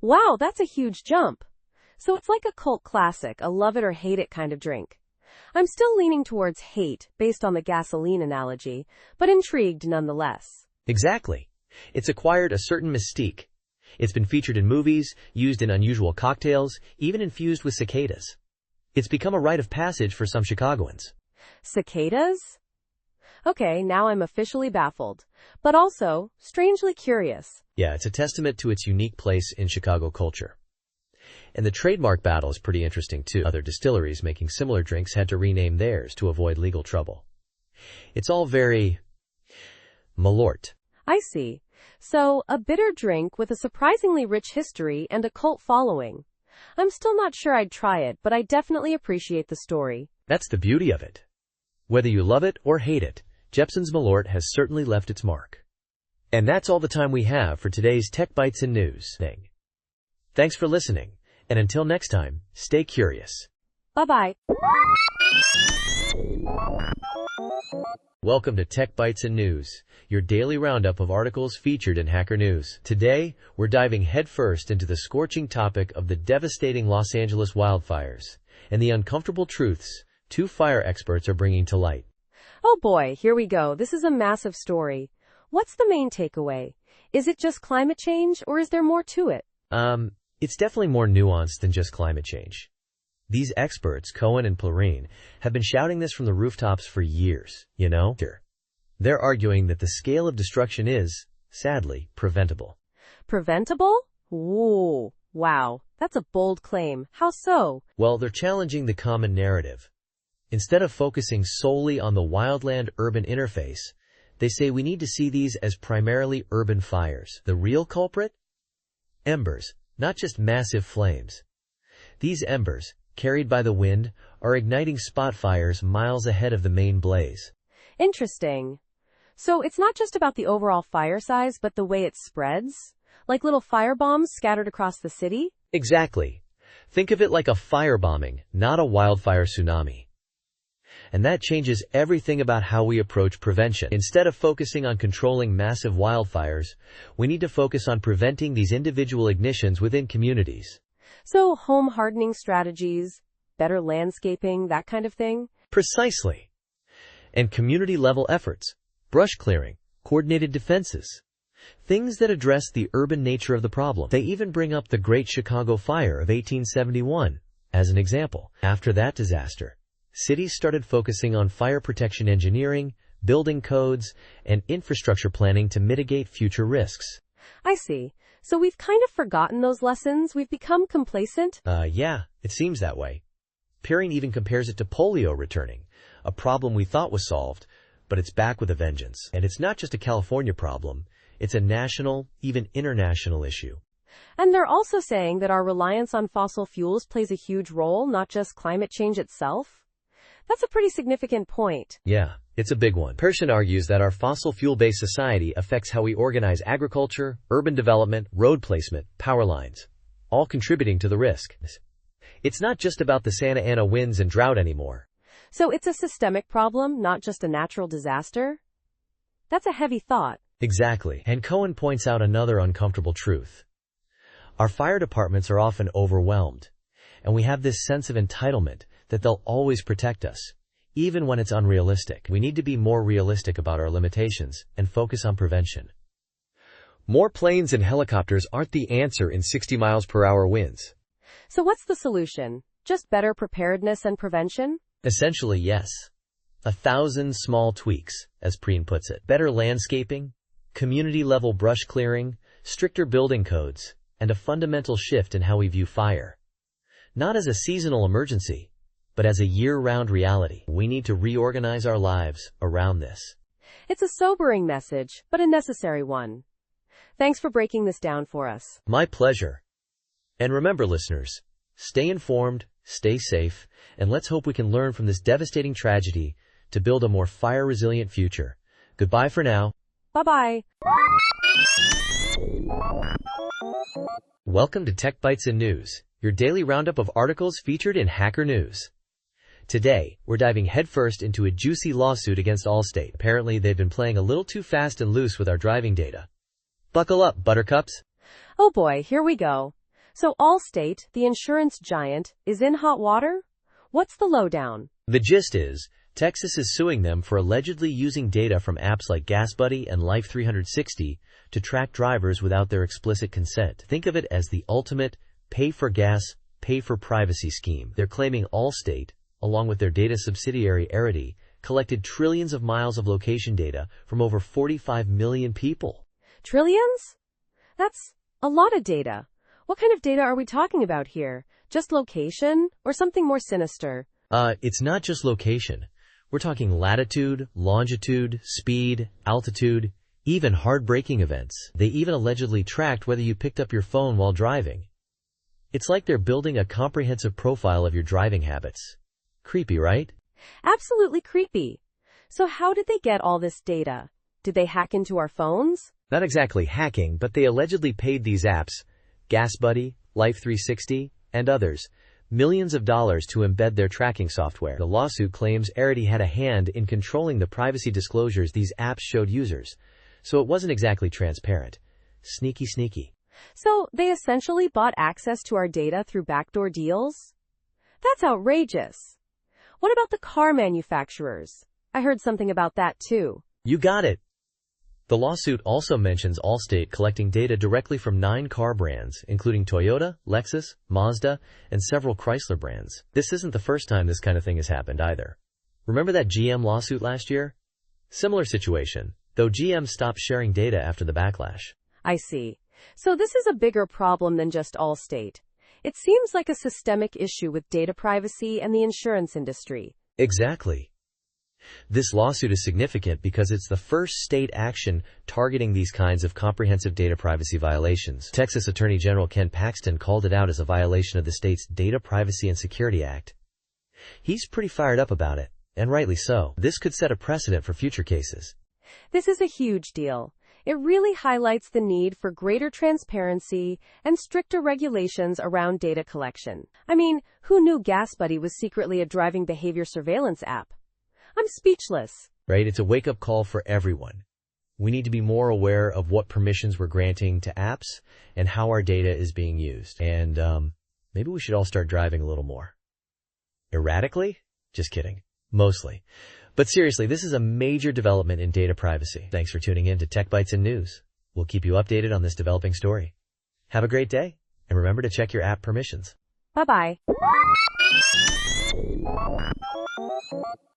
Wow, that's a huge jump. So it's like a cult classic, a love it or hate it kind of drink. I'm still leaning towards hate based on the gasoline analogy, but intrigued nonetheless. Exactly. It's acquired a certain mystique. It's been featured in movies, used in unusual cocktails, even infused with cicadas. It's become a rite of passage for some Chicagoans. Cicadas? Okay, now I'm officially baffled, but also strangely curious. Yeah, it's a testament to its unique place in Chicago culture. And the trademark battle is pretty interesting too. Other distilleries making similar drinks had to rename theirs to avoid legal trouble. It's all very Malort. I see. So, a bitter drink with a surprisingly rich history and a cult following. I'm still not sure I'd try it, but I definitely appreciate the story. That's the beauty of it. Whether you love it or hate it, Jepson's Malort has certainly left its mark. And that's all the time we have for today's Tech Bytes and News. Thanks for listening, and until next time, stay curious. Bye-bye. Welcome to Tech Bytes and News, your daily roundup of articles featured in Hacker News. Today, we're diving headfirst into the scorching topic of the devastating Los Angeles wildfires and the uncomfortable truths two fire experts are bringing to light. Oh boy, here we go. This is a massive story. What's the main takeaway? Is it just climate change, or is there more to it? It's definitely more nuanced than just climate change. These experts, Cohen and Plurine, have been shouting this from the rooftops for years, you know? They're arguing that the scale of destruction is, sadly, preventable. Preventable? Ooh, wow. That's a bold claim. How so? Well, they're challenging the common narrative. Instead of focusing solely on the wildland-urban interface, they say we need to see these as primarily urban fires. The real culprit? Embers, not just massive flames. These embers, carried by the wind, are igniting spot fires miles ahead of the main blaze. Interesting. So it's not just about the overall fire size, but the way it spreads? Like little firebombs scattered across the city? Exactly. Think of it like a firebombing, not a wildfire tsunami. And that changes everything about how we approach prevention. Instead of focusing on controlling massive wildfires, we need to focus on preventing these individual ignitions within communities. So home hardening strategies, better landscaping, that kind of thing? Precisely. And community-level efforts, brush clearing, coordinated defenses. Things that address the urban nature of the problem. They even bring up the Great Chicago Fire of 1871 as an example. After that disaster, cities started focusing on fire protection engineering, building codes, and infrastructure planning to mitigate future risks. I see. So we've kind of forgotten those lessons. We've become complacent. Yeah, it seems that way. Perrine even compares it to polio returning, a problem we thought was solved, but it's back with a vengeance. And it's not just a California problem. It's a national, even international issue. And they're also saying that our reliance on fossil fuels plays a huge role, not just climate change itself. That's a pretty significant point. Yeah, it's a big one. Perrine argues that our fossil fuel-based society affects how we organize agriculture, urban development, road placement, power lines, all contributing to the risk. It's not just about the Santa Ana winds and drought anymore. So it's a systemic problem, not just a natural disaster? That's a heavy thought. Exactly. And Cohen points out another uncomfortable truth. Our fire departments are often overwhelmed, and we have this sense of entitlement that they'll always protect us, even when it's unrealistic. We need to be more realistic about our limitations and focus on prevention. More planes and helicopters aren't the answer in 60 miles per hour winds. So what's the solution? Just better preparedness and prevention? Essentially, yes. 1,000 small tweaks, as Perrine puts it. Better landscaping, community-level brush clearing, stricter building codes, and a fundamental shift in how we view fire. Not as a seasonal emergency, but as a year-round reality. We need to reorganize our lives around this. It's a sobering message, but a necessary one. Thanks for breaking this down for us. My pleasure. And remember, listeners, stay informed, stay safe, and let's hope we can learn from this devastating tragedy to build a more fire-resilient future. Goodbye for now. Bye-bye. Welcome to Tech Bytes and News, your daily roundup of articles featured in Hacker News. Today, we're diving headfirst into a juicy lawsuit against Allstate. Apparently, they've been playing a little too fast and loose with our driving data. Buckle up, buttercups. Oh boy, here we go. So Allstate, the insurance giant, is in hot water? What's the lowdown? The gist is, Texas is suing them for allegedly using data from apps like GasBuddy and Life360 to track drivers without their explicit consent. Think of it as the ultimate pay-for-gas, pay-for-privacy scheme. They're claiming Allstate, along with their data subsidiary Arity, collected trillions of miles of location data from over 45 million people. Trillions? That's a lot of data. What kind of data are we talking about here? Just location, or something more sinister? It's not just location. We're talking latitude, longitude, speed, altitude, even hard braking events. They even allegedly tracked whether you picked up your phone while driving. It's like they're building a comprehensive profile of your driving habits. Creepy, right? Absolutely creepy. So how did they get all this data? Did they hack into our phones? Not exactly hacking, but they allegedly paid these apps, GasBuddy, Life360, and others, millions of dollars to embed their tracking software. The lawsuit claims Arity had a hand in controlling the privacy disclosures these apps showed users, so it wasn't exactly transparent. Sneaky, sneaky. So they essentially bought access to our data through backdoor deals? That's outrageous. What about the car manufacturers? I heard something about that too. You got it. The lawsuit also mentions Allstate collecting data directly from 9 car brands, including Toyota, Lexus, Mazda, and several Chrysler brands. This isn't the first time this kind of thing has happened either. Remember that GM lawsuit last year? Similar situation, though GM stopped sharing data after the backlash. I see. So this is a bigger problem than just Allstate. It seems like a systemic issue with data privacy and the insurance industry. Exactly. This lawsuit is significant because it's the first state action targeting these kinds of comprehensive data privacy violations. Texas Attorney General Ken Paxton called it out as a violation of the state's Data Privacy and Security Act. He's pretty fired up about it, and rightly so. This could set a precedent for future cases. This is a huge deal. It really highlights the need for greater transparency and stricter regulations around data collection. I mean, who knew GasBuddy was secretly a driving behavior surveillance app? I'm speechless. Right? It's a wake-up call for everyone. We need to be more aware of what permissions we're granting to apps and how our data is being used. And maybe we should all start driving a little more. Erratically? Just kidding. Mostly. But seriously, this is a major development in data privacy. Thanks for tuning in to Tech Bytes and News. We'll keep you updated on this developing story. Have a great day, and remember to check your app permissions. Bye-bye.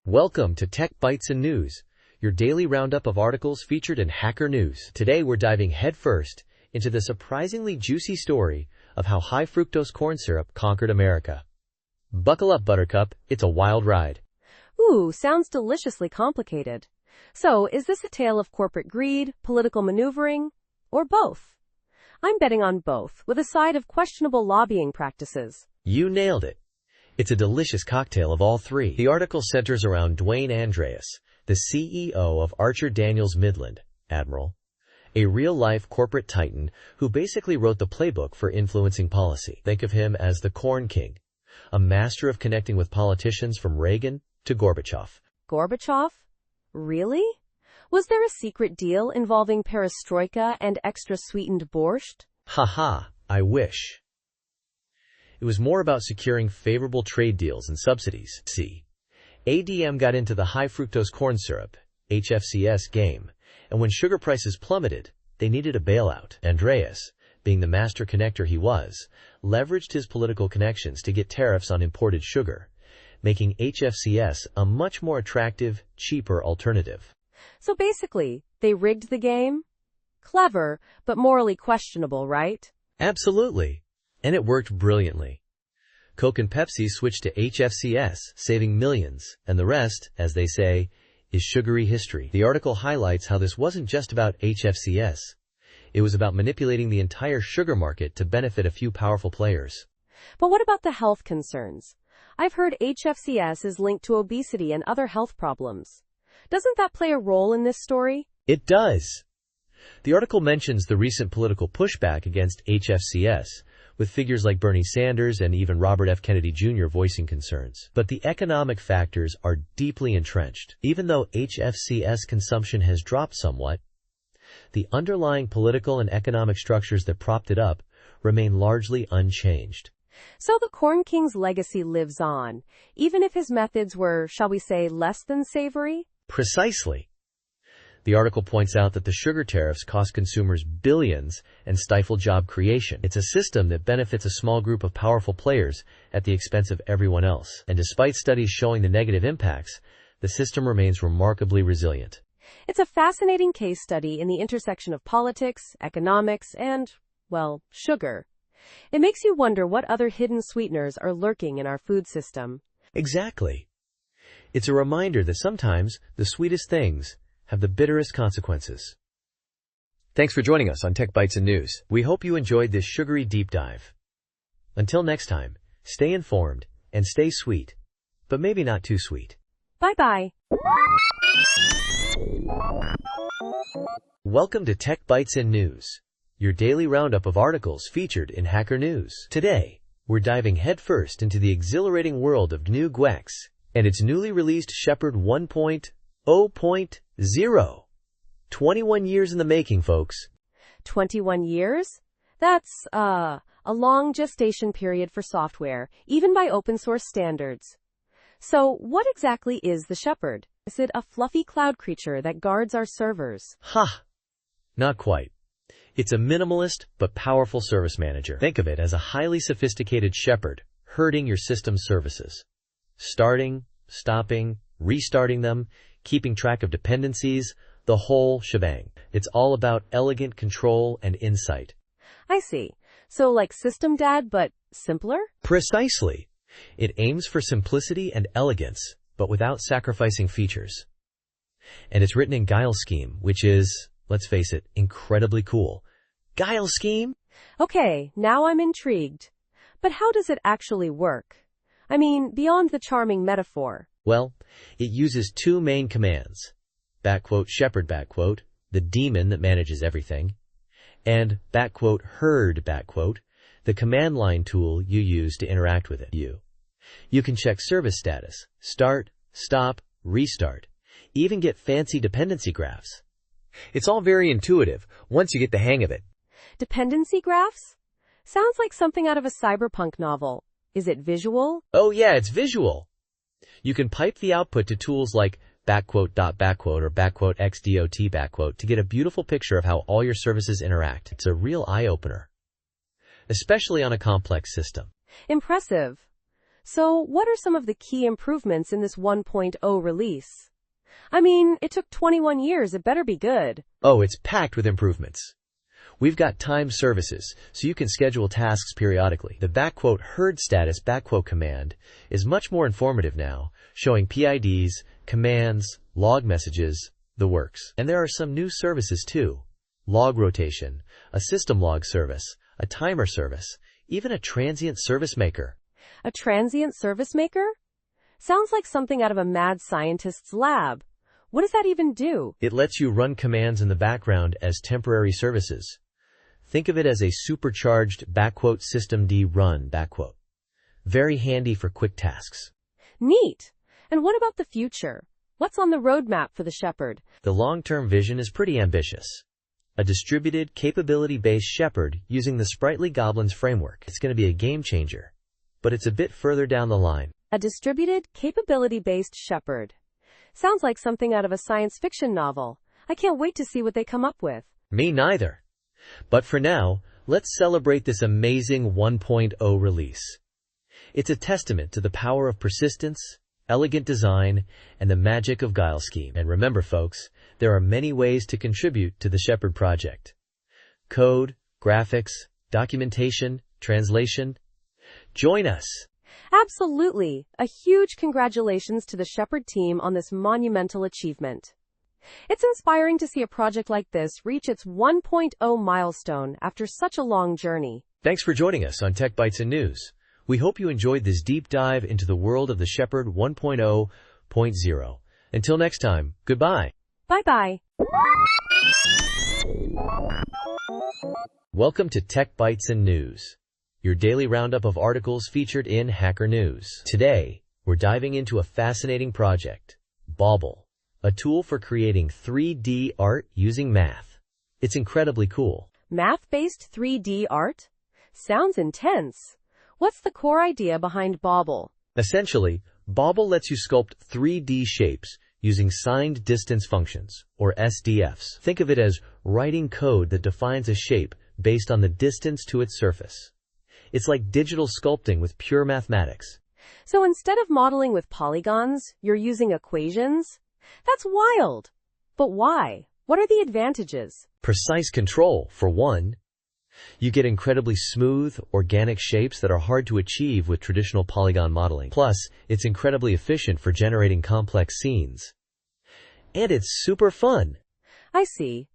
Welcome to Tech Bytes and News, your daily roundup of articles featured in Hacker News. Today we're diving headfirst into the surprisingly juicy story of how high fructose corn syrup conquered America. Buckle up, Buttercup, it's a wild ride. Ooh, sounds deliciously complicated. So, is this a tale of corporate greed, political maneuvering, or both? I'm betting on both, with a side of questionable lobbying practices. You nailed it. It's a delicious cocktail of all three. The article centers around Dwayne Andreas, the CEO of Archer Daniels Midland, Admiral, a real-life corporate titan who basically wrote the playbook for influencing policy. Think of him as the Corn King, a master of connecting with politicians from Reagan to Gorbachev. Gorbachev? Really? Was there a secret deal involving perestroika and extra-sweetened borscht? Haha, I wish. It was more about securing favorable trade deals and subsidies. See, ADM got into the high fructose corn syrup, HFCS game, and when sugar prices plummeted, they needed a bailout. Andreas, being the master connector he was, leveraged his political connections to get tariffs on imported sugar, making HFCS a much more attractive, cheaper alternative. So basically, they rigged the game? Clever, but morally questionable, right? Absolutely. And it worked brilliantly. Coke and Pepsi switched to HFCS, saving millions, and the rest, as they say, is sugary history. The article highlights how this wasn't just about HFCS. It was about manipulating the entire sugar market to benefit a few powerful players. But what about the health concerns? I've heard HFCS is linked to obesity and other health problems. Doesn't that play a role in this story? It does. The article mentions the recent political pushback against HFCS, with figures like Bernie Sanders and even Robert F. Kennedy Jr. voicing concerns. But the economic factors are deeply entrenched. Even though HFCS consumption has dropped somewhat, the underlying political and economic structures that propped it up remain largely unchanged. So the Corn King's legacy lives on, even if his methods were, shall we say, less than savory? Precisely. The article points out that the sugar tariffs cost consumers billions and stifle job creation. It's a system that benefits a small group of powerful players at the expense of everyone else. And despite studies showing the negative impacts, the system remains remarkably resilient. It's a fascinating case study in the intersection of politics, economics, and, well, sugar. It makes you wonder what other hidden sweeteners are lurking in our food system. Exactly. It's a reminder that sometimes the sweetest things have the bitterest consequences. Thanks for joining us on Tech Bytes and News. We hope you enjoyed this sugary deep dive. Until next time, stay informed and stay sweet, but maybe not too sweet. Bye-bye. Welcome to Tech Bytes and News, your daily roundup of articles featured in Hacker News. Today, we're diving headfirst into the exhilarating world of GNU GWEX and its newly released Shepherd 1.0.0. 21 years in the making, folks. 21 years? That's, a long gestation period for software, even by open source standards. So, what exactly is the Shepherd? Is it a fluffy cloud creature that guards our servers? Ha! Not quite. It's a minimalist but powerful service manager. Think of it as a highly sophisticated shepherd herding your system's services. Starting, stopping, restarting them, keeping track of dependencies, the whole shebang. It's all about elegant control and insight. I see. So like System Dad, but simpler? Precisely. It aims for simplicity and elegance, but without sacrificing features. And it's written in Guile Scheme, which is, let's face it, incredibly cool. Guile Scheme? Okay, now I'm intrigued. But how does it actually work? I mean, beyond the charming metaphor. Well, it uses two main commands. Shepherd, the daemon that manages everything, and herd, the command line tool you use to interact with it. You can check service status, start, stop, restart, even get fancy dependency graphs. It's all very intuitive once you get the hang of it. Dependency graphs? Sounds like something out of a cyberpunk novel. Is it visual? Oh yeah, it's visual. You can pipe the output to tools like or xdot to get a beautiful picture of how all your services interact. It's a real eye-opener, especially on a complex system. Impressive. So, what are some of the key improvements in this 1.0 release? I mean, it took 21 years, it better be good. Oh, it's packed with improvements. We've got timed services, so you can schedule tasks periodically. The herd status command is much more informative now, showing PIDs, commands, log messages, the works. And there are some new services too. Log rotation, a system log service, a timer service, even a transient service maker. A transient service maker? Sounds like something out of a mad scientist's lab. What does that even do? It lets you run commands in the background as temporary services. Think of it as a supercharged systemd run. Very handy for quick tasks. Neat. And what about the future? What's on the roadmap for the Shepherd? The long-term vision is pretty ambitious. A distributed, capability-based Shepherd using the Sprightly Goblins framework. It's going to be a game changer, but it's a bit further down the line. A distributed, capability-based Shepherd. Sounds like something out of a science fiction novel. I can't wait to see what they come up with. Me neither. But for now, let's celebrate this amazing 1.0 release. It's a testament to the power of persistence, elegant design, and the magic of Guile Scheme. And remember, folks, there are many ways to contribute to the Shepherd project. Code, graphics, documentation, translation. Join us. Absolutely. A huge congratulations to the Shepherd team on this monumental achievement. It's inspiring to see a project like this reach its 1.0 milestone after such a long journey. Thanks for joining us on Tech Bytes and News. We hope you enjoyed this deep dive into the world of the Shepherd 1.0.0. Until next time, goodbye. Bye-bye. Welcome to Tech Bytes and News, your daily roundup of articles featured in Hacker News. Today, we're diving into a fascinating project, Bauble, a tool for creating 3D art using math. It's incredibly cool. Math-based 3D art? Sounds intense. What's the core idea behind Bauble? Essentially, Bauble lets you sculpt 3D shapes using signed distance functions, or SDFs. Think of it as writing code that defines a shape based on the distance to its surface. It's like digital sculpting with pure mathematics. So instead of modeling with polygons, you're using equations? That's wild. But why? What are the advantages? Precise control, for one. You get incredibly smooth, organic shapes that are hard to achieve with traditional polygon modeling. Plus, it's incredibly efficient for generating complex scenes. And it's super fun. I see.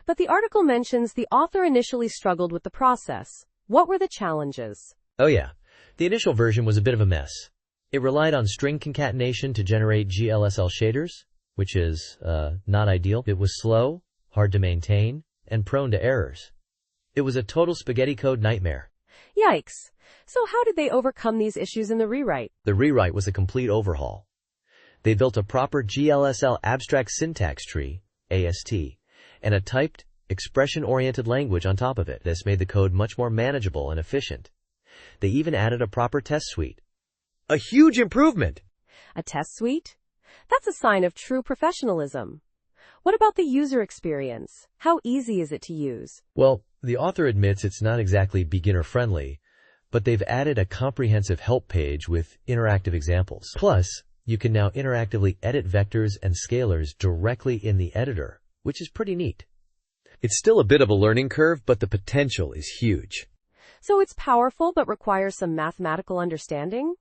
But the article mentions the author initially struggled with the process. What were the challenges? Oh yeah, the initial version was a bit of a mess. It relied on string concatenation to generate GLSL shaders, which is, not ideal. It was slow, hard to maintain, and prone to errors. It was a total spaghetti code nightmare. Yikes. So how did they overcome these issues in the rewrite? The rewrite was a complete overhaul. They built a proper GLSL abstract syntax tree, AST, and a typed, expression-oriented language on top of it. This made the code much more manageable and efficient. They even added a proper test suite. A huge improvement! A test suite? That's a sign of true professionalism. What about the user experience? How easy is it to use? Well, the author admits it's not exactly beginner-friendly, but they've added a comprehensive help page with interactive examples. Plus, you can now interactively edit vectors and scalars directly in the editor, which is pretty neat. It's still a bit of a learning curve, but the potential is huge. So it's powerful but requires some mathematical understanding?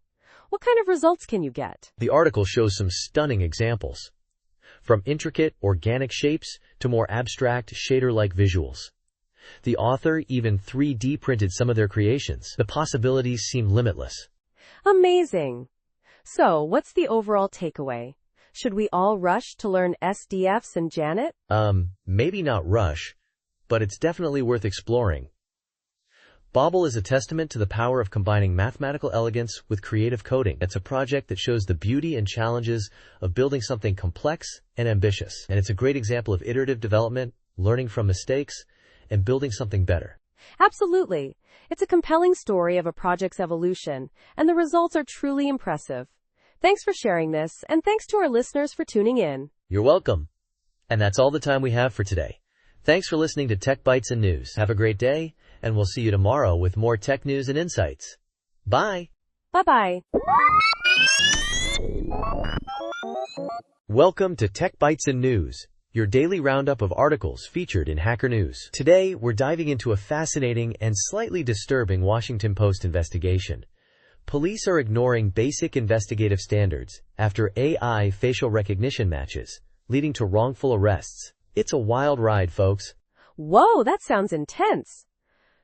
What kind of results can you get? The article shows some stunning examples, from intricate, organic shapes to more abstract, shader-like visuals. The author even 3D printed some of their creations. The possibilities seem limitless. Amazing. So, what's the overall takeaway? Should we all rush to learn SDFs and Janet? Maybe not rush, but it's definitely worth exploring. Bobble is a testament to the power of combining mathematical elegance with creative coding. It's a project that shows the beauty and challenges of building something complex and ambitious. And it's a great example of iterative development, learning from mistakes, and building something better. Absolutely. It's a compelling story of a project's evolution, and the results are truly impressive. Thanks for sharing this, and thanks to our listeners for tuning in. You're welcome. And that's all the time we have for today. Thanks for listening to Tech Bites and News. Have a great day, and we'll see you tomorrow with more tech news and insights. Bye. Bye-bye. Welcome to Tech Bites and News, your daily roundup of articles featured in Hacker News. Today, we're diving into a fascinating and slightly disturbing Washington Post investigation. Police are ignoring basic investigative standards after AI facial recognition matches, leading to wrongful arrests. It's a wild ride, folks. Whoa, that sounds intense.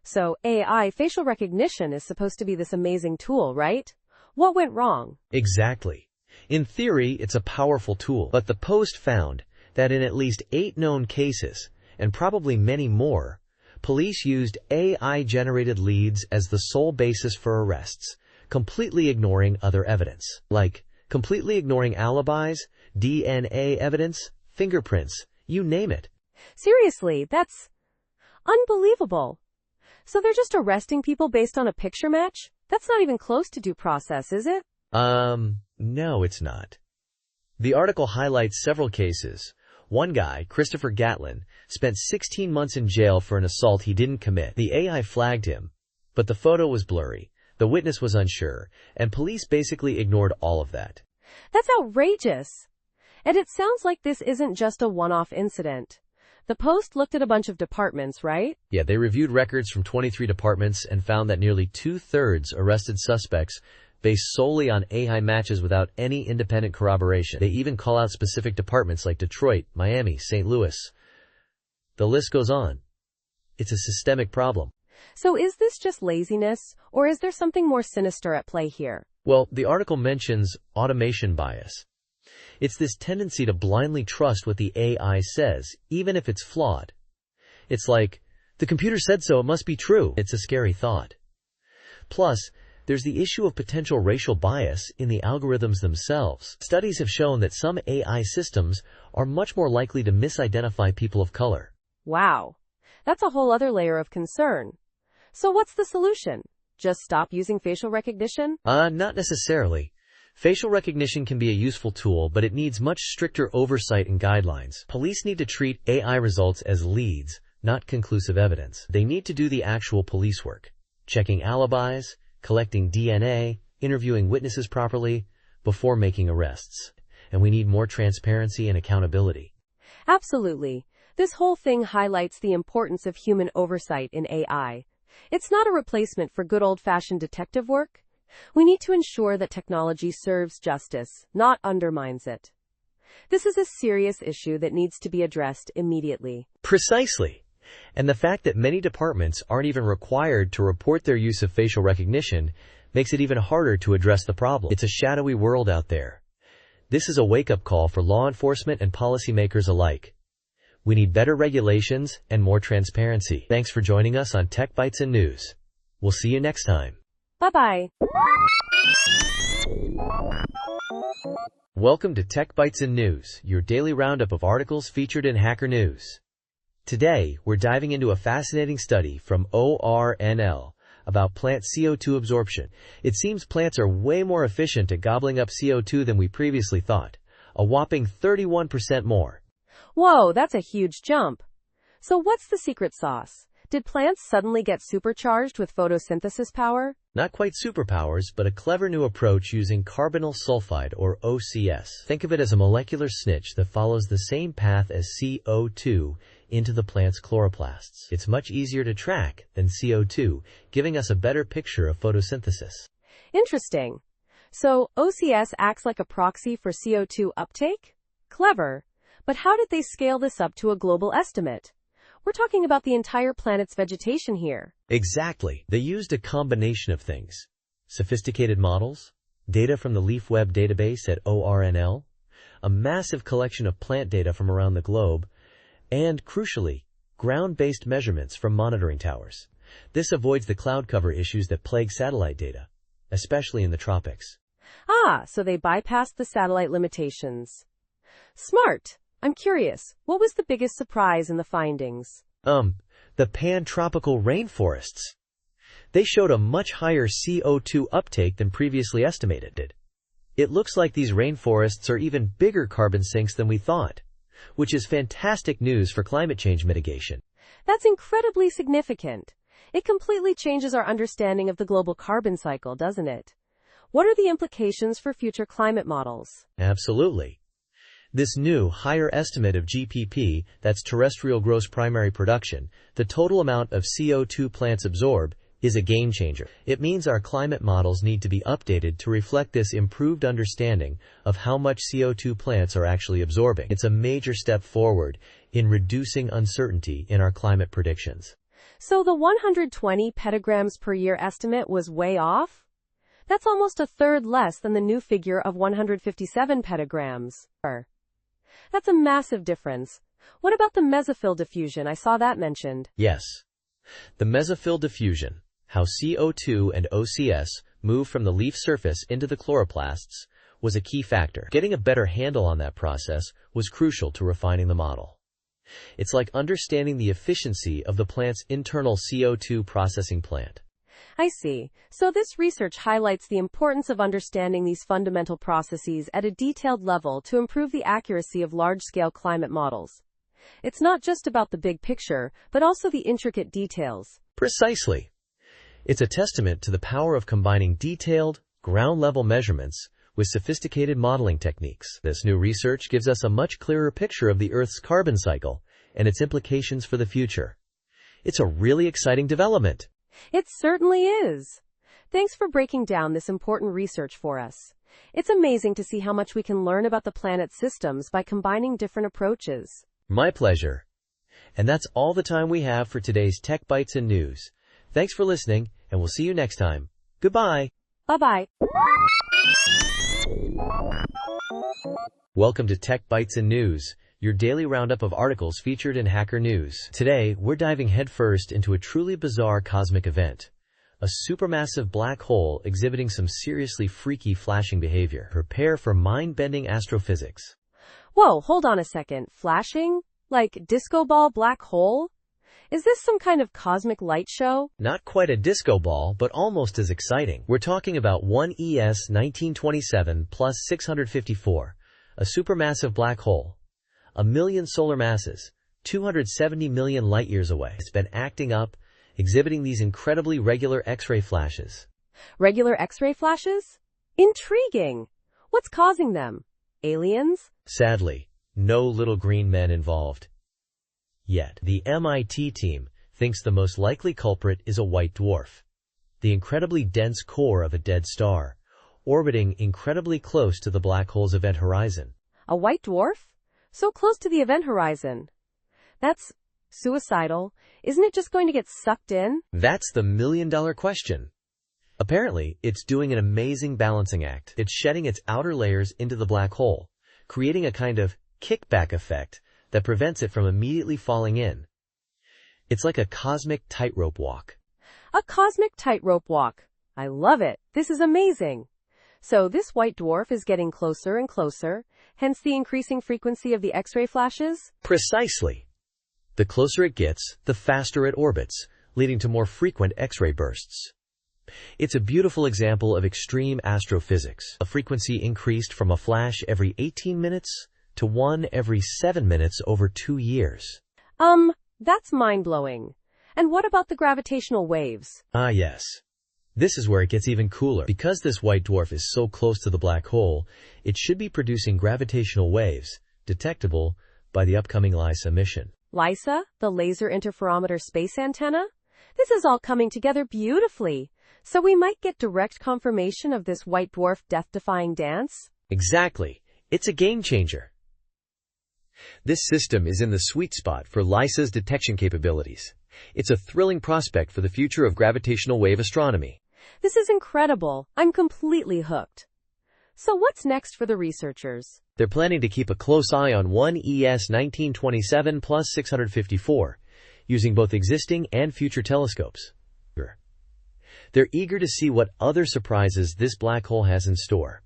So AI facial recognition is supposed to be this amazing tool, right? What went wrong? Exactly. In theory, it's a powerful tool, but the Post found that in at least 8 known cases, and probably many more, police used AI-generated leads as the sole basis for arrests, completely ignoring other evidence, like completely ignoring alibis, DNA evidence, fingerprints, you name it. Seriously, that's unbelievable. So they're just arresting people based on a picture match? That's not even close to due process, is it? No, it's not. The article highlights several cases. One guy, Christopher Gatlin, spent 16 months in jail for an assault he didn't commit. The AI flagged him, but the photo was blurry, the witness was unsure, and police basically ignored all of that. That's outrageous. And it sounds like this isn't just a one-off incident. The Post looked at a bunch of departments, right? Yeah, they reviewed records from 23 departments and found that nearly 2/3 arrested suspects based solely on AI matches without any independent corroboration. They even call out specific departments like Detroit, Miami, St. Louis. The list goes on. It's a systemic problem. So is this just laziness, or is there something more sinister at play here? Well, the article mentions automation bias. It's this tendency to blindly trust what the AI says, even if it's flawed. It's like, the computer said so, it must be true. It's a scary thought. Plus, there's the issue of potential racial bias in the algorithms themselves. Studies have shown that some AI systems are much more likely to misidentify people of color. Wow. That's a whole other layer of concern. So what's the solution? Just stop using facial recognition? Not necessarily. Facial recognition can be a useful tool, but it needs much stricter oversight and guidelines. Police need to treat AI results as leads, not conclusive evidence. They need to do the actual police work, checking alibis, collecting DNA, interviewing witnesses properly before making arrests. And we need more transparency and accountability. Absolutely. This whole thing highlights the importance of human oversight in AI. It's not a replacement for good old-fashioned detective work. We need to ensure that technology serves justice, not undermines it. This is a serious issue that needs to be addressed immediately. Precisely. And the fact that many departments aren't even required to report their use of facial recognition makes it even harder to address the problem. It's a shadowy world out there. This is a wake-up call for law enforcement and policymakers alike. We need better regulations and more transparency. Thanks for joining us on Tech Bites and News. We'll see you next time. Bye-bye. Welcome to Tech Bites and News, your daily roundup of articles featured in Hacker News. Today, we're diving into a fascinating study from ORNL about plant CO2 absorption. It seems plants are way more efficient at gobbling up CO2 than we previously thought, a whopping 31% more. Whoa, that's a huge jump. So what's the secret sauce? Did plants suddenly get supercharged with photosynthesis power? Not quite superpowers, but a clever new approach using carbonyl sulfide, or OCS. Think of it as a molecular snitch that follows the same path as CO2 into the plant's chloroplasts. It's much easier to track than CO2, giving us a better picture of photosynthesis. Interesting. So OCS acts like a proxy for CO2 uptake? Clever. But how did they scale this up to a global estimate? We're talking about the entire planet's vegetation here. Exactly. They used a combination of things. Sophisticated models, data from the LeafWeb database at ORNL, a massive collection of plant data from around the globe, and, crucially, ground-based measurements from monitoring towers. This avoids the cloud cover issues that plague satellite data, especially in the tropics. So they bypassed the satellite limitations. Smart. I'm curious, what was the biggest surprise in the findings? The pan-tropical rainforests. They showed a much higher CO2 uptake than previously estimated. It looks like these rainforests are even bigger carbon sinks than we thought, which is fantastic news for climate change mitigation. That's incredibly significant. It completely changes our understanding of the global carbon cycle, doesn't it? What are the implications for future climate models? Absolutely. This new, higher estimate of GPP, that's terrestrial gross primary production, the total amount of CO2 plants absorb, is a game changer. It means our climate models need to be updated to reflect this improved understanding of how much CO2 plants are actually absorbing. It's a major step forward in reducing uncertainty in our climate predictions. So the 120 petagrams per year estimate was way off? That's almost a third less than the new figure of 157 petagrams. That's a massive difference. What about the mesophyll diffusion? I saw that mentioned. Yes. The mesophyll diffusion, how CO2 and OCS move from the leaf surface into the chloroplasts, was a key factor. Getting a better handle on that process was crucial to refining the model. It's like understanding the efficiency of the plant's internal CO2 processing plant. I see. So this research highlights the importance of understanding these fundamental processes at a detailed level to improve the accuracy of large-scale climate models. It's not just about the big picture, but also the intricate details. Precisely. It's a testament to the power of combining detailed, ground-level measurements with sophisticated modeling techniques. This new research gives us a much clearer picture of the Earth's carbon cycle and its implications for the future. It's a really exciting development. It certainly is. Thanks for breaking down this important research for us. It's amazing to see how much we can learn about the planet's systems by combining different approaches. My pleasure. And that's all the time we have for today's Tech Bites and News. Thanks for listening, and we'll see you next time. Goodbye. Bye-bye. Welcome to Tech Bites and News, your daily roundup of articles featured in Hacker News. Today, we're diving headfirst into a truly bizarre cosmic event. A supermassive black hole exhibiting some seriously freaky flashing behavior. Prepare for mind-bending astrophysics. Whoa, hold on a second. Flashing? Like disco ball black hole? Is this some kind of cosmic light show? Not quite a disco ball, but almost as exciting. We're talking about 1ES 1927 plus 654, a supermassive black hole. 1 million solar masses, 270 million light-years away. It's been acting up, exhibiting these incredibly regular X-ray flashes. Regular X-ray flashes? Intriguing. What's causing them? Aliens? Sadly, no little green men involved. Yet, the MIT team thinks the most likely culprit is a white dwarf, the incredibly dense core of a dead star, orbiting incredibly close to the black hole's event horizon. A white dwarf? So close to the event horizon. That's suicidal. Isn't it just going to get sucked in? That's the million-dollar question. Apparently, it's doing an amazing balancing act. It's shedding its outer layers into the black hole, creating a kind of kickback effect that prevents it from immediately falling in. It's like a cosmic tightrope walk. A cosmic tightrope walk. I love it. This is amazing. So this white dwarf is getting closer and closer, hence the increasing frequency of the X-ray flashes? Precisely. The closer it gets, the faster it orbits, leading to more frequent X-ray bursts. It's a beautiful example of extreme astrophysics. A frequency increased from a flash every 18 minutes to one every 7 minutes over 2 years. That's mind-blowing. And what about the gravitational waves? Ah, yes. This is where it gets even cooler. Because this white dwarf is so close to the black hole, it should be producing gravitational waves, detectable by the upcoming LISA mission. LISA, the Laser Interferometer Space Antenna? This is all coming together beautifully. So we might get direct confirmation of this white dwarf death-defying dance? Exactly. It's a game changer. This system is in the sweet spot for LISA's detection capabilities. It's a thrilling prospect for the future of gravitational wave astronomy. This is incredible. I'm completely hooked. So what's next for the researchers? They're planning to keep a close eye on 1ES 1927 plus 654, using both existing and future telescopes. They're eager to see what other surprises this black hole has in store.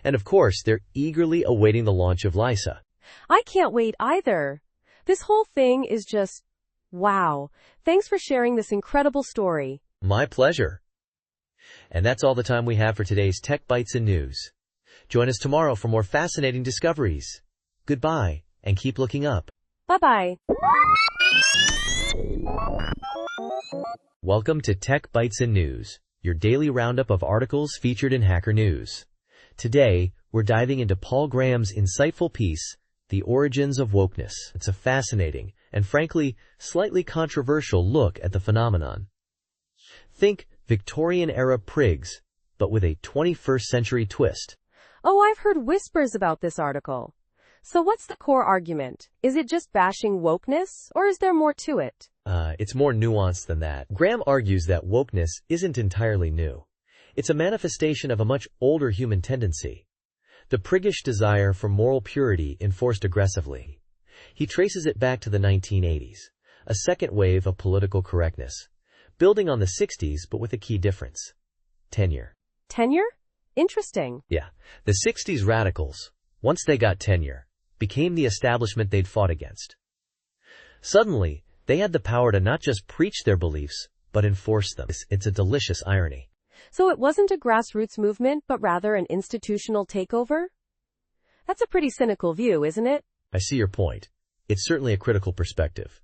And of course, they're eagerly awaiting the launch of LISA. I can't wait either. This whole thing is just, wow. Thanks for sharing this incredible story. My pleasure. And that's all the time we have for today's Tech Bites and News. Join us tomorrow for more fascinating discoveries. Goodbye, and keep looking up. Bye-bye. Welcome to Tech Bites and News, your daily roundup of articles featured in Hacker News. Today, we're diving into Paul Graham's insightful piece, The Origins of Wokeness. It's a fascinating and, frankly, slightly controversial look at the phenomenon. Think Victorian-era prigs, but with a 21st century twist. Oh, I've heard whispers about this article. So what's the core argument? Is it just bashing wokeness, or is there more to it? It's more nuanced than that. Graham argues that wokeness isn't entirely new. It's a manifestation of a much older human tendency, the priggish desire for moral purity enforced aggressively. He traces it back to the 1980s, a second wave of political correctness, building on the 60s but with a key difference: tenure. Tenure? Interesting. Yeah, the 60s radicals, once they got tenure, became the establishment they'd fought against. Suddenly, they had the power to not just preach their beliefs, but enforce them. It's a delicious irony. So it wasn't a grassroots movement, but rather an institutional takeover? That's a pretty cynical view, isn't it? I see your point. It's certainly a critical perspective.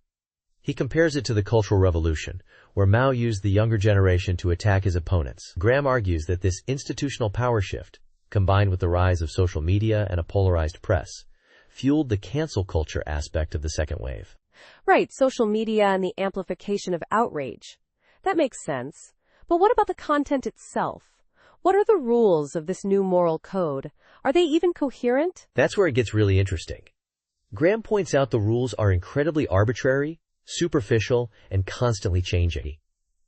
He compares it to the Cultural Revolution, where Mao used the younger generation to attack his opponents. Graham argues that this institutional power shift, combined with the rise of social media and a polarized press, fueled the cancel culture aspect of the second wave. Right, social media and the amplification of outrage. That makes sense. But what about the content itself? What are the rules of this new moral code? Are they even coherent? That's where it gets really interesting. Graham points out the rules are incredibly arbitrary, superficial, and constantly changing.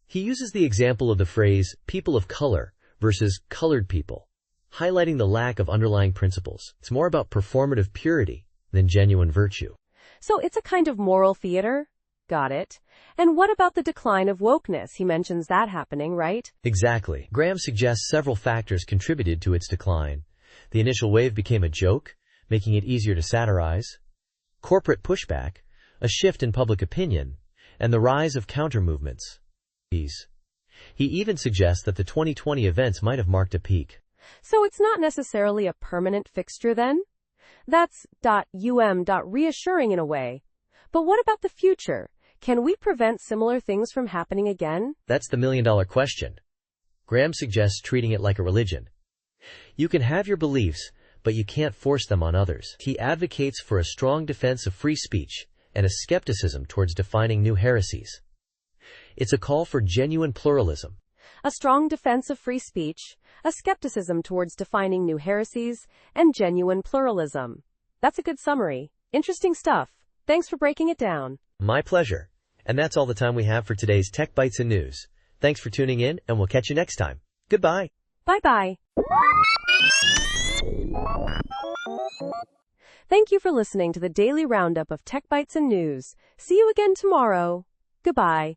He uses the example of the phrase people of color versus colored people, highlighting the lack of underlying principles. It's more about performative purity than genuine virtue. So it's a kind of moral theater? Got it. And what about the decline of wokeness? He mentions that happening, right? Exactly. Graham suggests several factors contributed to its decline. The initial wave became a joke, making it easier to satirize. Corporate pushback, a shift in public opinion, and the rise of counter-movements. He even suggests that the 2020 events might have marked a peak. So it's not necessarily a permanent fixture then? That's reassuring in a way. But what about the future? Can we prevent similar things from happening again? That's the million-dollar question. Graham suggests treating it like a religion. You can have your beliefs, but you can't force them on others. He advocates for a strong defense of free speech and a skepticism towards defining new heresies. It's a call for genuine pluralism. A strong defense of free speech, a skepticism towards defining new heresies, and genuine pluralism. That's a good summary. Interesting stuff. Thanks for breaking it down. My pleasure. And that's all the time we have for today's Tech Bites and News. Thanks for tuning in, and we'll catch you next time. Goodbye. Bye-bye. Thank you for listening to the daily roundup of Tech Bites and News. See you again tomorrow. Goodbye.